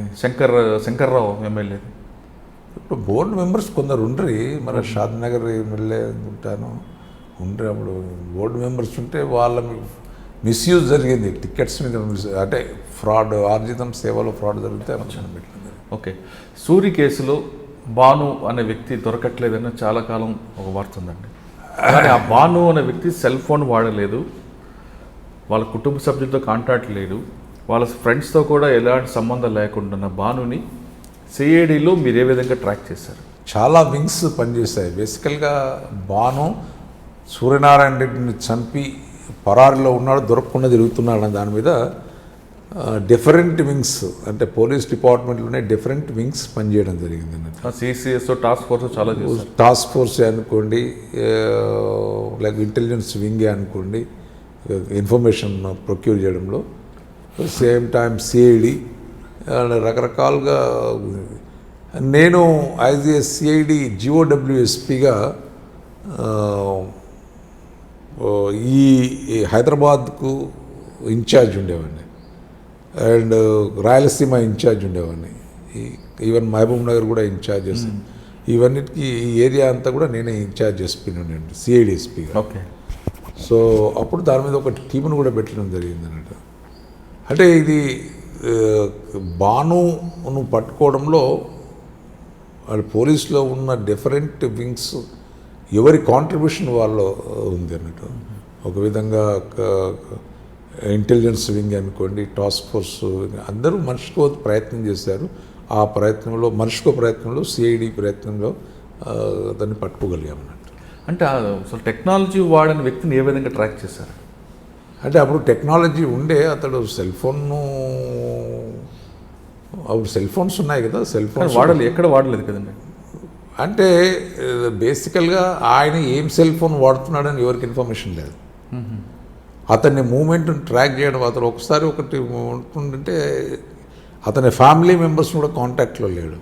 శంకర్రావు ఎమ్మెల్యే. ఇప్పుడు బోర్డు మెంబర్స్ కొందరు ఉండ్రి, మరి షాద్నగర్ ఎమ్మెల్యే ఉంటాను ఉండ్రి. అప్పుడు బోర్డు మెంబర్స్ ఉంటే వాళ్ళ మిస్యూజ్ జరిగింది టికెట్స్ మీద, అంటే ఫ్రాడ్, ఆర్జితం సేవలో ఫ్రాడ్ జరిగితే పెట్టింది. ఓకే, సూరి కేసులో భాను అనే వ్యక్తి దొరకట్లేదని చాలా కాలం ఒక వార్త ఉందండి. కానీ ఆ భాను అనే వ్యక్తి సెల్ ఫోన్ వాడలేదు, వాళ్ళ కుటుంబ సభ్యులతో కాంటాక్ట్ లేదు, వాళ్ళ ఫ్రెండ్స్తో కూడా ఎలాంటి సంబంధం లేకుండా భానుని సిఐడిలో మీరు ఏ విధంగా ట్రాక్ చేశారు? చాలా వింగ్స్ పనిచేశాయి. బేసికల్గా భాను సూర్యనారాయణ రెడ్డిని చంపి పరారిలో ఉన్నాడు, దొరకకుండా తిరుగుతున్నాడు అనే దాని మీద డిఫరెంట్ వింగ్స్, అంటే పోలీస్ డిపార్ట్మెంట్లోనే డిఫరెంట్ వింగ్స్ పనిచేయడం జరిగింది అన్నట్టు. సిసిఎస్ టాస్క్ ఫోర్స్ చాలా టాస్క్ ఫోర్స్ అనుకోండి, లైక్ ఇంటెలిజెన్స్ వింగే అనుకోండి, ఇన్ఫర్మేషన్ ప్రొక్యూర్ చేయడంలో. సేమ్ టైం సిఐడి రకరకాలుగా. నేను యాజ్ ఏ సిఐడి జిఓడబ్ల్యూఎస్పిగా ఈ హైదరాబాద్కు ఇన్ఛార్జ్ ఉండేవాడిని అండ్ రాయలసీమ ఇన్ఛార్జ్ ఉండేవాడిని. ఈవెన్ మహబూబ్ నగర్ కూడా ఇన్ఛార్జ్ చేశాను. ఇవన్నిటికీ ఈ ఏరియా అంతా కూడా నేనే ఇన్ఛార్జ్ ఎస్పీని ఉండండి, సిఐడి ఎస్పీగా. ఓకే. సో అప్పుడు దాని మీద ఒక టీమును కూడా పెట్టడం జరిగింది అన్నట్టు. అంటే ఇది బానును పట్టుకోవడంలో వాళ్ళు పోలీసులో ఉన్న డిఫరెంట్ వింగ్స్ ఎవరి కాంట్రిబ్యూషన్ వాళ్ళు ఉంది అన్నట్టు. ఒక విధంగా ఇంటెలిజెన్స్ వింగ్ అనుకోండి, టాస్క్ ఫోర్స్, అందరూ మనిషికో ప్రయత్నం చేశారు. ఆ ప్రయత్నంలో మనిషికో ప్రయత్నంలో సిఐడి ప్రయత్నంలో దాన్ని పట్టుకోగలిగామన్నట్టు. అంటే అసలు టెక్నాలజీ వాడని వ్యక్తిని ఏ విధంగా ట్రాక్ చేశారు? అంటే అప్పుడు టెక్నాలజీ ఉండే, అతడు అప్పుడు సెల్ ఫోన్స్ ఉన్నాయి కదా, సెల్ ఫోన్స్ ఎక్కడ వాడలేదు కదండి. అంటే బేసికల్గా ఆయన ఏం సెల్ ఫోన్ వాడుతున్నాడని ఎవరికి ఇన్ఫర్మేషన్ లేదు. అతన్ని మూమెంట్ని ట్రాక్ చేయడం, అతను ఒకసారి ఒకటి ఉంటుందంటే అతని ఫ్యామిలీ మెంబర్స్ కూడా కాంటాక్ట్లో లేడు.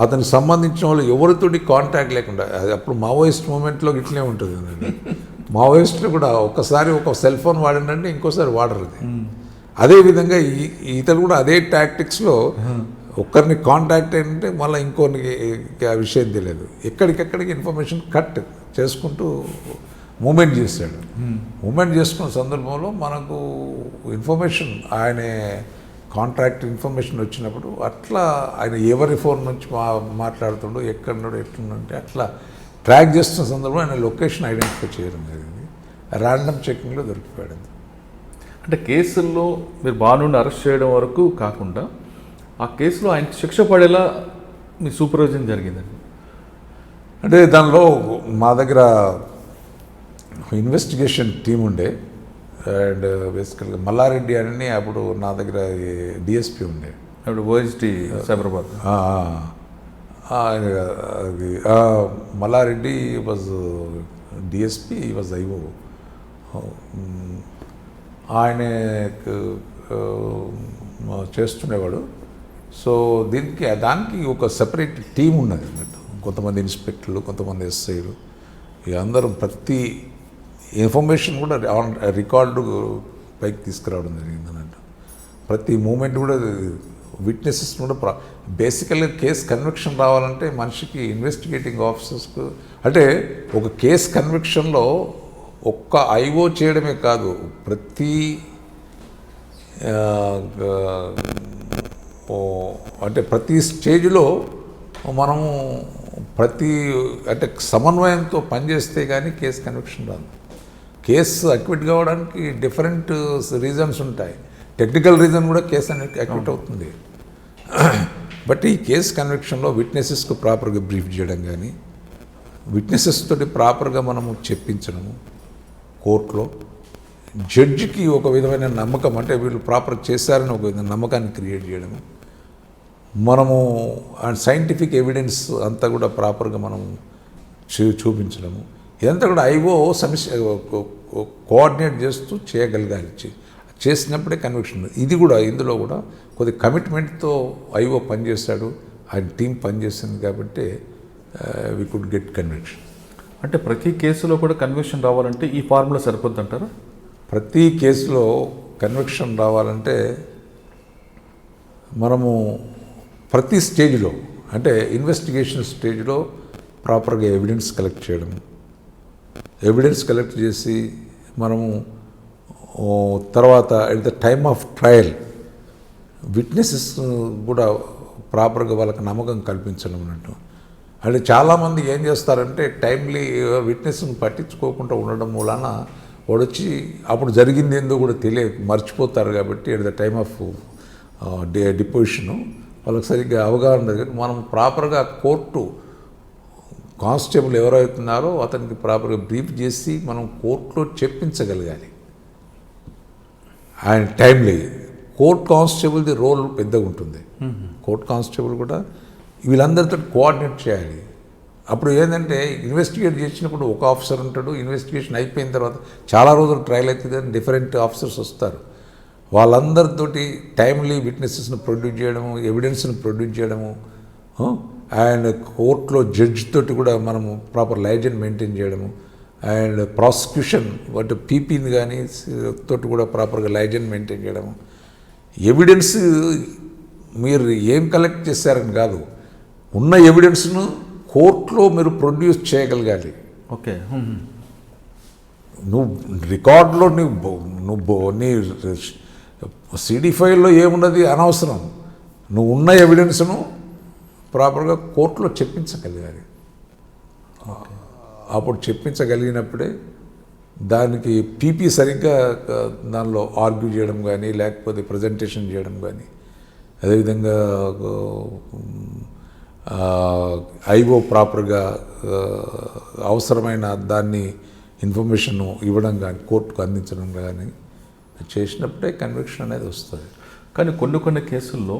అతనికి సంబంధించిన వాళ్ళు ఎవరితోటి కాంటాక్ట్ లేకుండా, అది అప్పుడు మావోయిస్ట్ మూమెంట్లో ఇట్లే ఉంటుంది అండి. మావోయిస్టులు కూడా ఒకసారి ఒక సెల్ ఫోన్ వాడిందంటే ఇంకోసారి వాడరు. అదేవిధంగా ఇతను కూడా అదే టాక్టిక్స్లో ఒక్కరిని కాంటాక్ట్ ఏంటంటే మళ్ళీ ఇంకొకరికి ఆ విషయం తెలియదు. ఎక్కడికెక్కడికి ఇన్ఫర్మేషన్ కట్ చేసుకుంటూ మూమెంట్ చేశాడు. మూమెంట్ చేసుకున్న సందర్భంలో మనకు ఇన్ఫర్మేషన్, ఆయన కాంట్రాక్ట్ ఇన్ఫర్మేషన్ వచ్చినప్పుడు అట్లా ఆయన ఎవరి ఫోన్ నుంచి మాట్లాడుతుండో, ఎక్కడున్నాడో, ఎట్లుందంటే అట్లా ట్రాక్ చేస్తున్న సందర్భంలో ఆయన లొకేషన్ ఐడెంటిఫై చేయడం జరిగింది. ర్యాండమ్ చెకింగ్లో దొరికిపోయాడు. అంటే కేసుల్లో మీరు బానుని అరెస్ట్ చేయడం వరకు కాకుండా ఆ కేసులో ఆయనకి శిక్ష పడేలా మీ సూపర్విజన్ జరిగిందండి. అంటే దానిలో మా దగ్గర ఇన్వెస్టిగేషన్ టీం ఉండే అండ్ బేసికల్గా మల్లారెడ్డి అని అప్పుడు నా దగ్గర డిఎస్పీ ఉండే, అప్పుడు ఓఎస్టీ సైబరాబాద్. అది Malla Reddy was DSP, was IO. ఆయన చేస్తుండేవాడు. సో దానికి ఒక సెపరేట్ టీం ఉన్నది అన్నట్టు. కొంతమంది ఇన్స్పెక్టర్లు, కొంతమంది ఎస్ఐలు, ఇక అందరం ప్రతి ఇన్ఫర్మేషన్ కూడా రికార్డు పైకి తీసుకురావడం జరిగింది అన్నట్టు. ప్రతి మూమెంట్ కూడా విట్నెసెస్ కూడా బేసికల్గా కేసు కన్విక్షన్ రావాలంటే మనిషికి ఇన్వెస్టిగేటింగ్ ఆఫీసర్స్కు, అంటే ఒక కేసు కన్విక్షన్లో ఒక్క ఐఓ చేయడమే కాదు, ప్రతి అంటే ప్రతి స్టేజ్లో మనము అంటే సమన్వయంతో పనిచేస్తే కానీ కేసు కన్విక్షన్ రాదు. కేసు అక్విట్ కావడానికి డిఫరెంట్ రీజన్స్ ఉంటాయి. టెక్నికల్ రీజన్ కూడా కేసు అక్విట్ అవుతుంది. బట్ ఈ కేసు కన్విక్షన్లో విట్నెసెస్కు ప్రాపర్గా బ్రీఫ్ చేయడం కానీ, విట్నెసెస్ తోటి ప్రాపర్గా మనము చెప్పించడము, కోర్టులో జడ్జికి ఒక విధమైన నమ్మకం, అంటే వీళ్ళు ప్రాపర్ చేశారని ఒక విధమైన నమ్మకాన్ని క్రియేట్ చేయడము, మనము అండ్ సైంటిఫిక్ ఎవిడెన్స్ అంతా కూడా ప్రాపర్గా మనం చూపించడము, ఇదంతా కూడా ఐఓ కోఆర్డినేట్ చేస్తూ చేయగలగాలి. చేసినప్పుడే కన్విక్షన్. ఇందులో కూడా కొద్ది కమిట్మెంట్తో ఐఓ పనిచేశాడు, ఆయన టీం పనిచేసింది కాబట్టి వీ కుడ్ గెట్ కన్విక్షన్. అంటే ప్రతి కేసులో కూడా కన్విక్షన్ రావాలంటే ఈ ఫార్ములా సరిపోద్ది అంటారా? ప్రతి కేసులో కన్విక్షన్ రావాలంటే మనము ప్రతి స్టేజ్లో, అంటే ఇన్వెస్టిగేషన్ స్టేజ్లో ప్రాపర్గా ఎవిడెన్స్ కలెక్ట్ చేయడం, ఎవిడెన్స్ కలెక్ట్ చేసి మనము తర్వాత at the time of trial witnesses కూడా ప్రాపర్గా వాళ్ళకి నమ్మకం కల్పించడం అన్నట్టు. అంటే చాలామంది ఏం చేస్తారంటే టైమ్లీ విట్నెస్ని పట్టించుకోకుండా ఉండడం మూలాన వాడొచ్చి అప్పుడు జరిగింది ఏందో కూడా మర్చిపోతారు. కాబట్టి ఎట్ ద టైమ్ ఆఫ్ డిపోజిషను వాళ్ళకి సరిగ్గా అవగాహన ఉండదు. మనం ప్రాపర్గా కోర్టు కానిస్టేబుల్ ఎవరైతున్నారో అతనికి ప్రాపర్గా బ్రీఫ్ చేసి మనం కోర్టులో చెప్పించగలగాలి. ఆయన టైమ్లీ కోర్ట్ కానిస్టేబుల్ది రోల్ పెద్దగా ఉంటుంది. కోర్ట్ కానిస్టేబుల్ కూడా వీళ్ళందరితో కోఆర్డినేట్ చేయాలి. అప్పుడు ఏంటంటే ఇన్వెస్టిగేట్ చేసినప్పుడు ఒక ఆఫీసర్ ఉంటాడు, ఇన్వెస్టిగేషన్ అయిపోయిన తర్వాత చాలా రోజులు ట్రయల్ అవుతుంది అని డిఫరెంట్ ఆఫీసర్స్ వస్తారు. వాళ్ళందరితోటి టైమ్లీ విట్నెసెస్ని ప్రొడ్యూస్ చేయడము, ఎవిడెన్స్ని ప్రొడ్యూస్ చేయడము, అండ్ కోర్టులో జడ్జ్ తోటి కూడా మనము ప్రాపర్ లైజన్ మెయింటైన్ చేయడము, అండ్ ప్రాసిక్యూషన్ వాటి పీపీని కానీ తోటి కూడా ప్రాపర్గా లైజన్ మెయింటైన్ చేయడము. ఎవిడెన్స్ మీరు ఏం కలెక్ట్ చేశారని కాదు, ఉన్న ఎవిడెన్స్ను కోర్టులో మీరు ప్రొడ్యూస్ చేయగలగాలి. ఓకే. నువ్వు రికార్డులో నీ సిడి ఫైల్లో ఏమున్నది అనవసరం. నువ్వు ఉన్న ఎవిడెన్స్ను ప్రాపర్గా కోర్టులో చెప్పించగలగాలి. అప్పుడు చెప్పించగలిగినప్పుడే దానికి పీపీ సరిగ్గా దానిలో ఆర్గ్యూ చేయడం కానీ, లేకపోతే ప్రజెంటేషన్ చేయడం కానీ, అదేవిధంగా ఐఓ ప్రాపర్గా అవసరమైన దాన్ని ఇన్ఫర్మేషన్ ఇవ్వడం కానీ, కోర్టుకు అందించడం కానీ చేసినప్పుడే కన్విక్షన్ అనేది వస్తుంది. కానీ కొన్ని కేసుల్లో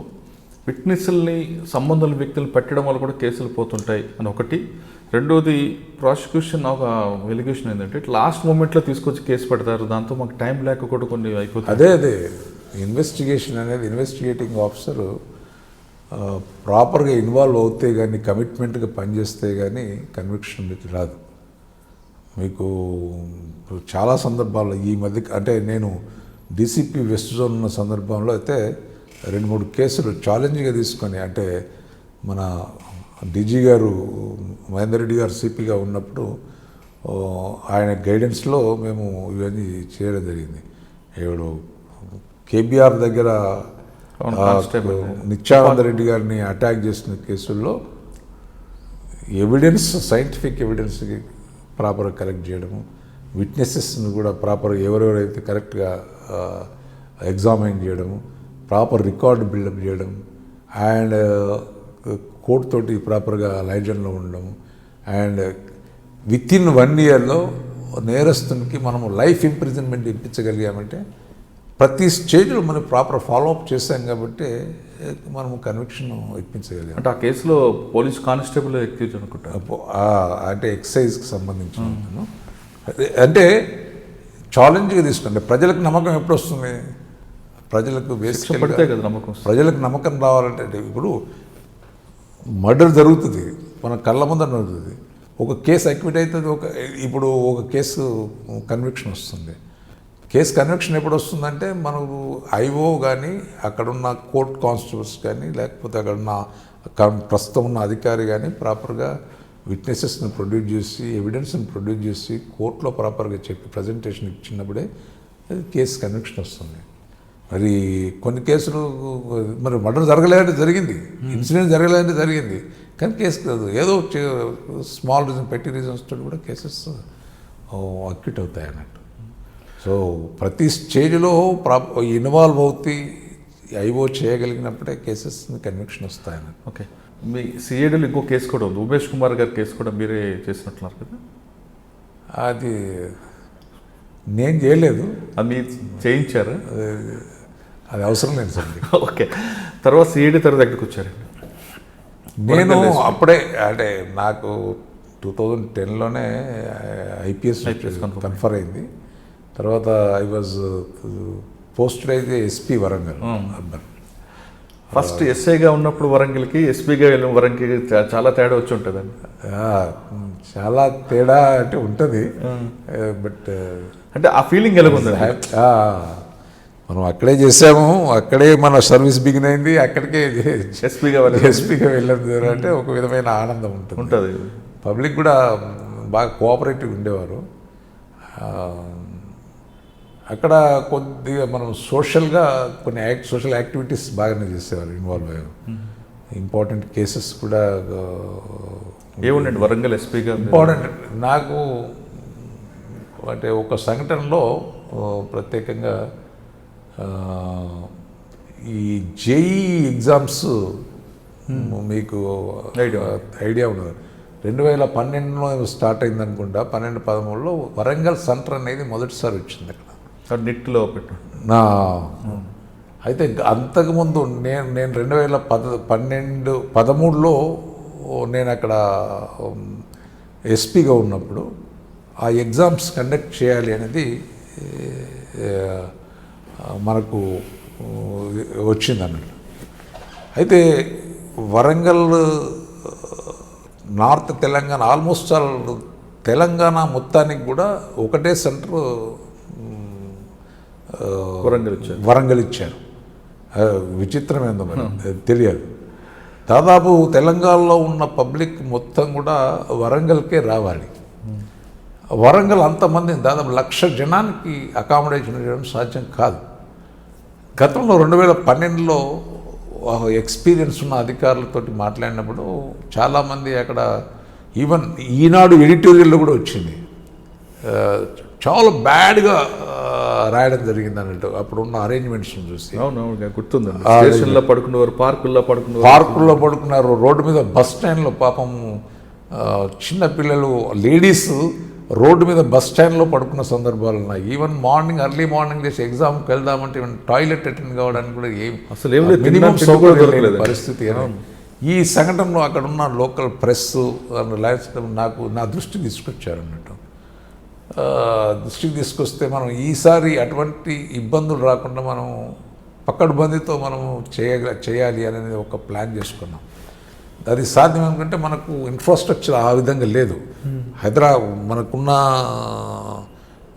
విట్నెస్ల్ని సంబంధాల వ్యక్తులు పెట్టడం వల్ల కూడా కేసులు పోతుంటాయి అని ఒకటి. రెండోది ప్రాసిక్యూషన్ ఒక ఎలిగేషన్ ఏంటంటే లాస్ట్ మూమెంట్లో తీసుకొచ్చి కేసు పెడతారు, దాంతో మాకు టైం లేక కూడా కొన్ని అయిపోతుంది. అదే ఇన్వెస్టిగేషన్ అనేది ఇన్వెస్టిగేటింగ్ ఆఫీసర్ ప్రాపర్గా ఇన్వాల్వ్ అవుతే కానీ, కమిట్మెంట్గా పనిచేస్తే కానీ కన్విక్షన్ మీకు రాదు. మీకు చాలా సందర్భాల్లో ఈ మధ్య అంటే నేను డీసీపీ వెస్ట్ జోన్ ఉన్న సందర్భంలో అయితే 2-3 కేసులు ఛాలెంజ్గా తీసుకొని, అంటే మన డీజీ గారు మహేందర్ రెడ్డి గారు సిపిగా ఉన్నప్పుడు ఆయన గైడెన్స్లో మేము ఇవన్నీ చేయడం జరిగింది. ఇప్పుడు కేబీఆర్ దగ్గర నిత్యానంద రెడ్డి గారిని అటాక్ చేసిన కేసుల్లో ఎవిడెన్స్, సైంటిఫిక్ ఎవిడెన్స్కి ప్రాపర్గా కలెక్ట్ చేయడము, విట్నెసెస్ని కూడా ప్రాపర్గా ఎవరెవరైతే కరెక్ట్గా ఎగ్జామైన్ చేయడము, ప్రాపర్ రికార్డు బిల్డప్ చేయడం, అండ్ కోర్టు తోటి ప్రాపర్గా లైజన్లో ఉండడం, అండ్ వితిన్ 1 ఇయర్లో నేరస్తునికి మనము లైఫ్ ఇంప్రిజన్మెంట్ ఇప్పించగలిగామంటే ప్రతి స్టేజ్లో మనం ప్రాపర్ ఫాలోఅప్ చేశాం కాబట్టి మనము కన్విక్షన్ ఇప్పించగలిగాం. అంటే ఆ కేసులో పోలీస్ కానిస్టేబుల్ ఎక్కించు అనుకుంటా, అంటే ఎక్సైజ్కి సంబంధించిన అంటే ఛాలెంజ్గా తీసుకుంటే ప్రజలకు నమ్మకం ఎప్పుడు వస్తుంది? ప్రజలకు పడితే కదా నమ్మకం. ప్రజలకు నమ్మకం రావాలంటే ఇప్పుడు మర్డర్ జరుగుతుంది, మన కళ్ళ ముందర జరుగుతుంది, ఒక కేసు అక్విట్ అవుతుంది, ఇప్పుడు ఒక కేసు కన్విక్షన్ వస్తుంది. కేసు కన్విక్షన్ ఎప్పుడు వస్తుందంటే మనకు ఐఓ కానీ, అక్కడున్న కోర్ట్ కానిస్టేబుల్స్ కానీ, లేకపోతే అక్కడున్న ప్రస్తుతం ఉన్న అధికారి కానీ ప్రాపర్గా విట్నెసెస్ని ప్రొడ్యూస్ చేసి, ఎవిడెన్స్ని ప్రొడ్యూస్ చేసి కోర్టులో ప్రాపర్గా చెప్పి ప్రజెంటేషన్ ఇచ్చినప్పుడే కేసు కన్విక్షన్ వస్తుంది. మరి కొన్ని కేసులు మరి మర్డర్ జరగలేదంటే జరిగింది, ఇన్సిడెంట్ జరగలేదంటే జరిగింది, కానీ కేసు కాదు, ఏదో స్మాల్ రీజన్, పెట్టి రీజన్స్ తోటి కూడా కేసెస్ అక్విట్ అవుతాయి అన్నట్టు. సో ప్రతి స్టేజ్లో ఇన్వాల్వ్ అవుతూ ఐఓ చేయగలిగినప్పుడే కేసెస్ కన్విక్షన్ వస్తాయన్నట్టు. ఓకే. మీ సిఐడిలో ఇంకో కేసు కూడా ఉంది, ఉమేష్ కుమార్ గారి కేసు కూడా మీరే చేసినట్లున్నారు కదా? అది నేను చేయలేదు, అది మీరు చేయించారు, అది అవసరం లేదు సార్. ఓకే. తర్వాత సిఐడి తర్వాత దగ్గరికి వచ్చారు. నేను అప్పుడే అంటే నాకు 2010లోనే ఐపీఎస్ కన్ఫర్ అయింది. తర్వాత ఐ వాజ్ పోస్టెడ్ అయితే ఎస్పీ వరంగల్ అర్బన్. ఫస్ట్ ఎస్ఐగా ఉన్నప్పుడు వరంగల్కి, ఎస్పీగా వెళ్ళిన వరంగల్కి చాలా తేడా వచ్చి ఉంటుందండి. చాలా తేడా అంటే ఉంటుంది, బట్ అంటే ఆ ఫీలింగ్ ఎలా ఉంది? మనం అక్కడే చేసాము, అక్కడే మన సర్వీస్ బిగిన్ అయింది, అక్కడికే ఎస్పీగా వెళ్ళదు అంటే ఒక విధమైన ఆనందం ఉంటుంది. పబ్లిక్ కూడా బాగా కోఆపరేటివ్ ఉండేవారు. అక్కడ కొద్దిగా మనం సోషల్గా కొన్ని సోషల్ యాక్టివిటీస్ బాగానే చేసేవారు, ఇన్వాల్వ్ అయ్యారు. ఇంపార్టెంట్ కేసెస్ కూడా ఏముండండి వరంగల్ ఎస్పీగా ఇంపార్టెంట్ నాకు అంటే ఒక సంఘటనలో ప్రత్యేకంగా ఈ జేఈ ఎగ్జామ్స్ మీకు ఐడియా ఉన్నది. 2012లో స్టార్ట్ అయింది అనుకుంటా, 12-13లో వరంగల్ సెంటర్ అనేది మొదటిసారి వచ్చింది అక్కడ నిట్లో పెట్టు. అయితే అంతకుముందు నేను 2013లో నేను అక్కడ ఎస్పీగా ఉన్నప్పుడు ఆ ఎగ్జామ్స్ కండక్ట్ చేయాలి అనేది మనకు వచ్చింది అన్నట్టు. అయితే Warangal north Telangana almost all Telangana మొత్తానికి కూడా ఒకటే సెంటర్ వరంగల్ ఇచ్చారు. విచిత్రం ఏందో మరి తెలియదు. దాదాపు తెలంగాణలో ఉన్న పబ్లిక్ మొత్తం కూడా వరంగల్కే రావాలి. వరంగల్ అంతమంది దాదాపు 1,00,000 జనానికి అకామిడేషన్ చేయడం సాధ్యం కాదు. గతంలో 2012లో ఎక్స్పీరియన్స్ ఉన్న అధికారులతోటి మాట్లాడినప్పుడు చాలామంది అక్కడ ఈవెన్ ఈనాడు ఎడిటోరియల్లో కూడా వచ్చింది, చాలా బ్యాడ్గా రాయడం జరిగింది అన్నట్టు అప్పుడున్న అరేంజ్మెంట్స్ చూసి. అవునవును గుర్తుందండి. స్టేషన్లో పడుకునేవారు, పార్కుల్లో పడుకున్నారు, రోడ్డు మీద బస్ స్టాండ్లో పాపం చిన్న పిల్లలు లేడీస్ రోడ్డు మీద బస్ స్టాండ్లో పడుకున్న సందర్భాలు ఉన్నాయి. ఈవెన్ ఎర్లీ మార్నింగ్ చేసి ఎగ్జామ్కి వెళ్దామంటే ఈవెన్ టాయిలెట్ అటెండ్ కావడానికి కూడా అసలు మినిమం సౌకర్యం లేని పరిస్థితి. ఈ సంఘటనలో అక్కడ ఉన్న లోకల్ ప్రెస్ నా దృష్టికి తీసుకొచ్చారు అన్నట్టు. దృష్టికి తీసుకొస్తే మనం ఈసారి అటువంటి ఇబ్బందులు రాకుండా మనం పక్కడుబందితో మనం చేయాలి అనేది ఒక ప్లాన్ చేసుకున్నాం. అది సాధ్యం అనుకుంటే మనకు ఇన్ఫ్రాస్ట్రక్చర్ ఆ విధంగా లేదు. మనకున్న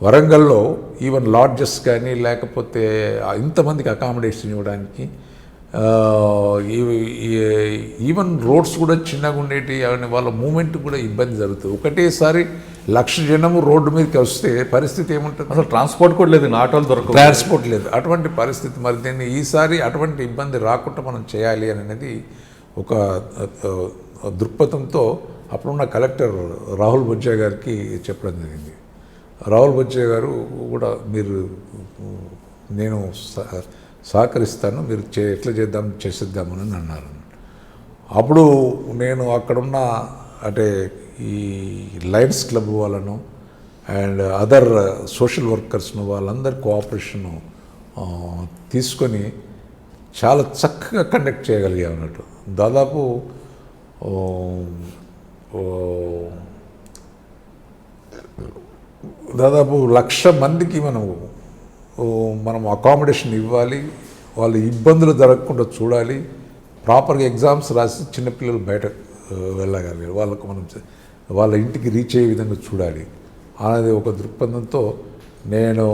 వరంగల్లో ఈవెన్ లాడ్జెస్ కానీ లేకపోతే ఇంతమందికి అకామిడేషన్ ఇవ్వడానికి ఈవెన్ రోడ్స్ కూడా చిన్నగా ఉండేటి, వాళ్ళ మూమెంట్ కూడా ఇబ్బంది జరుగుతుంది. ఒకటేసారి 1,00,000 జనము రోడ్డు మీదకి వస్తే పరిస్థితి ఏముంటుంది? అసలు ట్రాన్స్పోర్ట్ కూడా లేదు, ఆటోలు దొరకవు, ట్రాన్స్పోర్ట్ లేదు. అటువంటి పరిస్థితి. మరి దీన్ని ఈసారి అటువంటి ఇబ్బంది రాకుండా మనం చేయాలి అనేది ఒక దృక్పథంతో అప్పుడున్న కలెక్టర్ రాహుల్ బొజ్జా గారికి చెప్పడం జరిగింది. రాహుల్ బొజ్జా గారు కూడా నేను సహకరిస్తాను, మీరు ఎట్లా చేసేద్దామని అన్నారు. అప్పుడు నేను అక్కడున్న అంటే ఈ లయన్స్ క్లబ్ వాళ్ళను అండ్ అదర్ సోషల్ వర్కర్స్ను వాళ్ళందరి కోఆపరేషను తీసుకొని చాలా చక్కగా కండక్ట్ చేయగలిగాం అన్నట్టు. దాదాపు 1,00,000 మందికి మనం అకామిడేషన్ ఇవ్వాలి, వాళ్ళు ఇబ్బందులు జరగకుండా చూడాలి, ప్రాపర్గా ఎగ్జామ్స్ రాసి చిన్నపిల్లలు బయట వెళ్ళగలిగారు, వాళ్ళకు మనం వాళ్ళ ఇంటికి రీచ్ అయ్యే విధంగా చూడాలి అనేది ఒక దృక్పథంతో నేను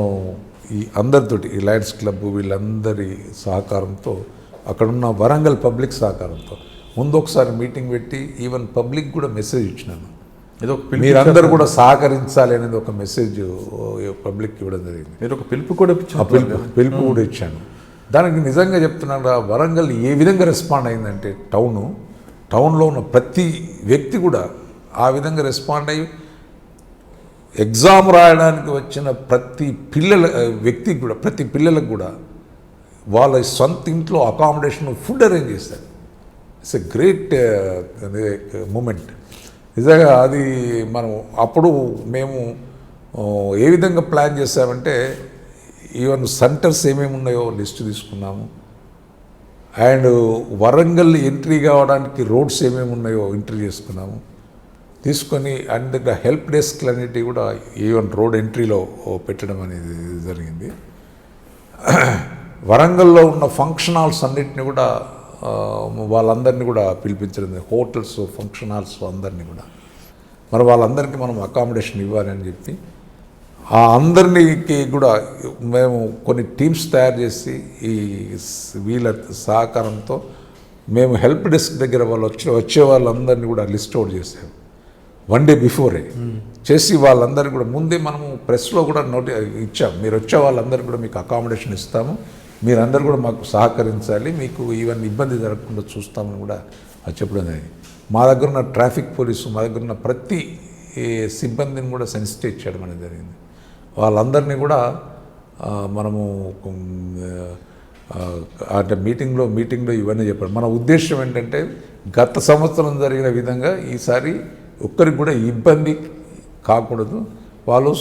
ఈ అందరితోటి ఈ లయన్స్ క్లబ్ వీళ్ళందరి సహకారంతో అక్కడున్న వరంగల్ పబ్లిక్ సహకారంతో ముందు ఒకసారి మీటింగ్ పెట్టి ఈవెన్ పబ్లిక్ కూడా మెసేజ్ ఇచ్చినాను. మీరందరూ కూడా సహకరించాలి అనేది ఒక మెసేజ్ పబ్లిక్కి ఇవ్వడం జరిగింది. మీరు ఒక పిలుపు కూడా పిలుపు కూడా ఇచ్చాను. దానికి నిజంగా చెప్తున్నాను, వరంగల్ ఏ విధంగా రెస్పాండ్ అయిందంటే టౌన్లో ఉన్న ప్రతి వ్యక్తి కూడా ఆ విధంగా రెస్పాండ్ అయ్యి ఎగ్జామ్ రాయడానికి వచ్చిన ప్రతి పిల్లలకు కూడా వాళ్ళ సొంత ఇంట్లో అకామిడేషన్ ఫుడ్ అరేంజ్ చేస్తారు. It's a great moment. నిజంగా అది మనం అప్పుడు మేము ఏ విధంగా ప్లాన్ చేసామంటే ఈవెన్ సెంటర్స్ ఏమేమి ఉన్నాయో లిస్టు తీసుకున్నాము, అండ్ వరంగల్ ఎంట్రీ కావడానికి రోడ్స్ ఏమేమి ఉన్నాయో ఎంట్రీ తీసుకొని అండ్ హెల్ప్ డెస్క్లు అనేటివి కూడా ఈవెన్ రోడ్ ఎంట్రీలో పెట్టడం అనేది జరిగింది. వరంగల్లో ఉన్న ఫంక్షన్ హాల్స్ అన్నిటిని కూడా వాళ్ళందరినీ కూడా పిలిపించడం, హోటల్స్ ఫంక్షన్ హాల్స్ అందరినీ కూడా మరి వాళ్ళందరికీ మనం అకామిడేషన్ ఇవ్వాలి అని చెప్పి ఆ అందరికీ కూడా మేము కొన్ని టీమ్స్ తయారు చేసి ఈ వీళ్ళ సహకారంతో మేము హెల్ప్ డెస్క్ దగ్గర వచ్చే వాళ్ళందరినీ కూడా లిస్ట్ అవుట్ చేసాము 1 day బిఫోరే చేసి వాళ్ళందరికీ కూడా ముందే మనము ప్రెస్లో కూడా ఇచ్చాము, మీరు వచ్చే వాళ్ళందరికీ కూడా మీకు అకామిడేషన్ ఇస్తాము, మీరందరూ కూడా మాకు సహకరించాలి, మీకు ఈవెన్ ఇబ్బంది జరగకుండా చూస్తామని కూడా చెప్పడం జరిగింది. మా దగ్గర ఉన్న ట్రాఫిక్ పోలీసు మా దగ్గర ఉన్న ప్రతి సిబ్బందిని కూడా సెన్సిటైజ్ చేయడం అనేది జరిగింది. వాళ్ళందరినీ కూడా మనము అంటే మీటింగ్లో ఇవన్నీ చెప్పారు. మన ఉద్దేశం ఏంటంటే గత సంవత్సరం జరిగిన విధంగా ఈసారి ఒక్కరికి కూడా ఇబ్బంది కాకూడదు, వాళ్ళు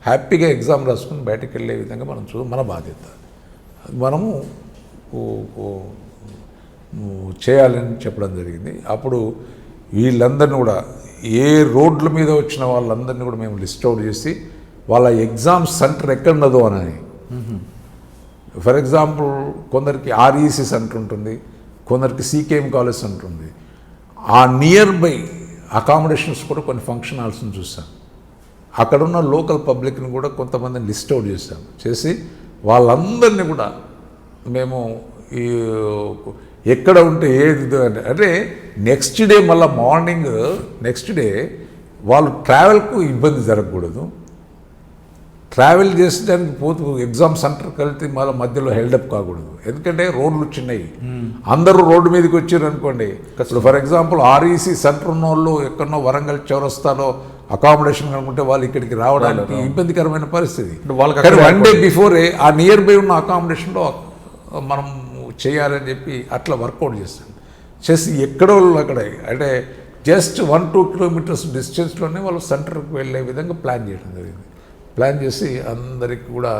హ్యాపీగా ఎగ్జామ్ రాసుకుని బయటకు వెళ్ళే విధంగా మనం మన బాధ్యత మనము చేయాలని చెప్పడం జరిగింది. అప్పుడు వీళ్ళందరినీ కూడా ఏ రోడ్ల మీద వచ్చిన వాళ్ళందరినీ కూడా మేము లిస్ట్ అవుట్ చేసి వాళ్ళ ఎగ్జామ్ సెంటర్ ఎక్కడున్నదో అని. ఫర్ ఎగ్జాంపుల్ కొందరికి ఆర్ఈసీ సెంటర్ ఉంటుంది, కొందరికి సీకేఎం కాలేజ్ సెంటర్ ఉంది. ఆ నియర్ బై అకామిడేషన్స్ కూడా కొన్ని ఫంక్షన్ హాల్స్ని చూసాం. అక్కడున్న లోకల్ పబ్లిక్ని కూడా కొంతమందిని లిస్ట్ అవుట్ చేసి వాళ్ళందరినీ కూడా మేము ఈ ఎక్కడ ఉంటే ఏది అంటే నెక్స్ట్ డే మళ్ళీ మార్నింగ్ నెక్స్ట్ డే వాళ్ళు ట్రావెల్కు ఇబ్బంది జరగకూడదు. ట్రావెల్ చేసేదానికి పోతూ ఎగ్జామ్ సెంటర్కి వెళ్తే మళ్ళీ మధ్యలో హెల్డప్ కాకూడదు. ఎందుకంటే రోడ్లు చిన్నవి, అందరూ రోడ్డు మీదకి వచ్చారు అనుకోండి. ఇప్పుడు ఫర్ ఎగ్జాంపుల్ ఆర్ఈసీ సెంటర్ ఉన్న వాళ్ళు ఎక్కడో వరంగల్ చౌరస్తాలో అకామిడేషన్ అనుకుంటే వాళ్ళు ఇక్కడికి రావడానికి ఇబ్బందికరమైన పరిస్థితి. కానీ 1 డే బిఫోరే ఆ నియర్ బై ఉన్న అకామిడేషన్లో మనం చేయాలని చెప్పి అట్లా వర్కౌట్ చేసి ఎక్కడో అక్కడే అంటే జస్ట్ 1-2 కిలోమీటర్స్ డిస్టెన్స్లోనే వాళ్ళు సెంటర్కి వెళ్ళే విధంగా ప్లాన్ చేయడం జరిగింది. ప్లాన్ చేసి అందరికి కూడా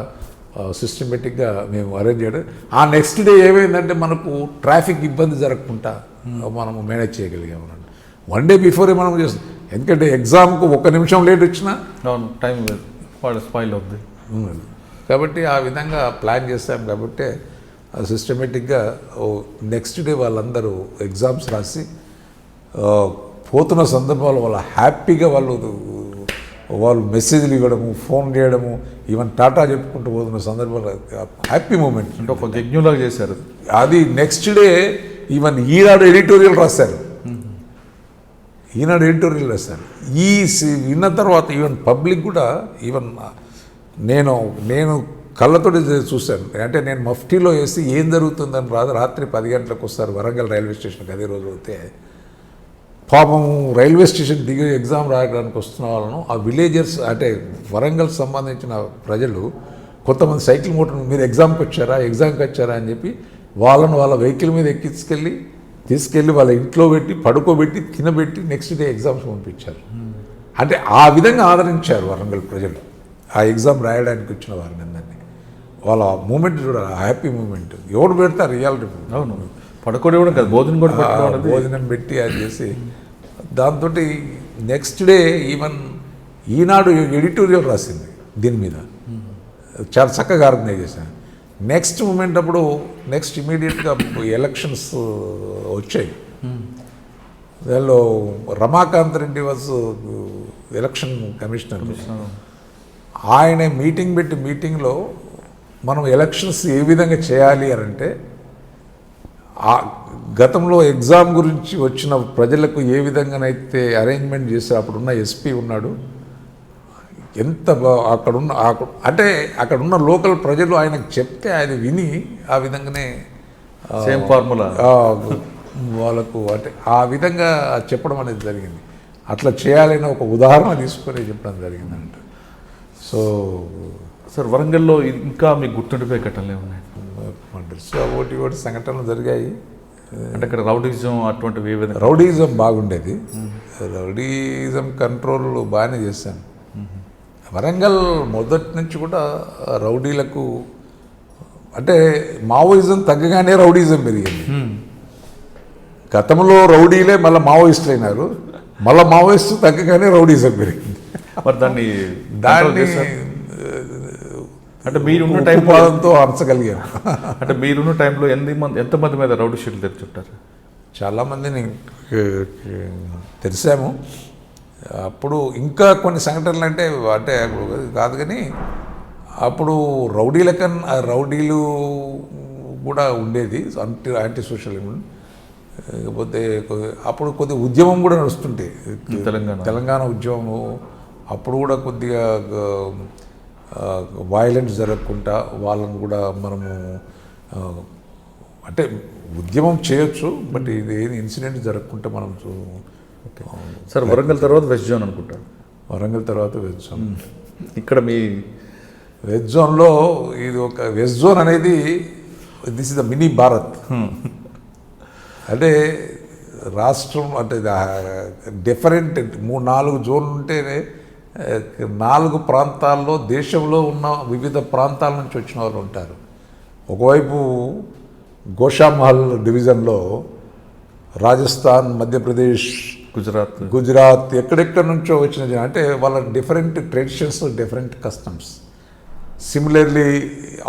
సిస్టమేటిక్గా మేము అరేంజ్ చేయడం. ఆ నెక్స్ట్ డే ఏమైందంటే మనకు ట్రాఫిక్ ఇబ్బంది జరగకుండా మనము మేనేజ్ చేయగలిగాము. 1 డే బిఫోరే మనం చేస్తాం. ఎందుకంటే ఎగ్జామ్కు 1 నిమిషం లేట్ వచ్చినా టైం స్పాయిల్ అవుతుంది కాబట్టి ఆ విధంగా ప్లాన్ చేస్తాం. కాబట్టి సిస్టమేటిక్గా నెక్స్ట్ డే వాళ్ళందరూ ఎగ్జామ్స్ రాసి పోతున్న సందర్భాలు వాళ్ళు హ్యాపీగా వాళ్ళు మెసేజ్లు ఇవ్వడము, ఫోన్ చేయడము, ఈవెన్ టాటా చెప్పుకుంటూ పోతున్న సందర్భాలు హ్యాపీ మూమెంట్. అంటే ఒక యజ్ఞంలాగా చేశారు అది. Next day even Eenadu editorial రాశారు. ఈ విన్న తర్వాత ఈవెన్ పబ్లిక్ కూడా ఈవెన్ నేను కళ్ళతోటి చూశాను. అంటే నేను మఫ్టీలో వేసి ఏం జరుగుతుందని రాత్రి 10 గంటలకు వస్తారు వరంగల్ రైల్వే స్టేషన్కి. అదే రోజు అయితే పాపం రైల్వే స్టేషన్ దిగి ఎగ్జామ్ రాయడానికి వస్తున్న వాళ్ళను ఆ విలేజర్స్ అంటే వరంగల్కి సంబంధించిన ప్రజలు కొంతమంది సైకిల్ మోటార్ మీరు ఎగ్జామ్కి వచ్చారా అని చెప్పి వాళ్ళను వాళ్ళ వెహికల్ మీద తీసుకెళ్ళి వాళ్ళ ఇంట్లో పెట్టి పడుకోబెట్టి తినబెట్టి నెక్స్ట్ డే ఎగ్జామ్స్ పంపించారు. అంటే ఆ విధంగా ఆదరించారు వరంగల్ ప్రజలు ఆ ఎగ్జామ్ రాయడానికి వచ్చిన వారిని అందరినీ. వాళ్ళ మూమెంట్ చూడాలి, హ్యాపీ మూమెంట్. ఎవరు పెడతారు రియాలిటీ? అవును, పడుకోవడం కూడా కాదు, భోజనం పెట్టి అది చేసి దాంతో next day even Eenadu editorial రాసింది దీని మీద. చాలా చక్కగా ఆర్గనైజ్ చేశాను. నెక్స్ట్ మూమెంట్ అప్పుడు నెక్స్ట్ ఇమీడియట్గా ఎలక్షన్స్ వచ్చాయి. దానిలో Ramakant Reddy was election commissioner. ఆయన మీటింగ్లో మనం ఎలక్షన్స్ ఏ విధంగా చేయాలి అని అంటే గతంలో ఎగ్జామ్ గురించి వచ్చిన ప్రజలకు ఏ విధంగానైతే అరేంజ్మెంట్ చేశారు. అప్పుడున్న ఎస్పీ ఉన్నాడు, ఎంత అక్కడున్న లోకల్ ప్రజలు ఆయనకు చెప్తే ఆయన విని ఆ విధంగానే సేమ్ ఫార్ములా వాళ్ళకు అంటే ఆ విధంగా చెప్పడం అనేది జరిగింది. అట్లా చేయాలని ఒక ఉదాహరణ తీసుకొని చెప్పడం జరిగిందంట. సో సార్ వరంగల్లో ఇంకా మీకు గుర్తుండిపోయే ఘటనలు ఉన్నాయి? ఒకటి సంఘటనలు జరిగాయి. అంటే అక్కడ రౌడీజం అటువంటివి ఏ విధంగా? రౌడీజం బాగుండేది. రౌడీజం కంట్రోల్ బాగానే చేశాను. వరంగల్ మొదటి నుంచి కూడా రౌడీలకు అంటే మావోయిజం తగ్గగానే రౌడీజం పెరిగింది. గతంలో రౌడీలే మళ్ళీ మావోయిస్టులు అయినారు, మళ్ళీ మావోయిస్టు తగ్గగానే రౌడీజం పెరిగింది. మరి దాన్ని అంటే మీరున్న టైంతో అరచగలిగాను. అంటే మీరున్న టైంలో ఎంతమంది మీద రౌడీ షీట్లు తెచ్చుంటారు? చాలామందిని తెరిచాము. అప్పుడు ఇంకా కొన్ని సంఘటనలు అంటే కాదు కానీ అప్పుడు రౌడీలు కూడా ఉండేది, యాంటీ సోషల్. లేకపోతే అప్పుడు కొద్దిగా ఉద్యమం కూడా నడుస్తుంటే తెలంగాణ ఉద్యమము. అప్పుడు కూడా కొద్దిగా వైలెన్స్ జరగకుండా వాళ్ళని కూడా మనము అంటే ఉద్యమం చేయొచ్చు, బట్ ఇది ఏది ఇన్సిడెంట్ జరగకుండా మనం సార్ వరంగల్ తర్వాత వెస్ట్ జోన్ అనుకుంటాను. వరంగల్ తర్వాత వెస్ట్ జోన్. ఇక్కడ మీ వెస్ట్ జోన్లో ఇది ఒక వెస్ట్ జోన్ అనేది this is the mini Bharat. అంటే రాష్ట్రం అంటే డిఫరెంట్ 3-4 జోన్లు ఉంటేనే 4 ప్రాంతాల్లో దేశంలో ఉన్న వివిధ ప్రాంతాల నుంచి వచ్చిన వాళ్ళు ఉంటారు. ఒకవైపు గోషామహల్ డివిజన్లో రాజస్థాన్, మధ్యప్రదేశ్, గుజరాత్ ఎక్కడెక్కడ నుంచో వచ్చిన జనం. అంటే వాళ్ళ different traditions, different customs. Similarly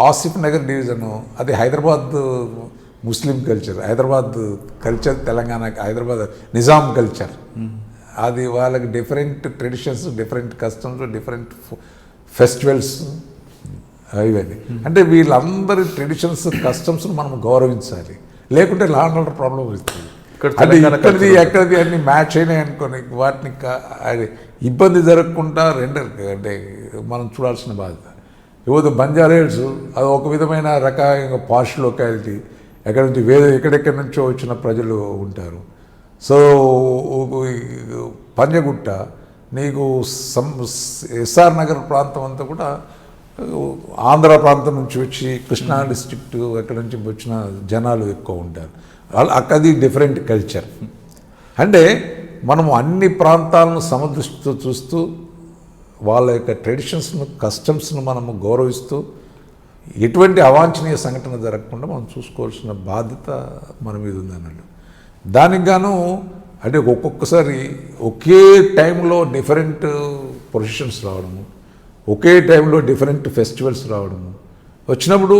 Asif Nagar division అది Hyderabad Muslim culture, Hyderabad culture, Telangana Hyderabad Nizam culture. అది వాళ్ళకి different traditions, different customs, different festivals ఇవన్నీ. అంటే వీళ్ళందరి ట్రెడిషన్స్, కస్టమ్స్ను మనం గౌరవించాలి, లేకుంటే లా అండ్ ఆర్డర్ ప్రాబ్లం వస్తుంది. అది ఇక్కడిది ఎక్కడిది అన్ని మ్యాచ్ అయినాయి అనుకోని వాటిని అది ఇబ్బంది జరగకుండా అంటే మనం చూడాల్సిన బాధ్యత. ఇవ్వదు బంజారా హిల్స్ అది ఒక విధమైన రకమైన పాష్ లొకాలిటీ, ఎక్కడి నుంచి ఎక్కడెక్కడి నుంచో వచ్చిన ప్రజలు ఉంటారు. సో పంజగుట్ట నీకు ఎస్ఆర్ నగర్ ప్రాంతం అంతా కూడా ఆంధ్ర ప్రాంతం నుంచి వచ్చి కృష్ణా డిస్ట్రిక్ట్ ఎక్కడి నుంచి వచ్చిన జనాలు ఎక్కువ ఉంటారు. అది డిఫరెంట్ కల్చర్. అంటే మనము అన్ని ప్రాంతాలను సమదృష్టితో చూస్తూ వాళ్ళ యొక్క ట్రెడిషన్స్ను, కస్టమ్స్ను మనము గౌరవిస్తూ ఎటువంటి అవాంఛనీయ సంఘటన జరగకుండా మనం చూసుకోవాల్సిన బాధ్యత మన మీద ఉందన్నాడు. దానికి గాను అంటే ఒక్కొక్కసారి ఒకే టైంలో డిఫరెంట్ పొజిషన్స్ రావడము, ఒకే టైంలో డిఫరెంట్ ఫెస్టివల్స్ రావడము వచ్చినప్పుడు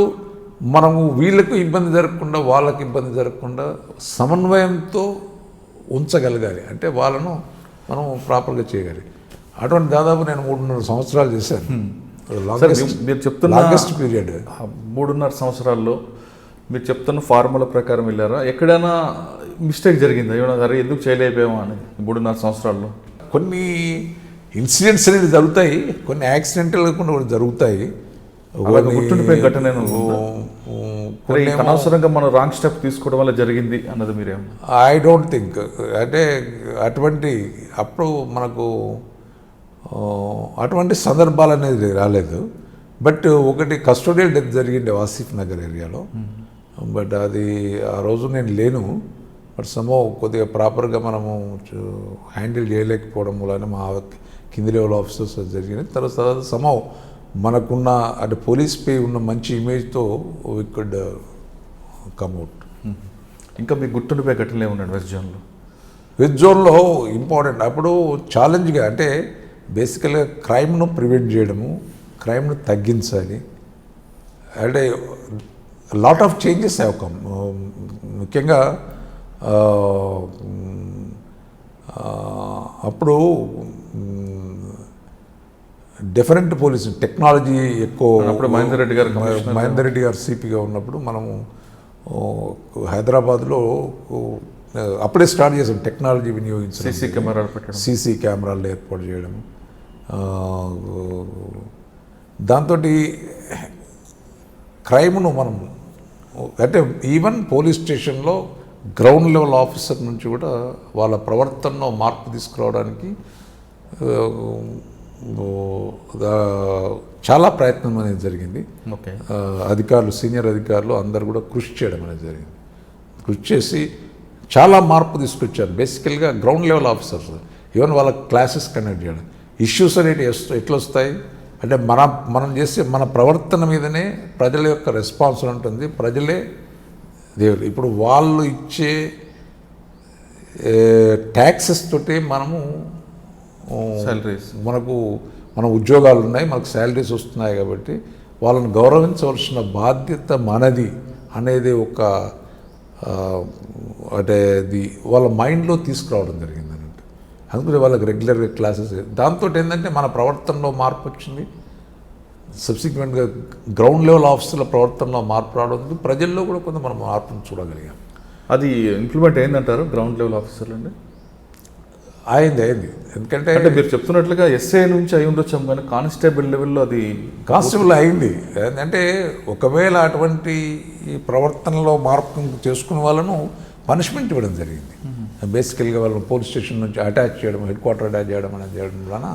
మనము వీళ్ళకు ఇబ్బంది జరగకుండా, వాళ్ళకి ఇబ్బంది జరగకుండా సమన్వయంతో ఉంచగలగాలి. అంటే వాళ్ళను మనం ప్రాపర్గా చేయగలి. అటువంటి దాదాపు నేను 3.5 సంవత్సరాలు చేశాను. మీరు చెప్తున్న లాంగెస్ట్ పీరియడ్ 3.5 సంవత్సరాల్లో మీరు చెప్తున్న ఫార్ములా ప్రకారం వెళ్ళారా? ఎక్కడైనా మిస్టేక్ జరిగిందా? ఏమైనా సరే ఎందుకు చేయలేకపోయామా అని 3.5 సంవత్సరాల్లో? కొన్ని ఇన్సిడెంట్స్ అనేవి జరుగుతాయి, కొన్ని యాక్సిడెంటల్ కూడా జరుగుతాయి. గుర్తుండిపోయే ఘటన అనవసరంగా మనం రాంగ్ స్టెప్ తీసుకోవడం వల్ల జరిగింది అన్నది మీరేమో? I don't think. అంటే అప్పుడు మనకు అటువంటి సందర్భాలు అనేది రాలేదు. బట్ ఒకటి కస్టోడియల్ డెత్ జరిగింది ఆసిఫ్ నగర్ ఏరియాలో. బట్ అది ఆ రోజు నేను లేను. బట్ సమో కొద్దిగా ప్రాపర్గా మనము హ్యాండిల్ చేయలేకపోవడం వలన మా కింది లెవెల్ ఆఫీసర్స్ జరిగింది. తర్వాత సమో మనకున్న అంటే పోలీస్ పే ఉన్న మంచి ఇమేజ్తో వి కుడ్ కమ్అవుట్. ఇంకా మీకు గుర్తుండిపోయే ఘటనలు ఏమున్నాడు వెస్ట్ జోన్లో ఇంపార్టెంట్ అప్పుడు ఛాలెంజ్గా అంటే బేసికల్గా క్రైమ్ను ప్రివెంట్ చేయడము, క్రైమ్ను తగ్గించాలి. అంటే lot of changes have come. ముఖ్యంగా అప్పుడు డిఫరెంట్ పోలీసు టెక్నాలజీ ఎక్కువ. మహేందర్ రెడ్డి గారు సిపిగా ఉన్నప్పుడు మనము హైదరాబాద్లో అప్పుడే స్టార్ట్ చేసాం టెక్నాలజీ వినియోగించడం, సీసీ కెమెరాలు ఏర్పాటు చేయడం. దాంతో క్రైమ్ను మనం అంటే ఈవెన్ పోలీస్ స్టేషన్లో గ్రౌండ్ లెవెల్ ఆఫీసర్ నుంచి కూడా వాళ్ళ ప్రవర్తనలో మార్పు తీసుకురావడానికి చాలా ప్రయత్నం అనేది జరిగింది. అధికారులు, సీనియర్ అధికారులు అందరు కూడా కృషి చేయడం అనేది జరిగింది. కృషి చేసి చాలా మార్పు తీసుకొచ్చారు. బేసికల్గా గ్రౌండ్ లెవెల్ ఆఫీసర్స్ ఈవెన్ వాళ్ళ క్లాసెస్ కండక్ట్ చేయడం. ఇష్యూస్ అనేవి ఎట్లా వస్తాయి అంటే మనం చేసే మన ప్రవర్తన మీదనే ప్రజల యొక్క రెస్పాన్స్ ఉంటుంది. ప్రజలే దేవుడు. ఇప్పుడు వాళ్ళు ఇచ్చే ట్యాక్సెస్ తోటి మనము సాలరీస్ మన ఉద్యోగాలు ఉన్నాయి, మనకు శాలరీస్ వస్తున్నాయి. కాబట్టి వాళ్ళని గౌరవించవలసిన బాధ్యత మనది అనేది ఒక అంటే అది వాళ్ళ మైండ్లో తీసుకురావడం జరిగింది అన్నట్టు. అందుకని వాళ్ళకి రెగ్యులర్గా క్లాసెస్. దాంతో ఏంటంటే మన ప్రవర్తనలో మార్పు వచ్చింది. సబ్సిక్వెంట్గా గ్రౌండ్ లెవెల్ ఆఫీసర్ల ప్రవర్తనలో మార్పు రావడం, ప్రజల్లో కూడా కొంత మనం మార్పును చూడగలిగాం. అది ఇంప్లిమెంట్ అయిందంటారు గ్రౌండ్ లెవెల్ ఆఫీసర్లు అండి? అయింది. ఎందుకంటే అంటే మీరు చెప్తున్నట్లుగా ఎస్ఐ నుంచి అయి ఉండొచ్చాం, కానీ కానిస్టేబుల్ లెవెల్లో అది కానిస్టేబుల్ అయింది. అంటే ఒకవేళ అటువంటి ప్రవర్తనలో మార్పు చేసుకునే వాళ్ళను పనిష్మెంట్ ఇవ్వడం జరిగింది. బేసికల్గా వాళ్ళని పోలీస్ స్టేషన్ నుంచి అటాచ్ చేయడం, హెడ్ క్వార్టర్ అటాచ్ చేయడం అనేది చేయడం వలన.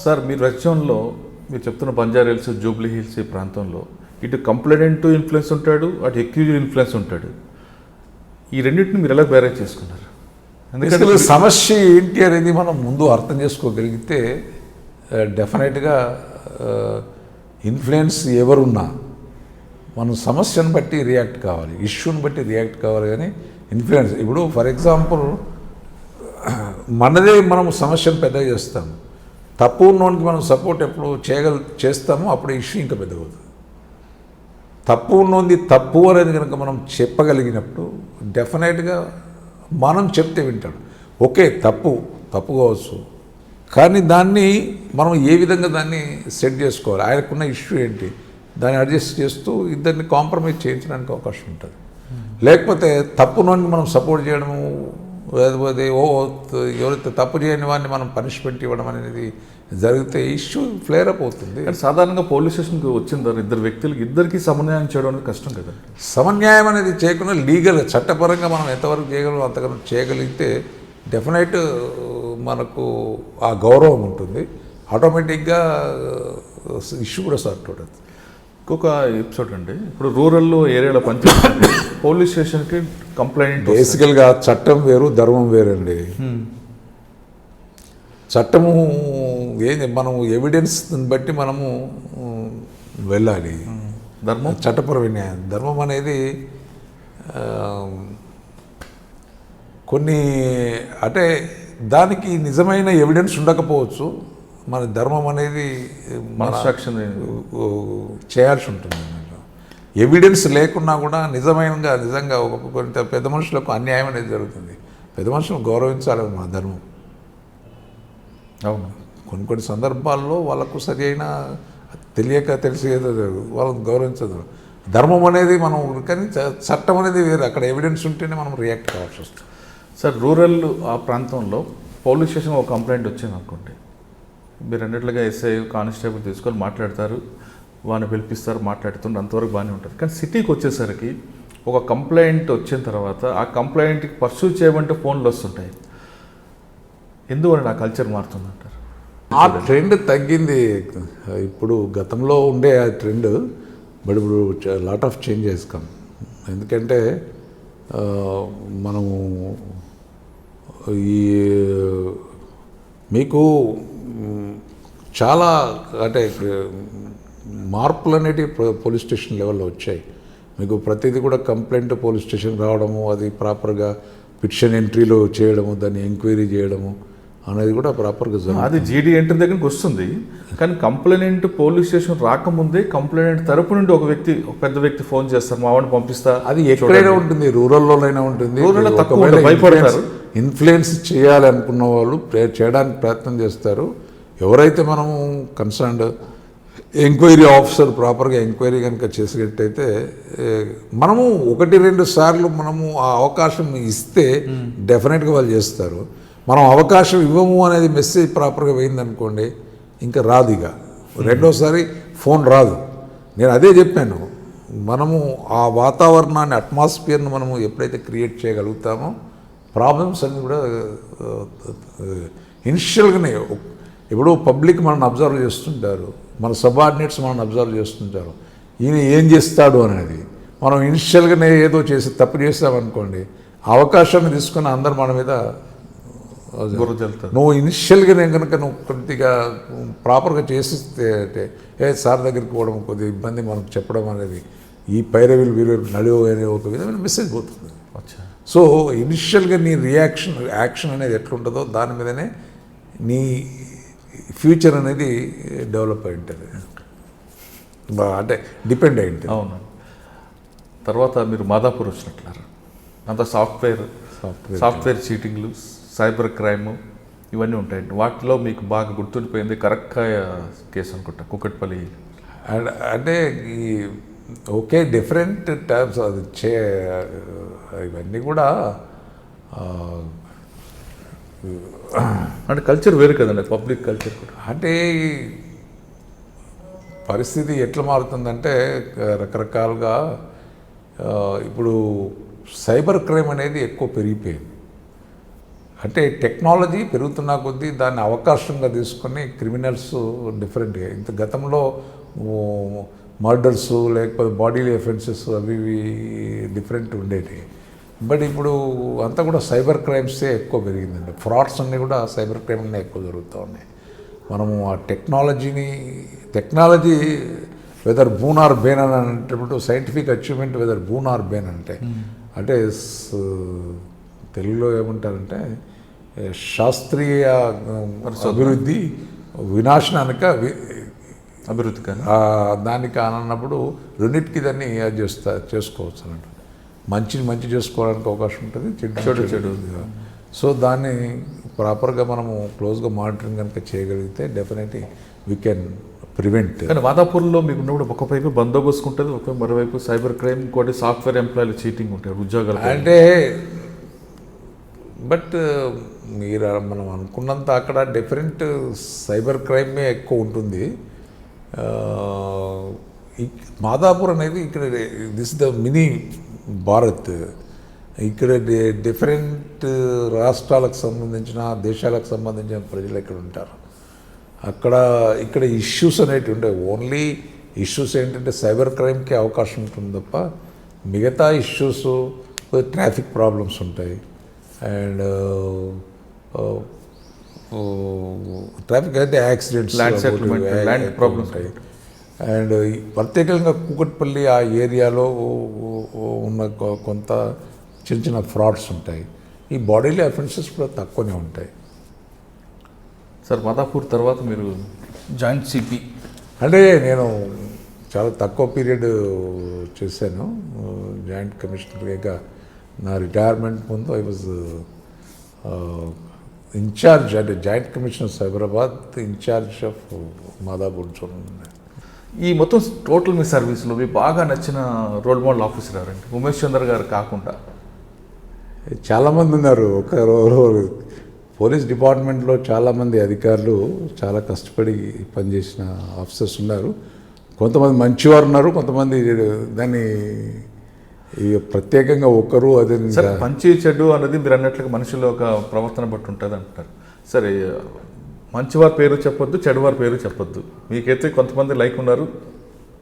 సార్ మీరు వెస్ట్ జోన్లో మీరు చెప్తున్న బంజారా హిల్స్, జూబ్లీ హిల్స్ ఈ ప్రాంతంలో ఇటు కంప్లైంట్ ఇన్ఫ్లుయెన్స్ ఉంటాడు, అటు అక్యూజ్డ్ ఇన్ఫ్లుయెన్స్ ఉంటాడు. ఈ రెండింటిని మీరు ఎలా బ్యారేజ్ చేసుకున్నారు? ఎందుకంటే సమస్య ఏంటి అనేది మనం ముందు అర్థం చేసుకోగలిగితే డెఫినెట్గా ఇన్ఫ్లుయెన్స్ ఎవరున్నా మనం సమస్యను బట్టి రియాక్ట్ కావాలి, ఇష్యూని బట్టి రియాక్ట్ కావాలి. కానీ ఇన్ఫ్లుయెన్స్ ఇప్పుడు ఫర్ ఎగ్జాంపుల్ మనదే మనం సమస్యను పెద్దగా చేస్తాం. తప్పు ఉన్నోనికి మనం సపోర్ట్ ఎప్పుడు చేస్తామో అప్పుడు ఇష్యూ ఇంకా పెద్దగా అవుతుంది. తప్పు ఉన్నది తప్పు అనేది కనుక మనం చెప్పగలిగినప్పుడు డెఫినెట్గా మనం చెప్తే వింటాడు. ఓకే, తప్పు కావచ్చు, కానీ దాన్ని మనం ఏ విధంగా దాన్ని సెట్ చేసుకోవాలి, ఆయనకున్న ఇష్యూ ఏంటి, దాన్ని అడ్జస్ట్ చేస్తూ ఇద్దరిని కాంప్రమైజ్ చేయించడానికి అవకాశం ఉంటుంది. లేకపోతే తప్పునోని మనం సపోర్ట్ చేయడము, లేకపోతే ఎవరైతే తప్పు చేయని వాడిని మనం పనిష్మెంట్ ఇవ్వడం అనేది జరిగితే ఇష్యూ ఫ్లేర్ అప్ అవుతుంది. కానీ సాధారణంగా పోలీస్ స్టేషన్కి వచ్చిన తర్వాత ఇద్దరికి సమన్వయం చేయడం అనేది కష్టం కదా. సమన్యాయం అనేది చేయకుండా లీగల్ చట్టపరంగా మనం ఎంతవరకు చేయగలం అంతవరకు చేయగలిగితే డెఫినెట్ మనకు ఆ గౌరవం ఉంటుంది. ఆటోమేటిక్గా ఇష్యూ కూడా సార్ట్ అవుతుంది. ఇంకొక ఎపిసోడ్ అండి, ఇప్పుడు రూరల్ ఏరియాలో పనిచేస్తుంది పోలీస్ స్టేషన్కి కంప్లైంట్ బేసికల్గా చట్టం వేరు ధర్మం వేరండి. చట్టము ఏంది, మనము ఎవిడెన్స్ బట్టి మనము వెళ్ళాలి. ధర్మం చట్టపరమైన న్యాయం. ధర్మం అనేది కొన్ని అంటే దానికి నిజమైన ఎవిడెన్స్ ఉండకపోవచ్చు. మన ధర్మం అనేది మనస్సాక్షి చేయాల్సి ఉంటుంది. ఎవిడెన్స్ లేకున్నా కూడా నిజంగా కొంత పెద్ద మనుషులకు అన్యాయం అనేది జరుగుతుంది. పెద్ద మనుషులను గౌరవించాలి మన ధర్మం. అవును, కొన్ని సందర్భాల్లో వాళ్ళకు సరి అయిన తెలిసి ఏదో వాళ్ళని గౌరవించదు. ధర్మం అనేది మనం, కానీ చట్టం అనేది వేరు. అక్కడ ఎవిడెన్స్ ఉంటేనే మనం రియాక్ట్ కావాల్సి వస్తుంది. సార్, రూరల్ ఆ ప్రాంతంలో పోలీస్ స్టేషన్ ఒక కంప్లైంట్ వచ్చింది అనుకోండి, మీరు అన్నట్లుగా ఎస్ఐ కానిస్టేబుల్ తీసుకొని మాట్లాడతారు, వాడిని పిలిపిస్తారు, మాట్లాడుతుంటే అంతవరకు బాగానే ఉంటుంది. కానీ సిటీకి వచ్చేసరికి ఒక కంప్లైంట్ వచ్చిన తర్వాత ఆ కంప్లైంట్కి పర్సూ చేయమంటే ఫోన్లు వస్తుంటాయి. ఎందువల్ల ఆ కల్చర్ మారుతుందంటారు? ఆ ట్రెండ్ తగ్గింది. ఇప్పుడు గతంలో ఉండే ఆ ట్రెండ్, బట్ ఇప్పుడు లాట్ ఆఫ్ చేంజ్ చేసుకాం. ఎందుకంటే మనము ఈ మీకు చాలా అంటే మార్పులు అనేటివి పోలీస్ స్టేషన్ లెవెల్లో వచ్చాయి. మీకు ప్రతిదీ కూడా కంప్లైంట్ పోలీస్ స్టేషన్ రావడము, అది ప్రాపర్గా పిటిషన్ ఎంట్రీలో చేయడము, దాన్ని ఎంక్వైరీ చేయడము అనేది కూడా ప్రాపర్గా జరుగుతుంది. అది జీడీ ఎంట్రీ దగ్గరికి వస్తుంది. కానీ కంప్లైంట్ పోలీస్ స్టేషన్ రాకముందే కంప్లైంట్ తరపు నుండి ఒక పెద్ద వ్యక్తి ఫోన్ చేస్తారు, మా వాడిని పంపిస్తా. అది ఎక్కడైనా ఉంటుంది, రూరల్లోనైనా ఉంటుంది. రూరల్లో తక్కువ భయపడతారు. ఇన్ఫ్లుయెన్స్ చేయాలి అనుకున్న వాళ్ళు చేయడానికి ప్రయత్నం చేస్తారు. ఎవరైతే మనము కన్సర్న్డ్ ఎంక్వైరీ ఆఫీసర్ ప్రాపర్గా ఎంక్వైరీ కనుక చేసేటట్టయితే మనము 1-2 సార్లు మనము ఆ అవకాశం ఇస్తే డెఫినెట్గా వాళ్ళు చేస్తారు. మనం అవకాశం ఇవ్వము అనేది మెసేజ్ ప్రాపర్గా పోయిందనుకోండి, ఇంకా రాదు. ఇక రెండోసారి ఫోన్ రాదు. నేను అదే చెప్పాను, మనము ఆ వాతావరణాన్ని, అట్మాస్ఫియర్ను మనము ఎప్పుడైతే క్రియేట్ చేయగలుగుతామో ప్రాబ్లమ్స్ అన్నీ కూడా ఇనిషియల్గానే. ఇప్పుడు పబ్లిక్ మనల్ని అబ్జర్వ్ చేస్తుంటారు, మన సబార్డినేట్స్ మనల్ని అబ్జర్వ్ చేస్తుంటారు, ఈయన ఏం చేస్తాడు అనేది. మనం ఇనిషియల్గానే ఏదో తప్పు చేస్తామనుకోండి, అవకాశాన్ని తీసుకుని అందరు మన మీద నువ్వు ఇనిషియల్గా నేను కనుక నువ్వు కొద్దిగా ప్రాపర్గా చేసిస్తే అంటే సార్ దగ్గరికి పోవడం కొద్దిగా ఇబ్బంది, మనకు చెప్పడం అనేది ఈ పైరవీలు వీరు నడివ అనే ఒక విధమైన మెసేజ్ పోతుంది. సో ఇనిషియల్గా నీ యాక్షన్ అనేది ఎట్లుంటుందో దాని మీదనే నీ ఫ్యూచర్ అనేది డెవలప్ అయి ఉంటుంది, అంటే డిపెండ్ అయి ఉంటుంది. అవును. తర్వాత మీరు మాదాపూర్ వచ్చినట్లన్నారు, అంత సాఫ్ట్వేర్ చీటింగ్లు, సైబర్ క్రైమ్ ఇవన్నీ ఉంటాయండి. వాటిలో మీకు బాగా గుర్తుండిపోయింది కరక్కాయ కేసు అనుకుంటా, కుకట్పల్లి. అంటే ఈ ఓకే, డిఫరెంట్ టైప్స్ అది ఇవన్నీ కూడా అంటే కల్చర్ వేరు కదండి, పబ్లిక్ కల్చర్ కూడా. అంటే పరిస్థితి ఎట్లా మారుతుందంటే రకరకాలుగా ఇప్పుడు సైబర్ క్రైమ్ అనేది ఎక్కువ పెరిగిపోయింది. అంటే టెక్నాలజీ పెరుగుతున్న కొద్దీ దాన్ని అవకాశంగా తీసుకొని క్రిమినల్స్ డిఫరెంట్గా, ఇంత గతంలో మర్డర్స్ లేకపోతే బాడీలీ అఫెన్సెస్ అవి డిఫరెంట్ ఉండేవి. బట్ ఇప్పుడు అంతా కూడా సైబర్ క్రైమ్సే ఎక్కువ పెరిగిందండి. ఫ్రాడ్స్ అన్నీ కూడా సైబర్ క్రైమ్నే ఎక్కువ జరుగుతూ ఉన్నాయి. మనము ఆ technology whether boon or bane అని అంటే scientific achievement whether boon or bane అంటే తెలుగులో ఏమంటారంటే శాస్త్రీయ అభివృద్ధి వినాశనానిక అభివృద్ధి కానీ దానికి అన్నప్పుడు రెండింటికి దాన్ని చేసుకోవచ్చు అన్నట్టు. మంచి చేసుకోవడానికి అవకాశం ఉంటుంది, చెడు. సో దాన్ని ప్రాపర్గా మనము క్లోజ్గా మానిటరింగ్ కనుక చేయగలిగితే డెఫినెట్లీ వీ కెన్ ప్రివెంట్. కానీ మాదాపూర్లో మీకు ఉన్నప్పుడు ఒకవైపు బందోబస్తు ఉంటుంది, ఒక మరోవైపు సైబర్ క్రైమ్, ఇంకోటి సాఫ్ట్వేర్ ఎంప్లాయీలు చీటింగ్ ఉంటాయి ఉద్యోగాలు అంటే. బట్ మనం అనుకున్నంత అక్కడ డిఫరెంట్ సైబర్ క్రైమే ఎక్కువ ఉంటుంది. మాదాపూర్ అనేది ఇక్కడ దిస్ ద మినీ భారత్. ఇక్కడ డిఫరెంట్ రాష్ట్రాలకు సంబంధించిన దేశాలకు సంబంధించిన ప్రజలు ఇక్కడ ఉంటారు. ఇక్కడ ఇష్యూస్ అనేటివి ఉంటాయి. ఓన్లీ ఇష్యూస్ ఏంటంటే సైబర్ క్రైమ్కి అవకాశం ఉంటుంది తప్ప మిగతా ఇష్యూస్ ట్రాఫిక్ ప్రాబ్లమ్స్ ఉంటాయి. అండ్ ట్రాఫిక్ అయితే యాక్సిడెంట్స్, ల్యాండ్ ప్రాబ్లమ్స్ ఉంటాయి. అండ్ ప్రత్యేకంగా కూకట్పల్లి ఆ ఏరియాలో ఉన్న కొంత చిన్న ఫ్రాడ్స్ ఉంటాయి. ఈ బాడీలీ అఫెన్సెస్ కూడా తక్కువనే ఉంటాయి. సార్ మాదాపూర్ తర్వాత మీరు జాయింట్ సిపి అంటే నేను చాలా తక్కువ పీరియడ్ చేశాను జాయింట్ కమిషనర్గా. నా రిటైర్మెంట్ ముందు ఐ వాజ్ ఇన్ఛార్జ్, అంటే joint commissioner Cyberabad, incharge of Madhapur zone. ఈ మొత్తం టోటల్ మీ సర్వీస్లో మీ బాగా నచ్చిన రోల్ మోడల్ ఆఫీసర్ ఎవరండి? ఉమేష్ చంద్ర గారు కాకుండా చాలామంది ఉన్నారు. పోలీస్ డిపార్ట్మెంట్లో చాలామంది అధికారులు చాలా కష్టపడి పనిచేసిన ఆఫీసర్స్ ఉన్నారు. కొంతమంది మంచివారు ఉన్నారు, కొంతమంది దాన్ని ప్రత్యేకంగా ఒకరు అదే. సరే, మంచి చెడు అనేది మీరు అన్నట్లుగా మనుషుల ఒక ప్రవర్తన బట్టి ఉంటుంది అంటారు. సరే, మంచివారి పేరు చెప్పొద్దు, చెడువారి పేరు చెప్పొద్దు. మీకైతే కొంతమంది లైక్ ఉన్నారు,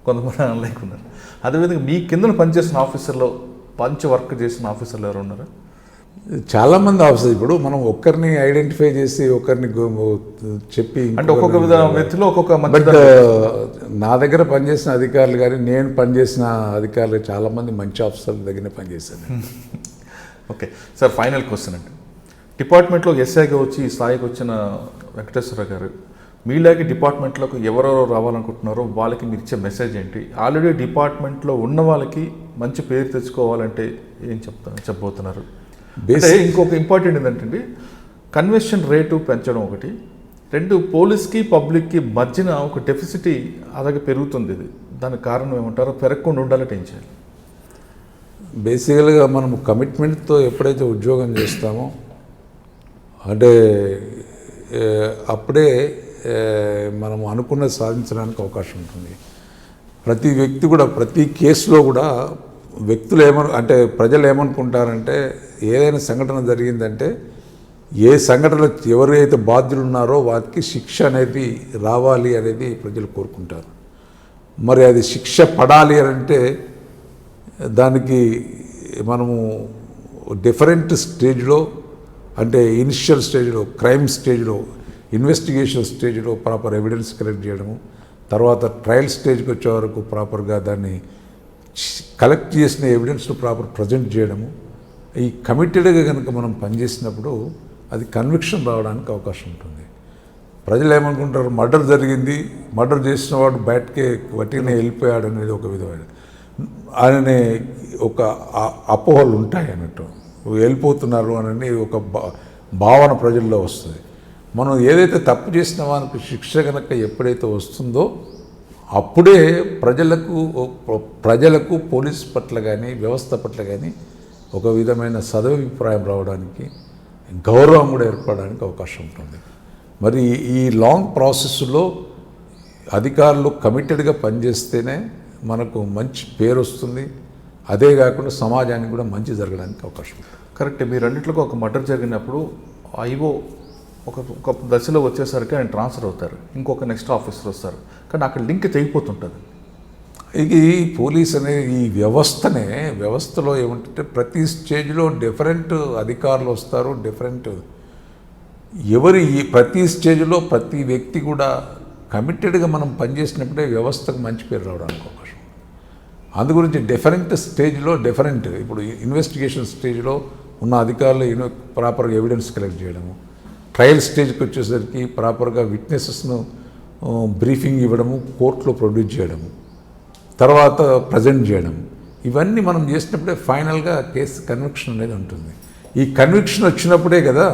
కొంతమంది అన్లైక్ ఉన్నారు. అదేవిధంగా మీ కింద పనిచేసిన ఆఫీసర్లో మంచి వర్క్ చేసిన ఆఫీసర్లు ఎవరు ఉన్నారా? చాలామంది ఆఫీసర్. ఇప్పుడు మనం ఒక్కరిని ఐడెంటిఫై చేసి ఒకరిని చెప్పి అంటే ఒక్కొక్క వ్యక్తిలో ఒక్కొక్క. బట్ నా దగ్గర పనిచేసిన అధికారులు కానీ నేను పనిచేసిన అధికారులు చాలామంది మంచి ఆఫీసర్ల దగ్గర పనిచేశాను. ఓకే సార్, ఫైనల్ క్వశ్చన్ అండి. డిపార్ట్మెంట్లో ఎస్ఐగా వచ్చి ఈ స్థాయికి వచ్చిన వెంకటేశ్వర గారు, మీలాగే డిపార్ట్మెంట్లోకి ఎవరెవరు రావాలనుకుంటున్నారో వాళ్ళకి మీరు ఇచ్చే మెసేజ్ ఏంటి? ఆల్రెడీ డిపార్ట్మెంట్లో ఉన్న వాళ్ళకి మంచి పేరు తెచ్చుకోవాలంటే ఏం చెప్పబోతున్నారు? ఇంకొక ఇంపార్టెంట్ ఏంటంటే కన్వర్షన్ రేటు పెంచడం ఒకటి, రెండు పోలీస్కి పబ్లిక్కి మధ్యన ఒక డెఫిసిటీ అలాగే పెరుగుతుంది. ఇది దానికి కారణం ఏమంటారో? పెరగకుండా ఉండాలంటే ఏం చేయాలి? బేసికల్గా మనం కమిట్మెంట్తో ఎప్పుడైతే ఉద్యోగం చేస్తామో అంటే అప్పుడే మనం అనుకున్నది సాధించడానికి అవకాశం ఉంటుంది. ప్రతి వ్యక్తి కూడా ప్రతి కేసులో కూడా వ్యక్తులు అంటే ప్రజలు ఏమనుకుంటారంటే ఏదైనా సంఘటన జరిగిందంటే ఏ సంఘటన ఎవరైతే బాధ్యులు ఉన్నారో వారికి శిక్ష అనేది రావాలి అనేది ప్రజలు కోరుకుంటారు. మరి అది శిక్ష పడాలి అని అంటే దానికి మనము డిఫరెంట్ స్టేజ్లో, అంటే ఇనిషియల్ స్టేజ్లో, క్రైమ్ స్టేజ్లో, ఇన్వెస్టిగేషన్ స్టేజ్లో ప్రాపర్ ఎవిడెన్స్ కలెక్ట్ చేయడము, తర్వాత ట్రయల్ స్టేజ్కి వచ్చే వరకు ప్రాపర్గా దాన్ని కలెక్ట్ చేసిన ఎవిడెన్స్ను ప్రాపర్ ప్రజెంట్ చేయడము. ఈ కమిటెడ్గా కనుక మనం పనిచేసినప్పుడు అది కన్విక్షన్ రావడానికి అవకాశం ఉంటుంది. ప్రజలు ఏమనుకుంటారు, మర్డర్ జరిగింది, మర్డర్ చేసిన వాడు బయటకే వట్టినే వెళ్ళిపోయాడు అనేది ఒక విధమైన ఆయననే ఒక అపోహలు ఉంటాయి అన్నట్టు, వెళ్ళిపోతున్నారు అని ఒక భావన ప్రజల్లో వస్తుంది. మనం ఏదైతే తప్పు చేసిన వానికి శిక్ష కనుక ఎప్పుడైతే వస్తుందో అప్పుడే ప్రజలకు పోలీస్ పట్ల కానీ వ్యవస్థ పట్ల కానీ ఒక విధమైన సదభిప్రాయం రావడానికి, గౌరవం కూడా ఏర్పడడానికి అవకాశం ఉంటుంది. మరి ఈ లాంగ్ ప్రాసెస్లో అధికారులు కమిటెడ్గా పనిచేస్తేనే మనకు మంచి పేరు వస్తుంది. అదే కాకుండా సమాజానికి కూడా మంచి జరగడానికి అవకాశం ఉంటుంది. కరెక్ట్. మీరు అన్నింటిలో ఒక మర్డర్ జరిగినప్పుడు ఐఓ ఒక దశలో వచ్చేసరికి ఆయన ట్రాన్స్ఫర్ అవుతారు, ఇంకొక నెక్స్ట్ ఆఫీసర్ వస్తారు, కానీ అక్కడ లింక్ తెగిపోతుంటుంది. ఇది పోలీస్ అనే ఈ వ్యవస్థలో ఏమంటే ప్రతి స్టేజ్లో డిఫరెంట్ అధికారులు వస్తారు, డిఫరెంట్ ప్రతి స్టేజ్లో ప్రతి వ్యక్తి కూడా కమిటెడ్గా మనం పనిచేసినప్పుడే వ్యవస్థకు మంచి పేరు రావడానికి అవకాశం. అందు గురించి డిఫరెంట్ స్టేజ్లో ఇప్పుడు ఇన్వెస్టిగేషన్ స్టేజ్లో ఉన్న అధికారులు ప్రాపర్గా ఎవిడెన్స్ కలెక్ట్ చేయడము, ట్రయల్ స్టేజ్కి వచ్చేసరికి ప్రాపర్గా విట్నెసెస్ను బ్రీఫింగ్ ఇవ్వడము, కోర్టులో ప్రొడ్యూస్ చేయడము, తర్వాత ప్రజెంట్ చేయడం, ఇవన్నీ మనం చేసినప్పుడే ఫైనల్గా కేసు కన్విక్షన్ అనేది ఉంటుంది. ఈ కన్విక్షన్ వచ్చినప్పుడే కదా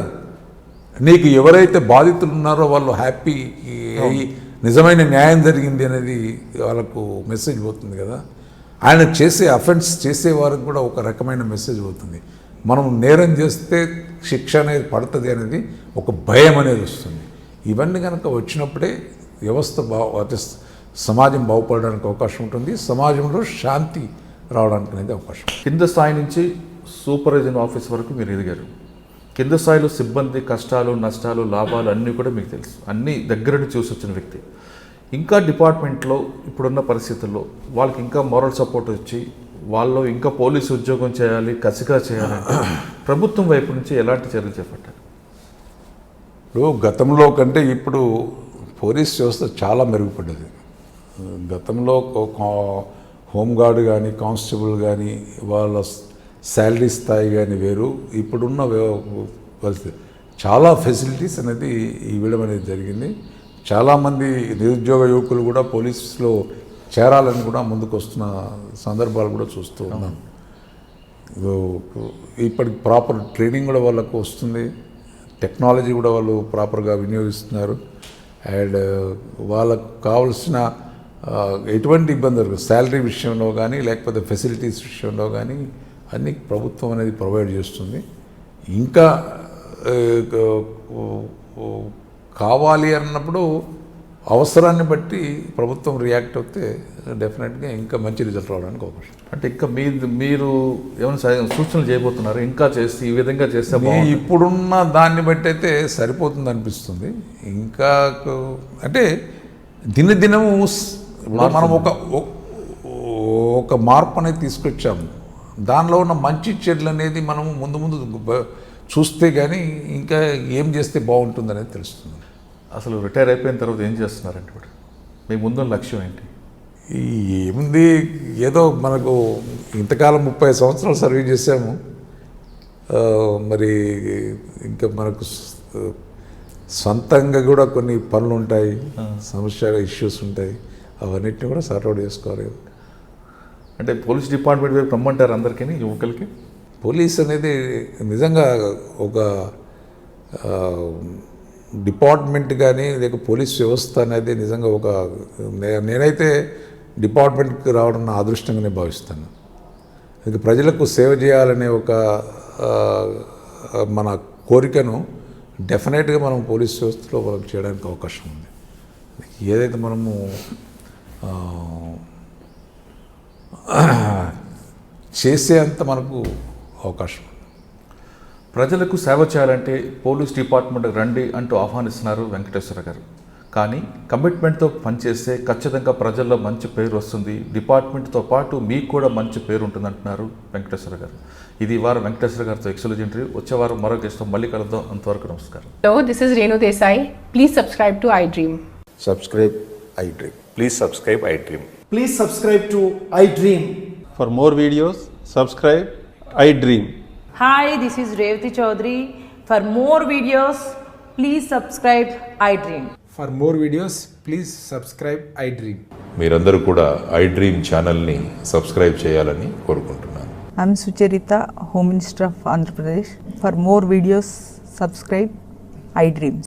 నీకు ఎవరైతే బాధితులు ఉన్నారో వాళ్ళు హ్యాపీ అయ్యి నిజమైన న్యాయం జరిగింది అనేది వాళ్ళకు మెసేజ్ పోతుంది కదా. ఆయన చేసే అఫెన్స్ చేసే వారికి కూడా ఒక రకమైన మెసేజ్ పోతుంది. మనం నేరం చేస్తే శిక్ష అనేది పడుతుంది అనేది ఒక భయం అనేది వస్తుంది. ఇవన్నీ కనుక వచ్చినప్పుడే వ్యవస్థ సమాజం బాగుపడడానికి అవకాశం ఉంటుంది, సమాజంలో శాంతి రావడానికి అనేది అవకాశం. కింద స్థాయి నుంచి సూపర్వైజన్ ఆఫీస్ వరకు మీరు ఎదిగారు. కింద స్థాయిలో సిబ్బంది కష్టాలు, నష్టాలు, లాభాలు అన్నీ కూడా మీకు తెలుసు. అన్నీ దగ్గరని చూసి వచ్చిన వ్యక్తి. ఇంకా డిపార్ట్మెంట్లో ఇప్పుడున్న పరిస్థితుల్లో వాళ్ళకి ఇంకా మోరల్ సపోర్ట్ వచ్చి వాళ్ళు ఇంకా పోలీసు ఉద్యోగం చేయాలి, కసిగా చేయాలంటే ప్రభుత్వం వైపు నుంచి ఎలాంటి చర్యలు చేపట్టారు? ఇప్పుడు గతంలో కంటే ఇప్పుడు పోలీస్ వ్యవస్థ చాలా మెరుగుపడ్డది. గతంలో హోంగార్డ్ కానీ, కానిస్టేబుల్ కానీ వాళ్ళ శాలరీ స్థాయి కానీ వేరు. ఇప్పుడున్న పరిస్థితి చాలా ఫెసిలిటీస్ అనేది ఇవ్వడం అనేది జరిగింది. చాలామంది నిరుద్యోగ యువకులు కూడా పోలీసులో చేరాలని కూడా ముందుకు వస్తున్న సందర్భాలు కూడా చూస్తూ ఉన్నాం. ఇప్పటికి ప్రాపర్ ట్రైనింగ్ కూడా వాళ్ళకు వస్తుంది, టెక్నాలజీ కూడా వాళ్ళు ప్రాపర్గా వినియోగిస్తున్నారు. అండ్ వాళ్ళకు కావాల్సిన ఎటువంటి ఇబ్బంది జరగదు, శాలరీ విషయంలో కానీ లేకపోతే ఫెసిలిటీస్ విషయంలో కానీ అన్నీ ప్రభుత్వం అనేది ప్రొవైడ్ చేస్తుంది. ఇంకా కావాలి అన్నప్పుడు అవసరాన్ని బట్టి ప్రభుత్వం రియాక్ట్ అవుతే డెఫినెట్గా ఇంకా మంచి రిజల్ట్ రావడానికి అవకాశం. అంటే ఇంకా మీరు ఏమైనా సూచనలు చేయబోతున్నారు? ఇంకా చేస్తే ఈ విధంగా చేస్తే ఇప్పుడున్న దాన్ని బట్టి అయితే సరిపోతుంది అనిపిస్తుంది. ఇంకా అంటే దినదినము మనం ఒక మార్పు అనేది తీసుకొచ్చాము. దానిలో ఉన్న మంచి చెడులు అనేది మనము ముందు ముందు చూస్తే కానీ ఇంకా ఏం చేస్తే బాగుంటుంది అనేది తెలుస్తుంది. అసలు రిటైర్ అయిపోయిన తర్వాత ఏం చేస్తున్నారంటే ఇప్పుడు మీ ముందున్న లక్ష్యం ఏంటి? ఏముంది, ఏదో మనకు ఇంతకాలం 30 సంవత్సరాలు సర్వీస్ చేసాము. మరి ఇంకా మనకు సొంతంగా కూడా కొన్ని పనులు ఉంటాయి, సమస్య ఇష్యూస్ ఉంటాయి, అవన్నిటిని కూడా సార్ట్అవుట్ చేసుకోవాలి. అంటే పోలీస్ డిపార్ట్మెంట్ వైపు రమ్మంటారు అందరికీ, యువకులకి? పోలీస్ అనేది నిజంగా ఒక డిపార్ట్మెంట్ కానీ లేక పోలీస్ వ్యవస్థ అనేది నిజంగా ఒక నేనైతే డిపార్ట్మెంట్కి రావడం నా అదృష్టంగానే భావిస్తాను. ఇక ప్రజలకు సేవ చేయాలనే ఒక మన కోరికను డెఫినెట్గా మనం పోలీస్ వ్యవస్థలో మనం చేయడానికి అవకాశం ఉంది. ఏదైతే మనము చేసేంత మనకు అవకాశం ఉంది. ప్రజలకు సేవ చేయాలంటే పోలీస్ డిపార్ట్మెంట్కి రండి అంటూ ఆహ్వానిస్తున్నారు వెంకటేశ్వర గారు. కానీ కమిట్మెంట్తో పనిచేస్తే ఖచ్చితంగా ప్రజల్లో మంచి పేరు వస్తుంది, డిపార్ట్మెంట్తో పాటు మీకు కూడా మంచి పేరు ఉంటుంది అంటున్నారు వెంకటేశ్వర గారు. ఇది వారం వెంకటేశ్వర గారితో ఎక్స్క్లూజివ్ ఇంటర్వ్యూ. వచ్చే వారం మరో గెస్ట్తో మళ్ళీ కలుద్దాం. అంతవరకు నమస్కారం. Hello, this is Renu Desai. Please subscribe to iDream. Subscribe iDream. Please subscribe iDream. Please subscribe to iDream. For more videos, subscribe iDream. Hi, this is Revati Chaudhary. For more videos, please subscribe iDream. For more videos, please subscribe iDream. మీరందరూ కూడా iDream ఛానల్ని subscribe చేయాలని కోరుకుంటున్నాను. I'm Sucharita, Home Minister of Andhra Pradesh. For more videos, subscribe iDream.